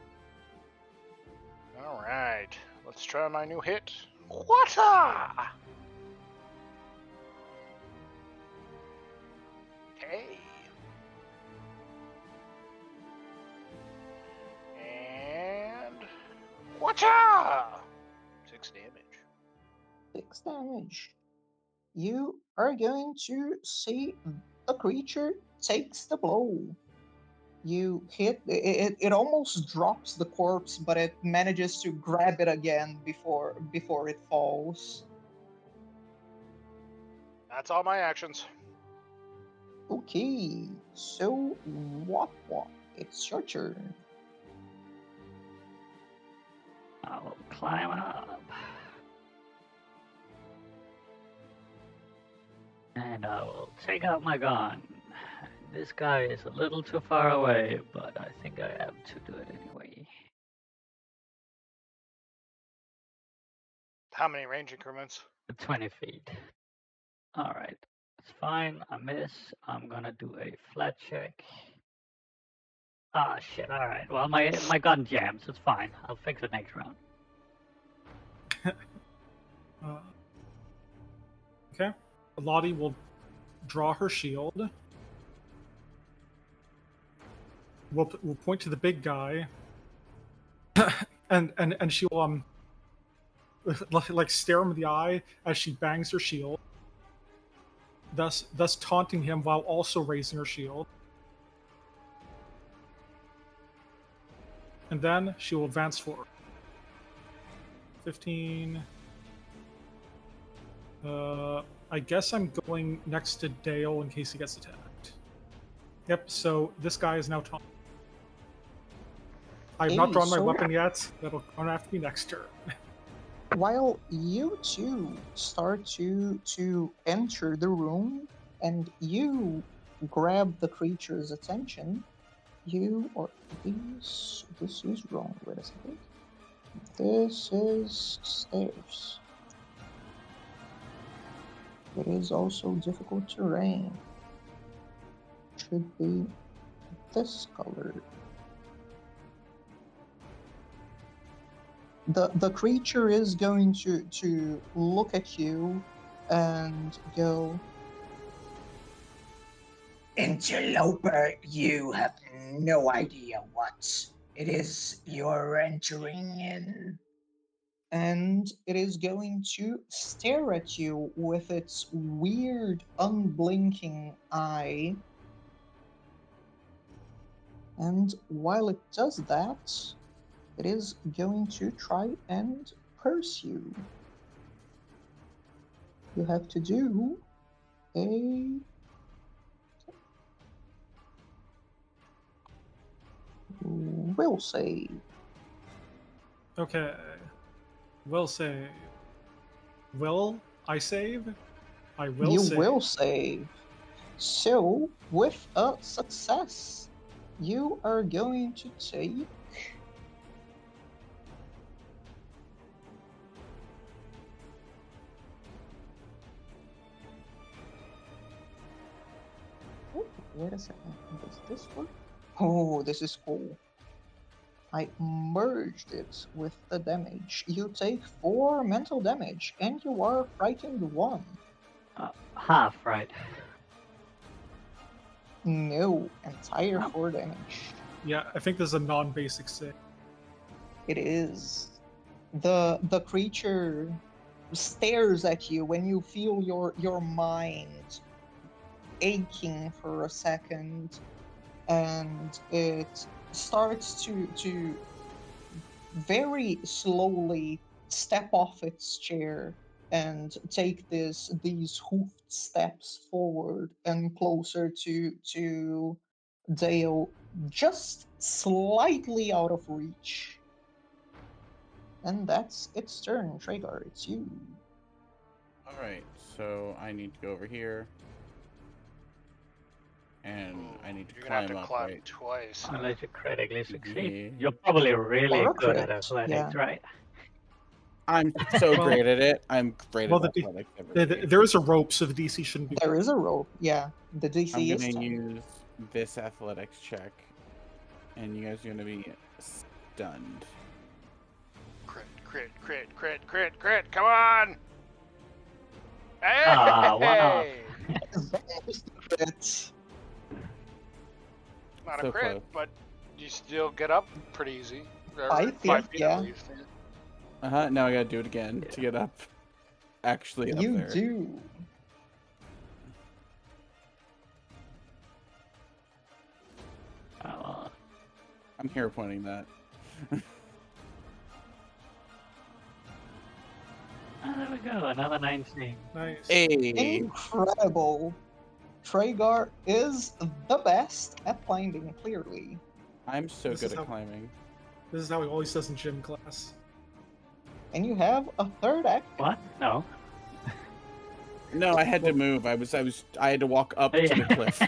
All right, let's try my new hit. Whata! Okay. And whata! 6 damage. 6 damage. You are going to see the creature takes the blow. You hit it. It almost drops the corpse, but it manages to grab it again before it falls. That's all my actions. Okay. So, what? It's your turn. I will climb up. And I will take out my gun. This guy is a little too far away, but I think I have to do it anyway. How many range increments? 20 feet. Alright. It's fine. I miss. I'm gonna do a flat check. Ah, shit. Alright. Well, my gun jams. It's fine. I'll fix it next round. Okay. Lottie will draw her shield. We'll point to the big guy, and she will like stare him in the eye as she bangs her shield, thus taunting him while also raising her shield. And then she will advance forward. 15. I guess I'm going next to Dale in case he gets attacked. Yep. So this guy is now taunted. I have not drawn my weapon yet. That'll have to be next turn. While you two start to enter the room and you grab the creature's attention, this is wrong. Wait a second. This is stairs. It is also difficult terrain. Should be this color. The creature is going to look at you and go, Interloper, you have no idea what it is you're entering in. and it is going to stare at you with its weird, unblinking eye. And while it does that, it is going to try and curse you. You have to do a will save. Okay. Will save. Will I save? I will save. You will save. So, with a success, you are going to take wait a second. Does this work? Oh, this is cool. I merged it with the damage. You take 4 mental damage, and you are frightened 1. Half, right? No, entire 4 damage. Yeah, I think this is a non-basic save. It is. The creature stares at you when you feel your mind aching for a second, and it starts to very slowly step off its chair and take these hoofed steps forward and closer to Dale, just slightly out of reach. And that's its turn. Tragar, it's you. Alright, so I need to go over here. And I need to You're gonna have climb to up, climb right? twice. Unless you critically succeed. Yeah. You're probably really Or good at crit, athletics, yeah. right? I'm so Well- great at it. I'm great Well, at the- athletics. There is a rope, so the DC shouldn't be. There is a rope, yeah. The DC I'm is gonna 10. use this athletics check, and you guys are gonna be stunned. Crit. Come on! Hey! Ah, one off. Crit. Not So a crit, close. but you still get up pretty easy. Or 5 feet, 5 feet yeah. at least. Now I gotta do it again to get up. Actually, up You there. do. Oh, I'm here pointing that. there we go. Another 19. Nice. Hey. Incredible. Treygar is the best at climbing, clearly. I'm so This good is at how- climbing. This is how he always does in gym class. And you have a third act. What? No. No, I had to move. I had to walk up to the cliff.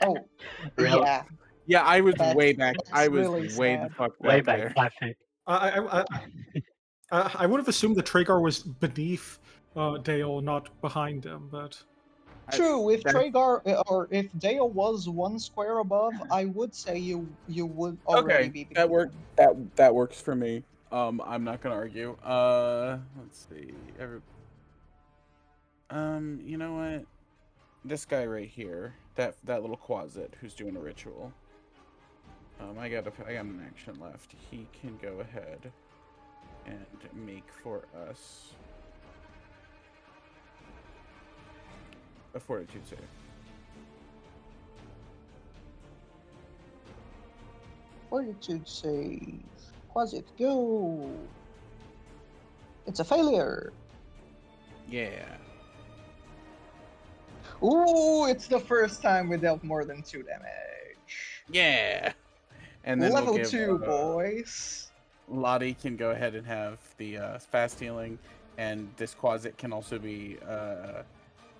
Oh, Real- yeah. Yeah, I was That's- way back. I that's was really way the sad. fuck Way back back, there. classic. I would have assumed that Traegar was beneath Dale, not behind him, but True, if that's- Treygar or if Dale was one square above, I would say you would already be that beneath works. him. That works for me. I'm not gonna argue. Let's see. You know what? This guy right here, that little closet who's doing a ritual. I got an action left. He can go ahead and make for us a fortitude save. Fortitude save. Quasit, go! It's a failure! Yeah. Ooh, it's the first time we dealt more than 2 damage. Yeah. And then Level we'll give, 2, boys. Lottie can go ahead and have the fast healing, and this closet can also be.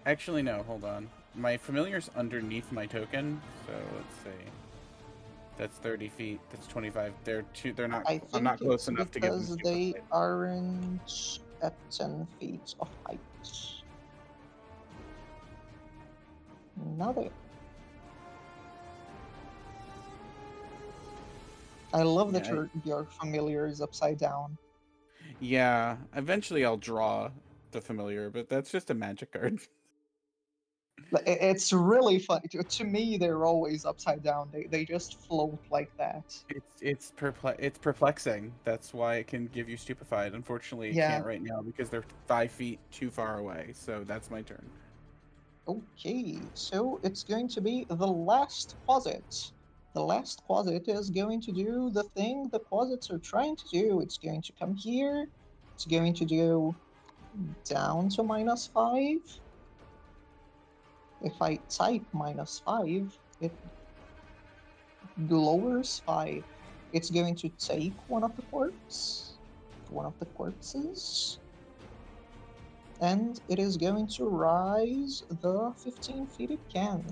Actually, no. Hold on. My familiar's underneath my token, so let's see. That's 30 feet. That's 25. They're not. I think I'm not close it's enough to give them. because super they height. aren't at 10 feet of height. Now they. I love that Yeah, your familiar is upside down. Yeah. Eventually, I'll draw the familiar, but that's just a magic card. It's really funny. To me, they're always upside down. They just float like that. It's perplexing. That's why it can give you stupefied. Unfortunately, it Yeah. can't right now because they're 5 feet too far away. So that's my turn. Okay, so it's going to be the last closet. The last closet is going to do the thing the closets are trying to do. It's going to come here. It's going to go down to -5. If I type -5, it lowers 5. It's going to take one of the corpses, and it is going to rise the 15 feet it can.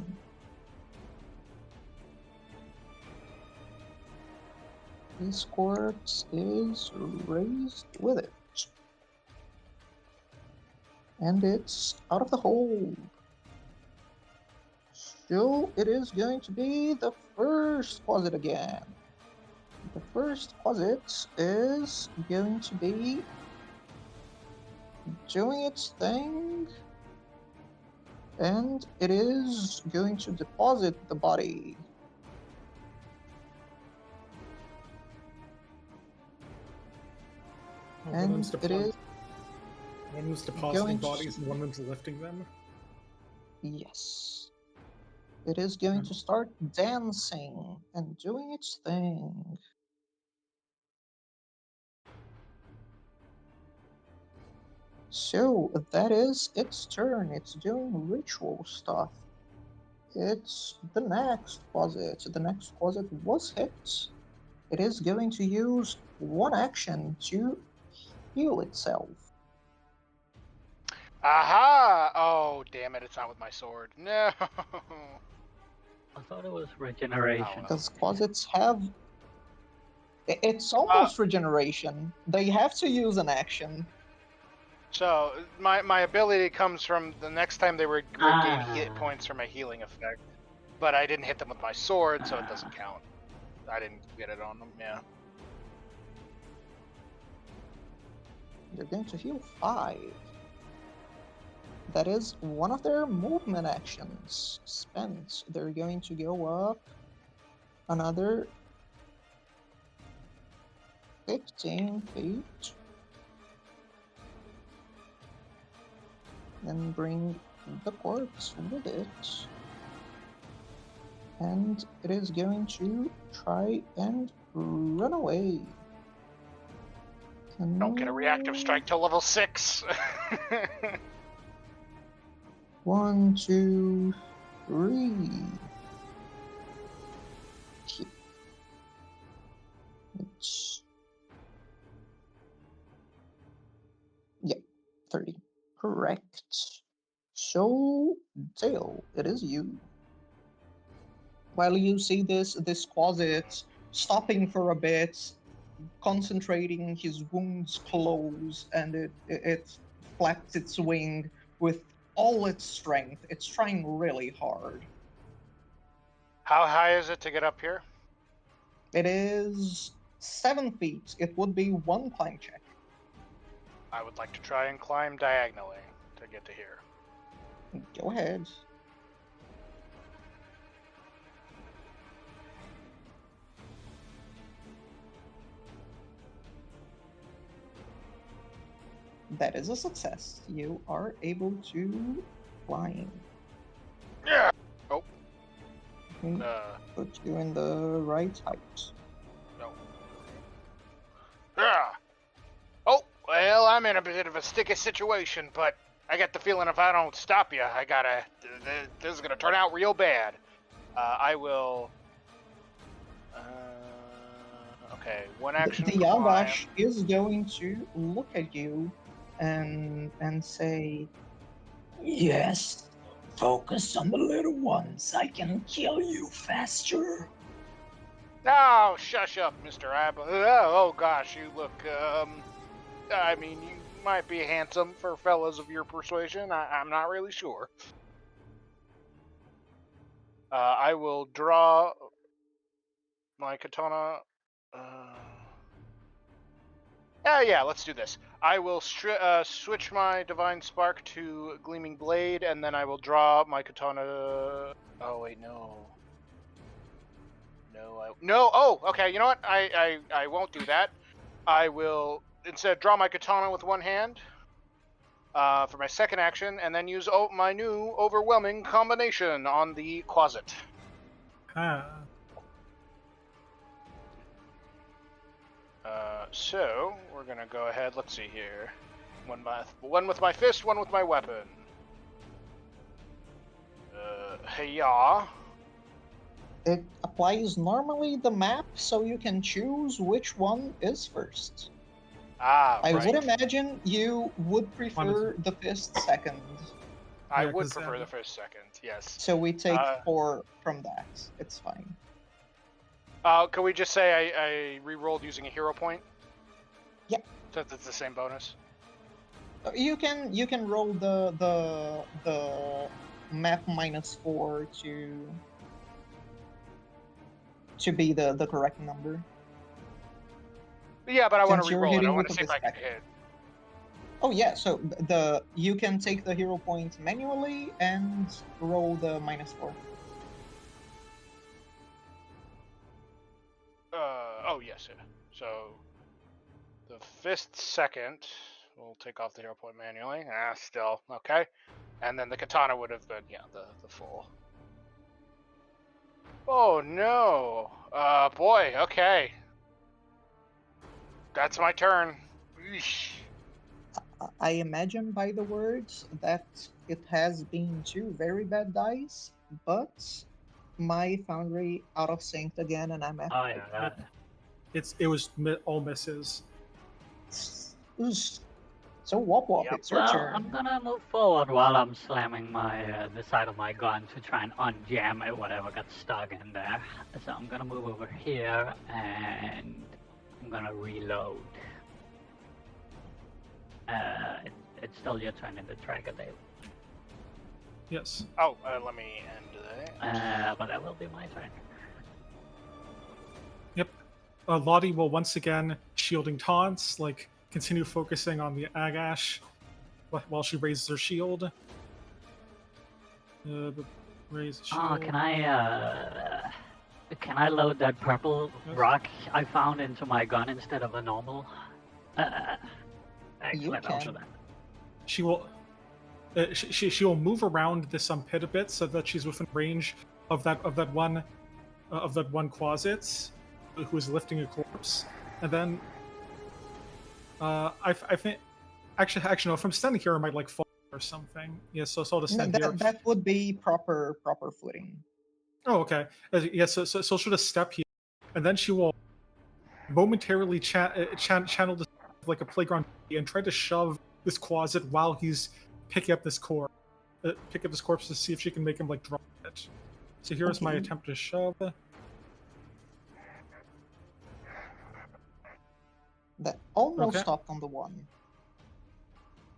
This corpse is raised with it. And it's out of the hole. So it is going to be the first closet again. The first closet is going to be doing its thing. And it is going to deposit the body. one of them's And it is, one of them's depositing going to- bodies and one of them's lifting them. yes. It is going to start dancing and doing its thing. So that is its turn. It's doing ritual stuff. It's the next closet. The next closet was hit. It is going to use one action to heal itself. Aha! Oh, damn it! It's not with my sword. No. I thought it was regeneration. Oh, well. Because closets have. It's almost regeneration. They have to use an action. So my ability comes from the next time they were gain hit Ah. points from a healing effect, but I didn't hit them with my sword, so it doesn't count. I didn't get it on them. Yeah. They're going to heal 5. That is one of their movement actions spent. They're going to go up another 15 feet. And bring the corpse with it. And it is going to try and run away. Don't get a reactive strike till level 6. 1, 2, 3. It's... Yeah, 30. Correct. So, Dale, it is you. While you see this closet stopping for a bit, concentrating, his wounds close, and it flaps its wing with all its strength. It's trying really hard. How high is it to get up here? It is 7 feet. It would be 1 climb check. I would like to try and climb diagonally to get to here. Go ahead. That is a success. You are able to climb. Yeah. Oh. Put you in the right height. No. Yeah. Oh, well, I'm in a bit of a sticky situation, but I get the feeling if I don't stop you, this is gonna turn out real bad. I will. Okay, one action. The Yagash is going to look at you and say, Yes, focus on the little ones. I can kill you faster. Oh, shush up, Mr. Abba. Oh, gosh, you look, I mean, you might be handsome for fellas of your persuasion. I'm not really sure. I will draw my katana. Yeah, let's do this. I will switch my Divine Spark to Gleaming Blade, and then I will draw my katana. Oh, wait, no. No, oh, okay, you know what? I won't do that. I will instead draw my katana with one hand for my second action, and then use my new overwhelming combination on the closet. So we're gonna go ahead. Let's see here. One with my fist, one with my weapon. Hey-ya. it applies normally the map, so you can choose which one is first. I Right. would imagine you would prefer the fist second. I Yeah, would 'cause, prefer the first second, yes. So we take 4 from that. It's fine. Can we just say I re-rolled using a hero point? Yeah. Since it's the same bonus. You can roll the map -4 to be the correct number. Yeah, but I want to Since you're re-roll it. I hitting want with to see the if I can fist hit. Oh yeah, so you can take the hero point manually and roll the -4. Oh yes. Yeah. So the fist second, we'll take off the hero point manually. Still okay. And then the katana would have been the full. Oh no. Boy. Okay. That's my turn. Eesh. I imagine by the words that it has been 2 very bad dice, but my foundry out of sync again, and I'm at. Oh yeah, that. It was all misses. So Wop Wop, Yep. it's your Well, turn. I'm gonna move forward while I'm slamming my the side of my gun to try and unjam it, whatever got stuck in there. So I'm gonna move over here and I'm gonna reload. It's still your turn in the tracker, Dave. Yes. Oh, let me end that. But that will be my turn. Yep. Lottie will once again shielding taunts, like continue focusing on the Agash while she raises her shield. Raise shield. Oh, can I load that purple rock I found into my gun instead of a normal? Excellent. I'll do that. She will. She will move around this pit a bit so that she's within range of that one closet who is lifting a corpse, and then I think actually no, if I'm standing here I might like fall or something. Yeah, so I'll just stand here. That would be proper footing. Oh, okay. Yeah, so she'll just step here, and then she will momentarily channel this like a playground and try to shove this closet while he's picking up this corpse. Pick up this corpse to see if she can make him like drop it. So here's my attempt to shove. That almost stopped on the 1.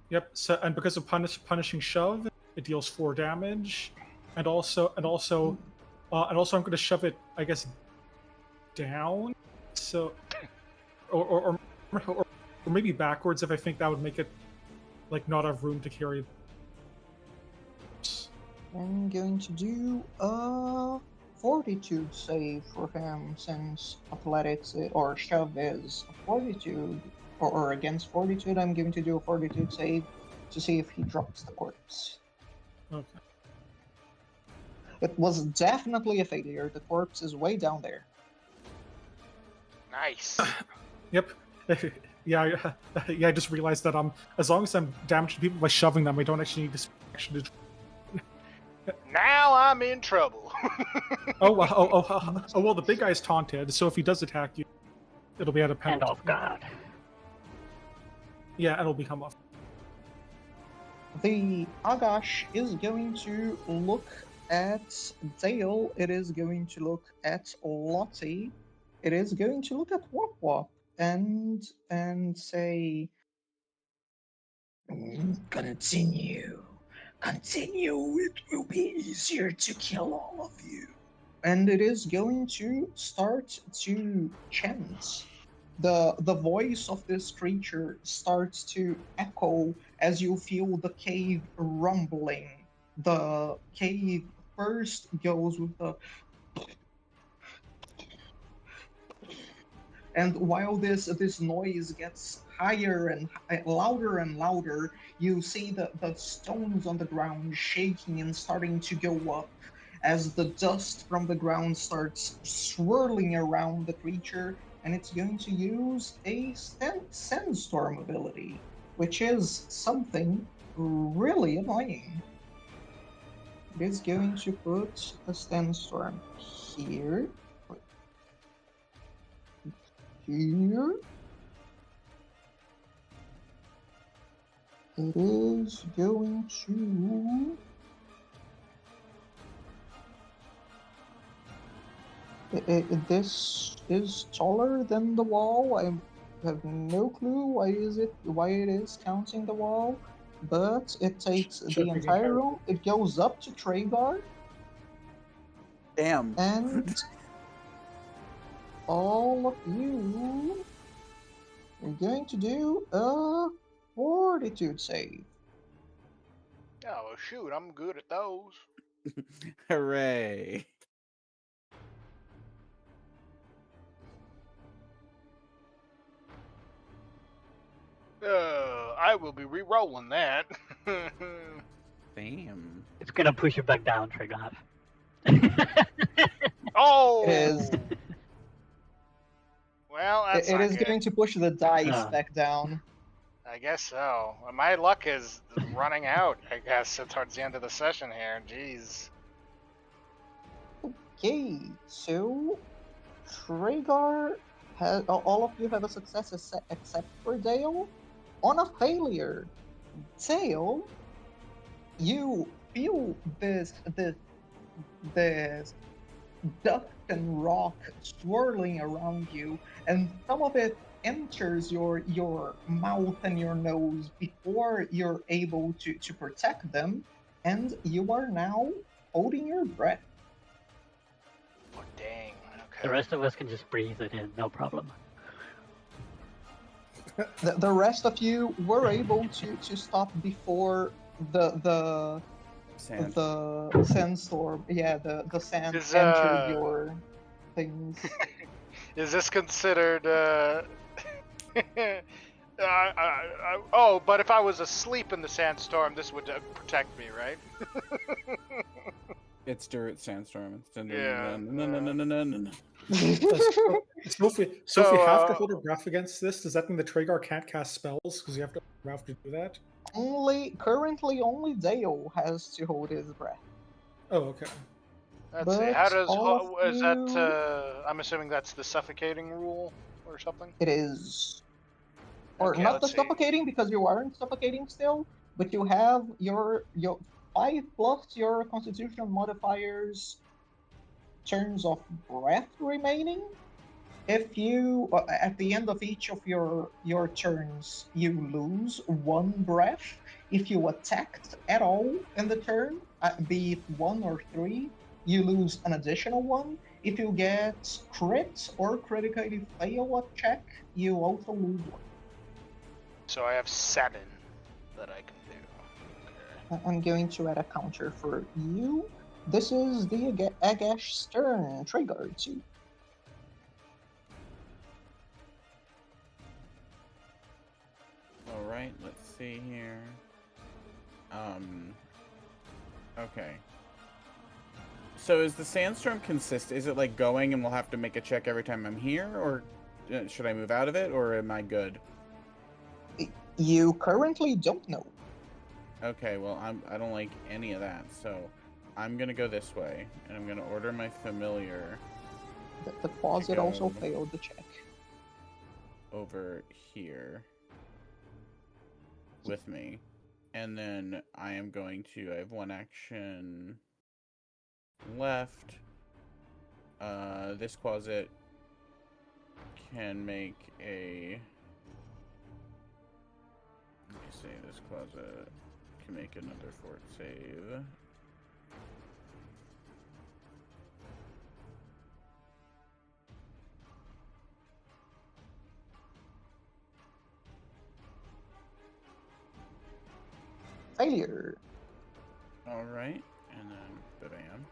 Yep. So and because of punishing shove, it deals 4 damage, and also I'm going to shove it, I guess, down. So, or maybe backwards if I think that would make it like not have room to carry. I'm going to do a fortitude save for him, since athletics or shove is a fortitude, or against fortitude. I'm going to do a fortitude save to see if he drops the corpse. Okay. It was definitely a failure. The corpse is way down there. Nice. Yep. Yeah, I just realized that as long as I'm damaging people by shoving them, I don't actually need this action to. Now I'm in trouble. Well, the big guy's taunted, so if he does attack you, it'll be at a penalty. And off guard. Yeah, it'll become off. The Agash is going to look at Dale. It is going to look at Lottie. It is going to look at Wop Wop and say, Continue. Continue. It will be easier to kill all of you. and it is going to start to chant. The voice of this creature starts to echo as you feel the cave rumbling. The cave first goes with the, and while this noise gets higher and louder, you see the stones on the ground shaking and starting to go up as the dust from the ground starts swirling around the creature, and it's going to use a sandstorm ability, which is something really annoying. It is going to put a sandstorm here. Here. It is going to... this is taller than the wall. I have no clue why it is counting the wall, but it takes the entire room. It goes up to Treygar. Damn. And all of you are going to do a fortitude save. Oh, shoot, I'm good at those. Hooray. I will be re-rolling that. Damn. It's gonna push you back down, Trigger. Oh! It is. Well, that's It not is good. going to push the dice Ah. back down. I guess so. My luck is running out, I guess, towards the end of the session here. Jeez. Okay, so Treygar has all of you have a success except for Dale. On a failure, Dale, you feel this dust and rock swirling around you, and some of it enters your mouth and your nose before you're able to protect them, and you are now holding your breath. Oh, dang. Okay. The rest of us can just breathe it in, no problem. The rest of you were able to stop before the Sand. the sandstorm. Yeah, the sand Is, entered your things. Is this considered, oh, but if I was asleep in the sandstorm, this would protect me, right? It's Dirt Sandstorm. It's Yeah. No. So if you have to hold your breath against this, does that mean the Treygar can't cast spells because you have to do that? Currently only Dale has to hold his breath. Oh, okay. Let's see. But How does all of is that? you- I'm assuming that's the suffocating rule or something. It is, or Okay, not the let's see. suffocating because you aren't suffocating still, but you have your 5 plus your constitutional modifiers turns of breath remaining. If you at the end of each of your turns you lose 1 breath. If you attacked at all in the turn, be it 1 or 3, you lose an additional 1. If you get crit or critically fail a check, you also lose 1. So I have 7 that I can do. Okay. I'm going to add a counter for you. This is the Agash turn. Trigger 2. All right, let's see here. Okay. So is the sandstorm consistent? Is it like going and we'll have to make a check every time I'm here, or should I move out of it, or am I good? You currently don't know. Okay, well I don't like any of that, so I'm gonna go this way, and I'm gonna order my familiar. The closet go also failed the check. Over here with me, and then I am going to. I have 1 action left. This closet can make a. Let me see. This closet can make another fort save. Failure. All right, and then bam.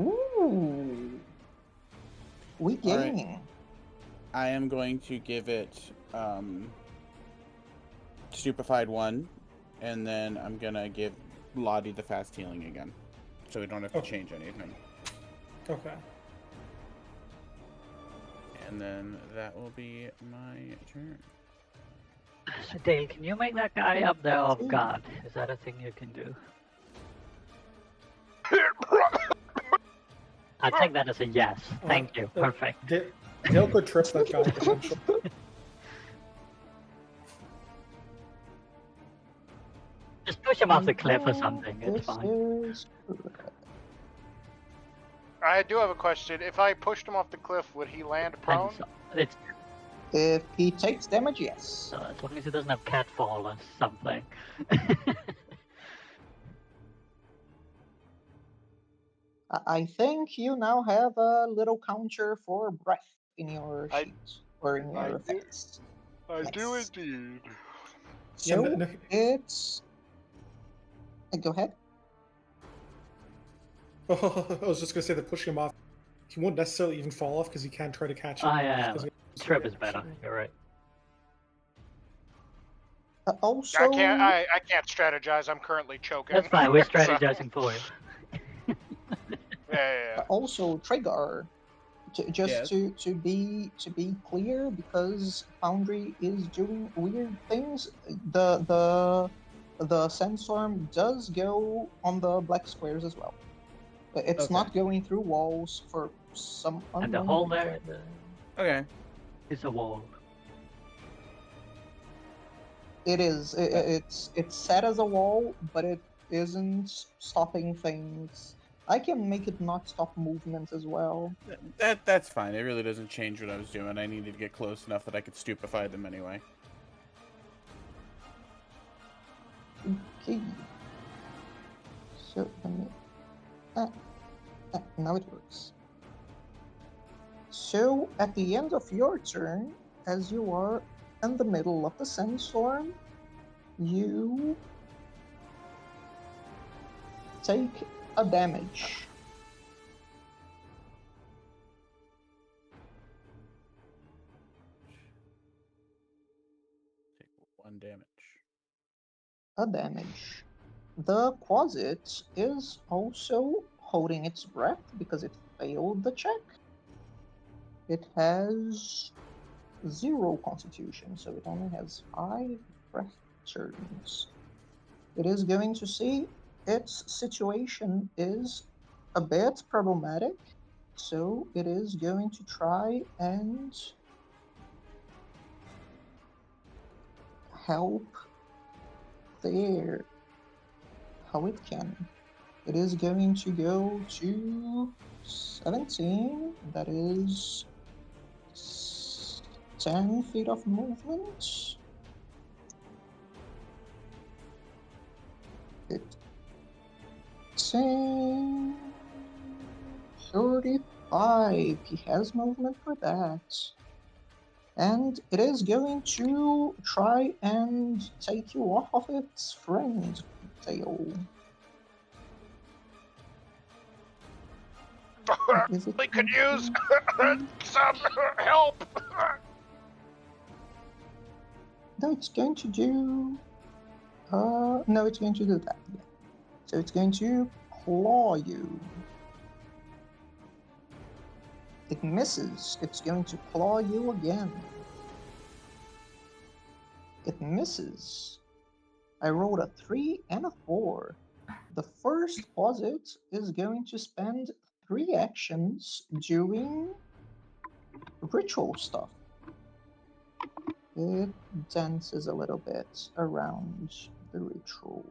Ooh. We All right. gain. I am going to give it stupefied 1, and then I'm gonna give Lottie the fast healing again, so we don't have to change anything. Okay. And then that will be my turn. So Dale, can you make that guy up there off guard? Is that a thing you can do? I take that as a yes. Thank you. Perfect. Dale could trip that guy potentially. Just push him off the cliff or something. It's fine. I do have a question. If I pushed him off the cliff, would he land prone? It's If he takes damage, yes. so as long as he doesn't have catfall or something. I think you now have a little counter for breath in your I- sheet or in I your do- effects. I do Yes. indeed. So no. it's. Go ahead. Oh, I was just gonna say that pushing him off, he won't necessarily even fall off because he can't try to catch him. Yeah. Trip is better. You're right. Also, I can't strategize. I'm currently choking. That's fine. We're strategizing for you. Yeah. also Tragar. Just Yes. to be clear, because Foundry is doing weird things. The sandstorm does go on the black squares as well. It's Okay. not going through walls for some unknown And the hole reason. there Okay. is a wall. It is. It's set as a wall, but it isn't stopping things. I can make it not stop movement as well. That's fine. It really doesn't change what I was doing. I needed to get close enough that I could stupefy them anyway. Okay. So let me. Now it works. So at the end of your turn, as you are in the middle of the sandstorm, you take a damage. Take 1 damage. A damage. The closet is also holding its breath because it failed the check. It has 0 constitution, so it only has 5 breath turns. It is going to see its situation is a bit problematic, so it is going to try and help there how it can. It is going to go to 17, that is 10 feet of movement. 15, 35, he has movement for that. And it is going to try and take you off of its friend tail. Is it We could use going some help. No, it's going to do... no, it's going to do that. Yeah. So it's going to claw you. It misses. It's going to claw you again. It misses. I rolled a 3 and a 4. The first posit is going to spend 3 actions doing ritual stuff. It dances a little bit around the ritual.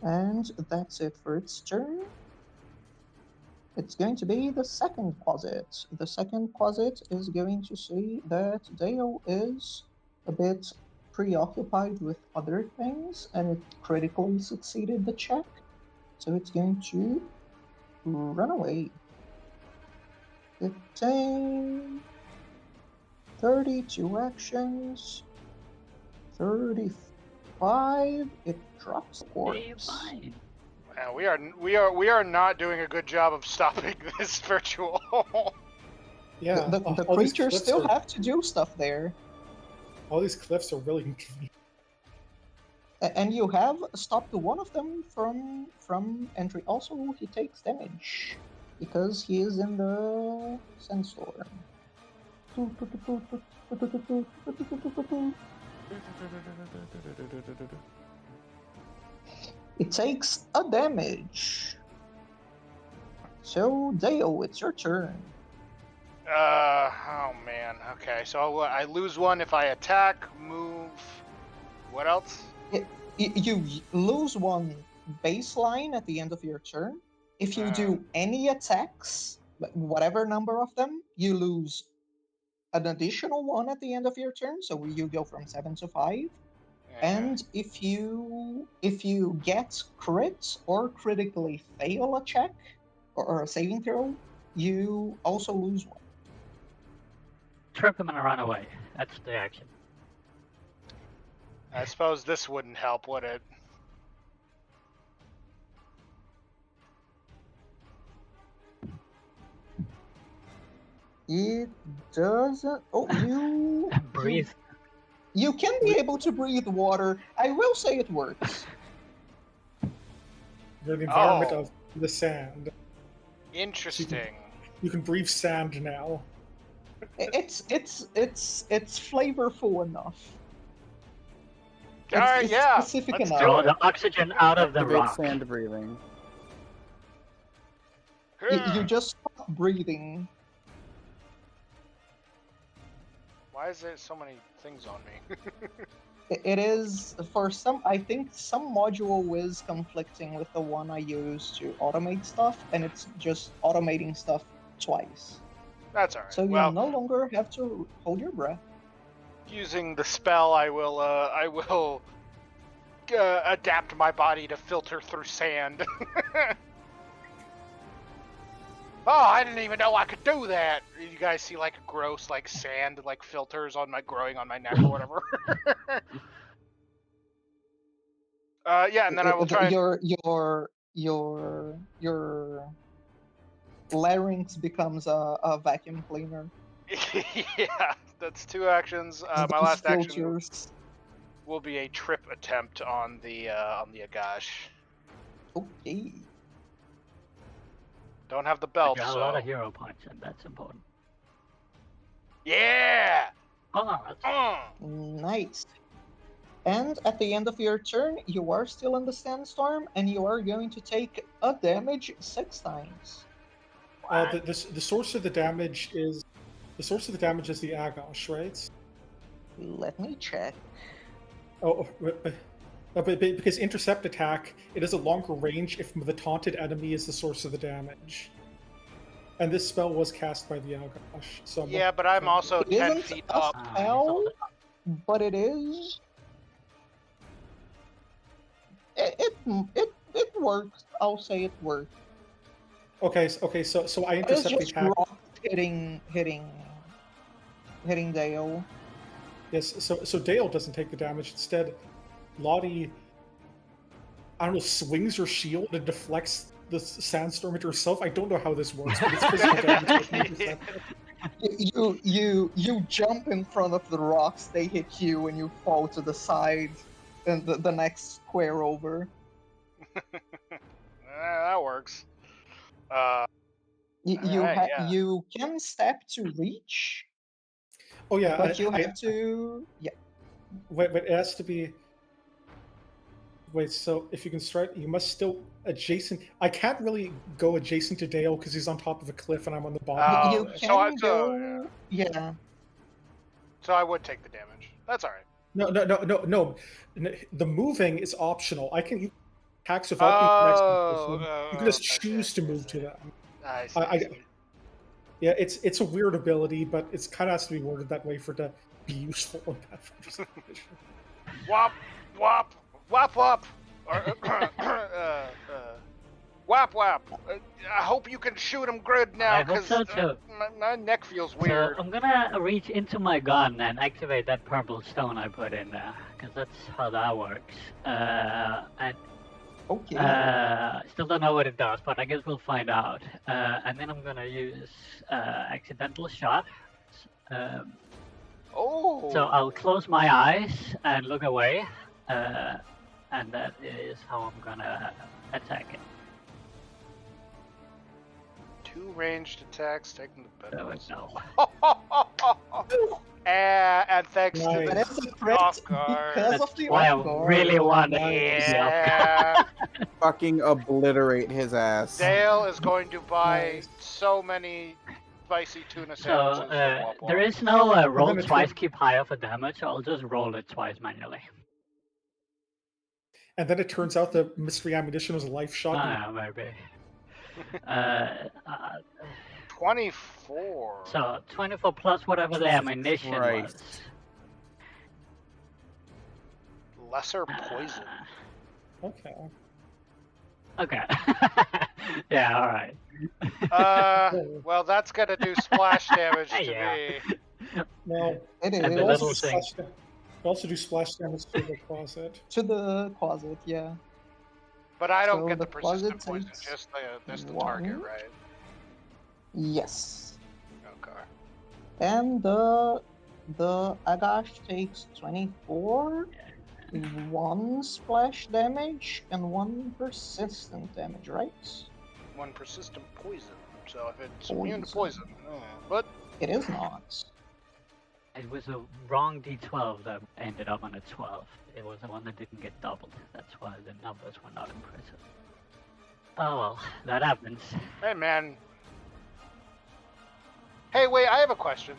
And that's it for its turn. It's going to be the second posit. The second posit is going to see that Dale is a bit preoccupied with other things, and it critically succeeded the check. So it's going to run away. 15, 32 actions, 35, it drops a corpse. Fine. Man, we are not doing a good job of stopping this virtual. Yeah, The all these creatures cliffs still are- have to do stuff there. All these cliffs are really inconvenient. And you have stopped one of them from entry. Also, he takes damage because he is in the sandstorm. It takes a damage. So, Dale, it's your turn. Oh man. Okay, so I lose one if I attack, move. What else? You lose one baseline at the end of your turn. If you do any attacks, whatever number of them, you lose an additional one at the end of your turn. So you go from 7 to 5. And if you get crit or critically fail a check or a saving throw, you also lose one. Trip him and run away. That's the action. I suppose this wouldn't help, would it? It doesn't. Oh, you Breathe. You can be able to breathe water. I will say it works. You're in the environment Oh. of the sand. Interesting. You can breathe sand now. It's flavorful enough. All right, It's yeah. specific Let's enough. do Draw it. the oxygen out of the Activate rock. sand breathing. You just stop breathing. Why is there so many things on me? It is for some. I think some module is conflicting with the one I use to automate stuff, and it's just automating stuff twice. That's all right. So you Well, no longer have to hold your breath. using the spell, I will adapt my body to filter through sand. Oh, I didn't even know I could do that. You guys see like gross like sand like filters on my growing on my neck or whatever. Yeah, and then I will try. Your larynx becomes a vacuum cleaner. Yeah, that's 2 actions. My Those last action filters. will be a trip attempt on the Agash. Okay. Don't have the belt, You got so a lot of hero points, and that's important. Yeah. Oh, Nice. And at the end of your turn, you are still in the sandstorm, and you are going to take a damage 6 times. The source of the damage is the Agash, right? Let me check. But because intercept attack, it is a longer range if the taunted enemy is the source of the damage. And this spell was cast by the Owlcat. So Yeah, but I'm also It 10 isn't feet a up. spell, but it is. It works. I'll say it works. Okay, so I It's intercept the just attack. rock hitting Dale. Yes, so Dale doesn't take the damage. Instead, Lottie, I don't know, swings her shield and deflects the sandstorm into herself. I don't know how this works, but it's physical damage. You jump in front of the rocks, they hit you, and you fall to the side, and the next square over. That works. You can step to reach. Oh yeah, but you have to. Yeah. Wait, but it has to be. Wait, so if you can strike, you must still adjacent. I can't really go adjacent to Dale because he's on top of a cliff and I'm on the bottom. You can go. Yeah. So I would take the damage. That's all right. No. The moving is optional. You attacks without being next to the person. You can just choose to move to them. I see. Yeah, it's a weird ability, but it's kind of has to be worded that way for it to be useful in Pathfinder. Wop, wop, wop, wop. Wop, wop. I hope you can shoot him good now, because my neck feels weird. So I'm gonna reach into my gun and activate that purple stone I put in there, because that's how that works. Okay. Still don't know what it does, but I guess we'll find out. And then I'm gonna use accidental shot. So I'll close my eyes and look away, and that is how I'm gonna attack it. 2 ranged attacks, taking the benefits. No. And thanks to That is a crit off guard. because of the Why I off guard. really want to Yeah. Fucking obliterate his ass. Dale is going to buy so many spicy tuna sandwiches. So there is no roll twice, keep higher for damage. I'll just roll it twice manually. And then it turns out the mystery ammunition was a life shot. Maybe. 24. So 24 plus whatever the ammunition was. Lesser poison. Okay. Yeah, alright. Well, that's gonna do splash damage to me. Well, It And the is. little thing. also do splash damage to the closet. To the closet, yeah. But I don't So get the the closet persistent poison, takes just the target, 1. right? Yes. Okay. And the Agash takes 24, 1 splash damage, and 1 persistent damage, right? 1 persistent poison. So if it's immune to poison, but it is not. It was a wrong D12 that ended up on a 12. It was the one that didn't get doubled. That's why the numbers were not impressive. Oh well, that happens. Hey man. Hey, wait, I have a question.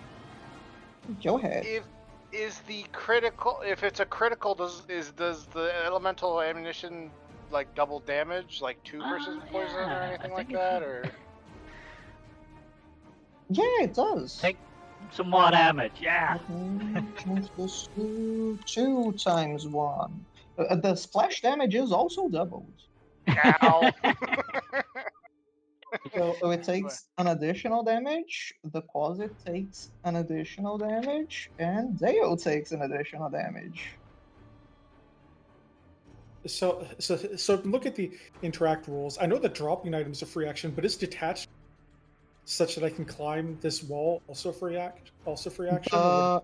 Go ahead. If it's a critical, does the elemental ammunition like double damage, like 2 persistent poison or anything like that, or? Yeah, it does. Take some more damage, yeah. Plus 2 times 1. The splash damage is also doubled. Ow. So it takes an additional damage, the closet takes an additional damage, and Dale takes an additional damage. So look at the interact rules. I know that dropping items are free action, but is detached such that I can climb this wall also free action?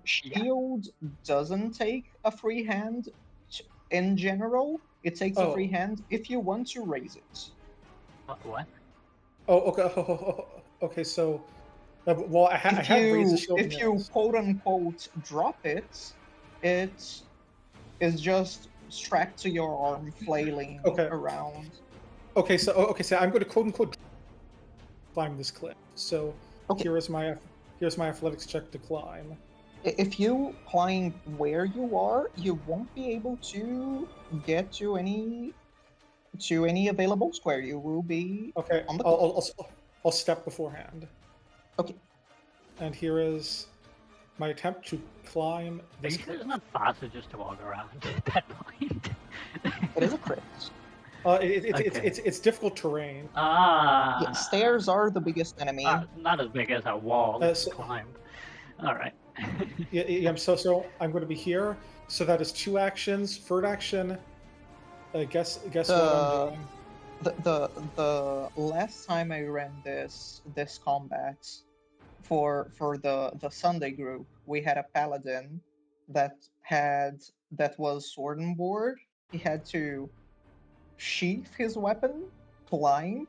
Shield doesn't take a free hand in general. It takes a free hand if you want to raise it. What? Oh, okay. Okay, so Well, I have razor shield. If you quote unquote drop it, it is just strapped to your arm, flailing around. Okay, so I'm going to quote unquote climb this cliff. So here's my athletics check to climb. If you climb where you are, you won't be able to get to any available square. You will be on the I'll step beforehand. Okay. And here is my attempt to climb this cliff. It's not faster just to walk around at that point. It is a crit. It's difficult terrain. Yeah, stairs are the biggest enemy. Not as big as a wall to climb. All right. Yeah. So I'm going to be here. So that is 2 actions. Third action. Guess what I'm doing. The last time I ran this combat for the Sunday group, we had a paladin that was sword and board. He had to sheath his weapon, climb,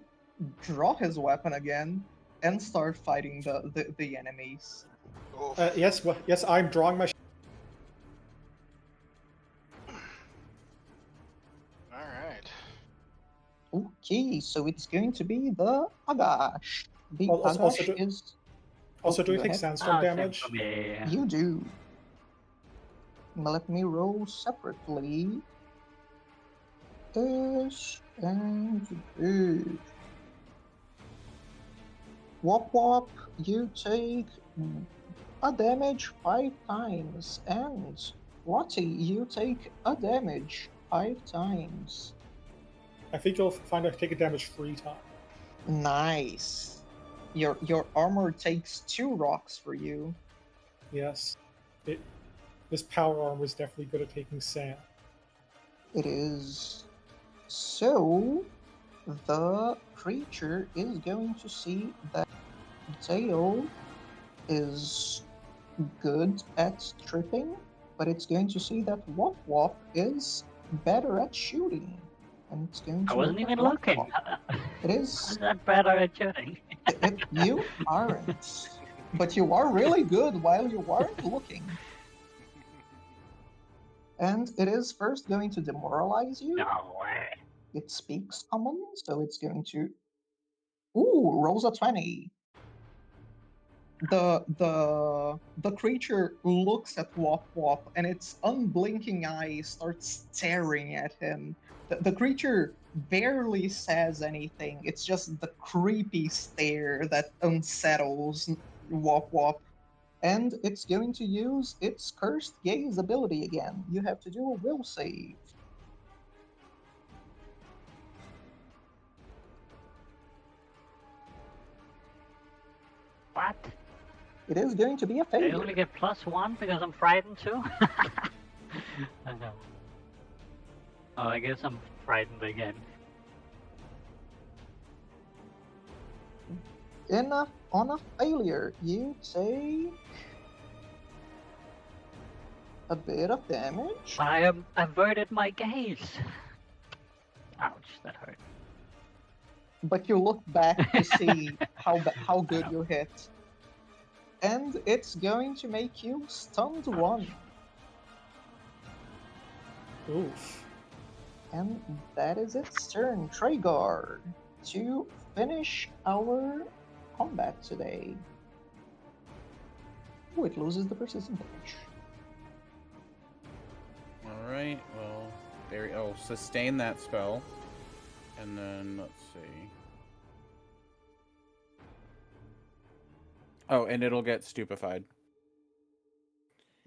draw his weapon again, and start fighting the enemies. Yes, I'm drawing my. Alright. Okay, so it's going to be the Agash. The Agash is... Also, do we take sandstorm damage? You do. Let me roll separately. Wop Wop, you take a damage 5 times, and Lottie, you take a damage 5 times. I think you'll find I take a damage 3 times. Nice. Your armor takes 2 rocks for you. Yes. This power armor is definitely good at taking sand. It is. So, the creature is going to see that Tail is good at tripping, but it's going to see that Wop Wop is better at shooting. And it's going to I wasn't even looking. It is. I'm not better at shooting. You aren't. But you are really good while you aren't looking. And it is first going to demoralize you. No way. It speaks common, so it's going to... Ooh, rolls a 20. The creature looks at Wop Wop, and its unblinking eyes start staring at him. The creature barely says anything. It's just the creepy stare that unsettles Wop Wop. And it's going to use its Cursed Gaze ability again. You have to do a will save. What? It is going to be a failure. I only get +1 because I'm frightened too? I know. Oh, I guess I'm frightened again. On a failure, you take a bit of damage. I averted my gaze. Ouch, that hurt. But you look back to see how good you hit. And it's going to make you stunned 1. Oof. And that is its turn. Traegard, to finish our combat today. Oh, it loses the persistent damage. Alright, well, I'll sustain that spell. And then, let's see. Oh, and it'll get stupefied.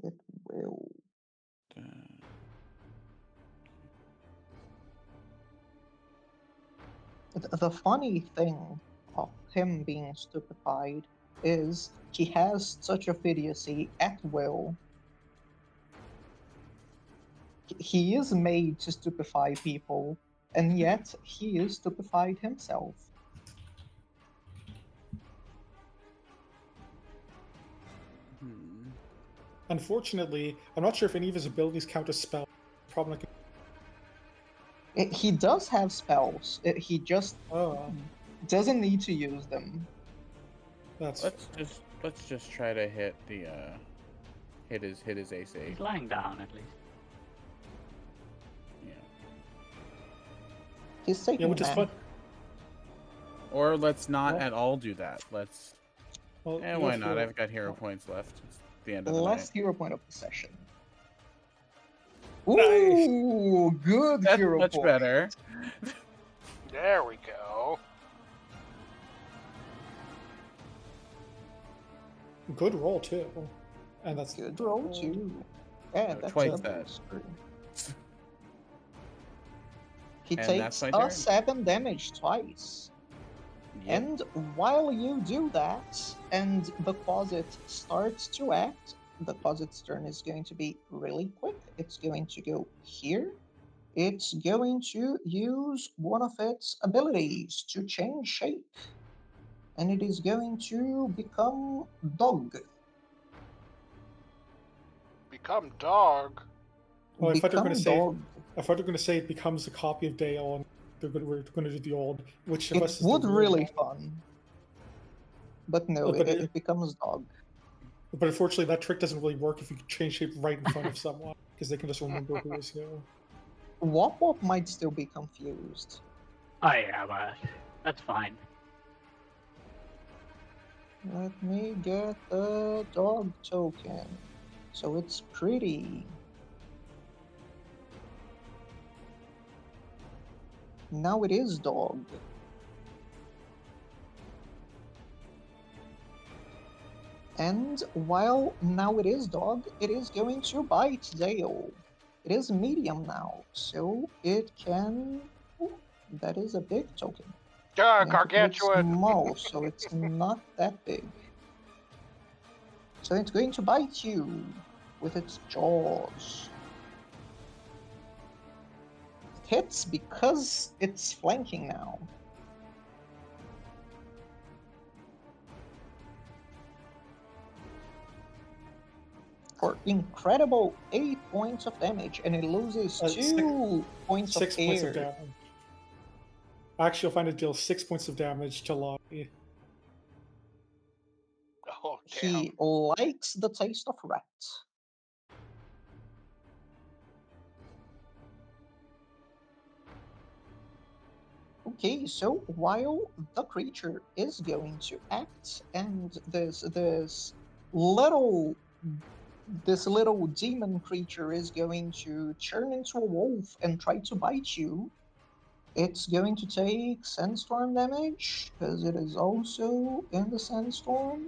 It will. The funny thing of him being stupefied is he has such efficacy at will. He is made to stupefy people, and yet he is stupefied himself. Unfortunately, I'm not sure if any of his abilities count as spells. Probably not. He does have spells. He just doesn't need to use them. That's let's just try to hit the hit his AC. He's lying down at least. Yeah. He's taking yeah, which is a fun. nap. Or let's not Well- at all do that. Let's. Well, Why not? I've got hero points left. It's the end of the Last night. hero point of the session. Nice. Ooh, good That's hero much point. better. There we go. Good roll too, and that's Good roll too. Yeah, No, that's twice a that. screw. He And takes that's my turn. 7 damage twice. Yep. And while you do that, and the closet starts to act, the closet's turn is going to be really quick. It's going to go here. It's going to use one of its abilities to change shape. And it is going to become dog. Become dog. Oh, I thought they were Become going to say. dog. I thought they were going to say it becomes a copy of Dale, and we're going to do the old. Which of It us is would the real really dog? fun. But no, Oh, but it becomes dog. But unfortunately, that trick doesn't really work if you change shape right in front of someone, because they can just remember who is who. Wop Wop might still be confused. Oh yeah, but that's fine. Let me get the dog token. So it's pretty. Now it is dog. And while now it is dog, it is going to bite Dale. It is medium now, so it can... Ooh, that is a big token. Yeah, It's gargantuan. small, so it's not that big. So it's going to bite you with its jaws. It hits because it's flanking now. For incredible 8 points of damage, and it loses 2 points of 6 points air. of damage. Actually, you'll find it deals 6 points of damage to Lottie. Oh, damn. He likes the taste of rat. Okay, so while the creature is going to act, and this little demon creature is going to turn into a wolf and try to bite you, it's going to take sandstorm damage because it is also in the sandstorm.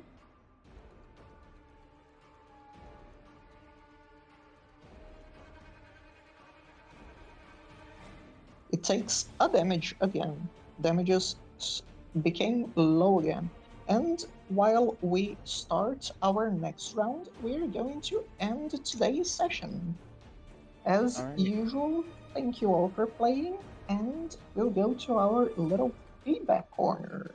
It takes a damage again. Damages became low again. And while we start our next round, we're going to end today's session. As Alright. usual, thank you all for playing, and we'll go to our little feedback corner.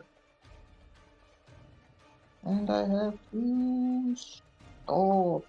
And I have to stop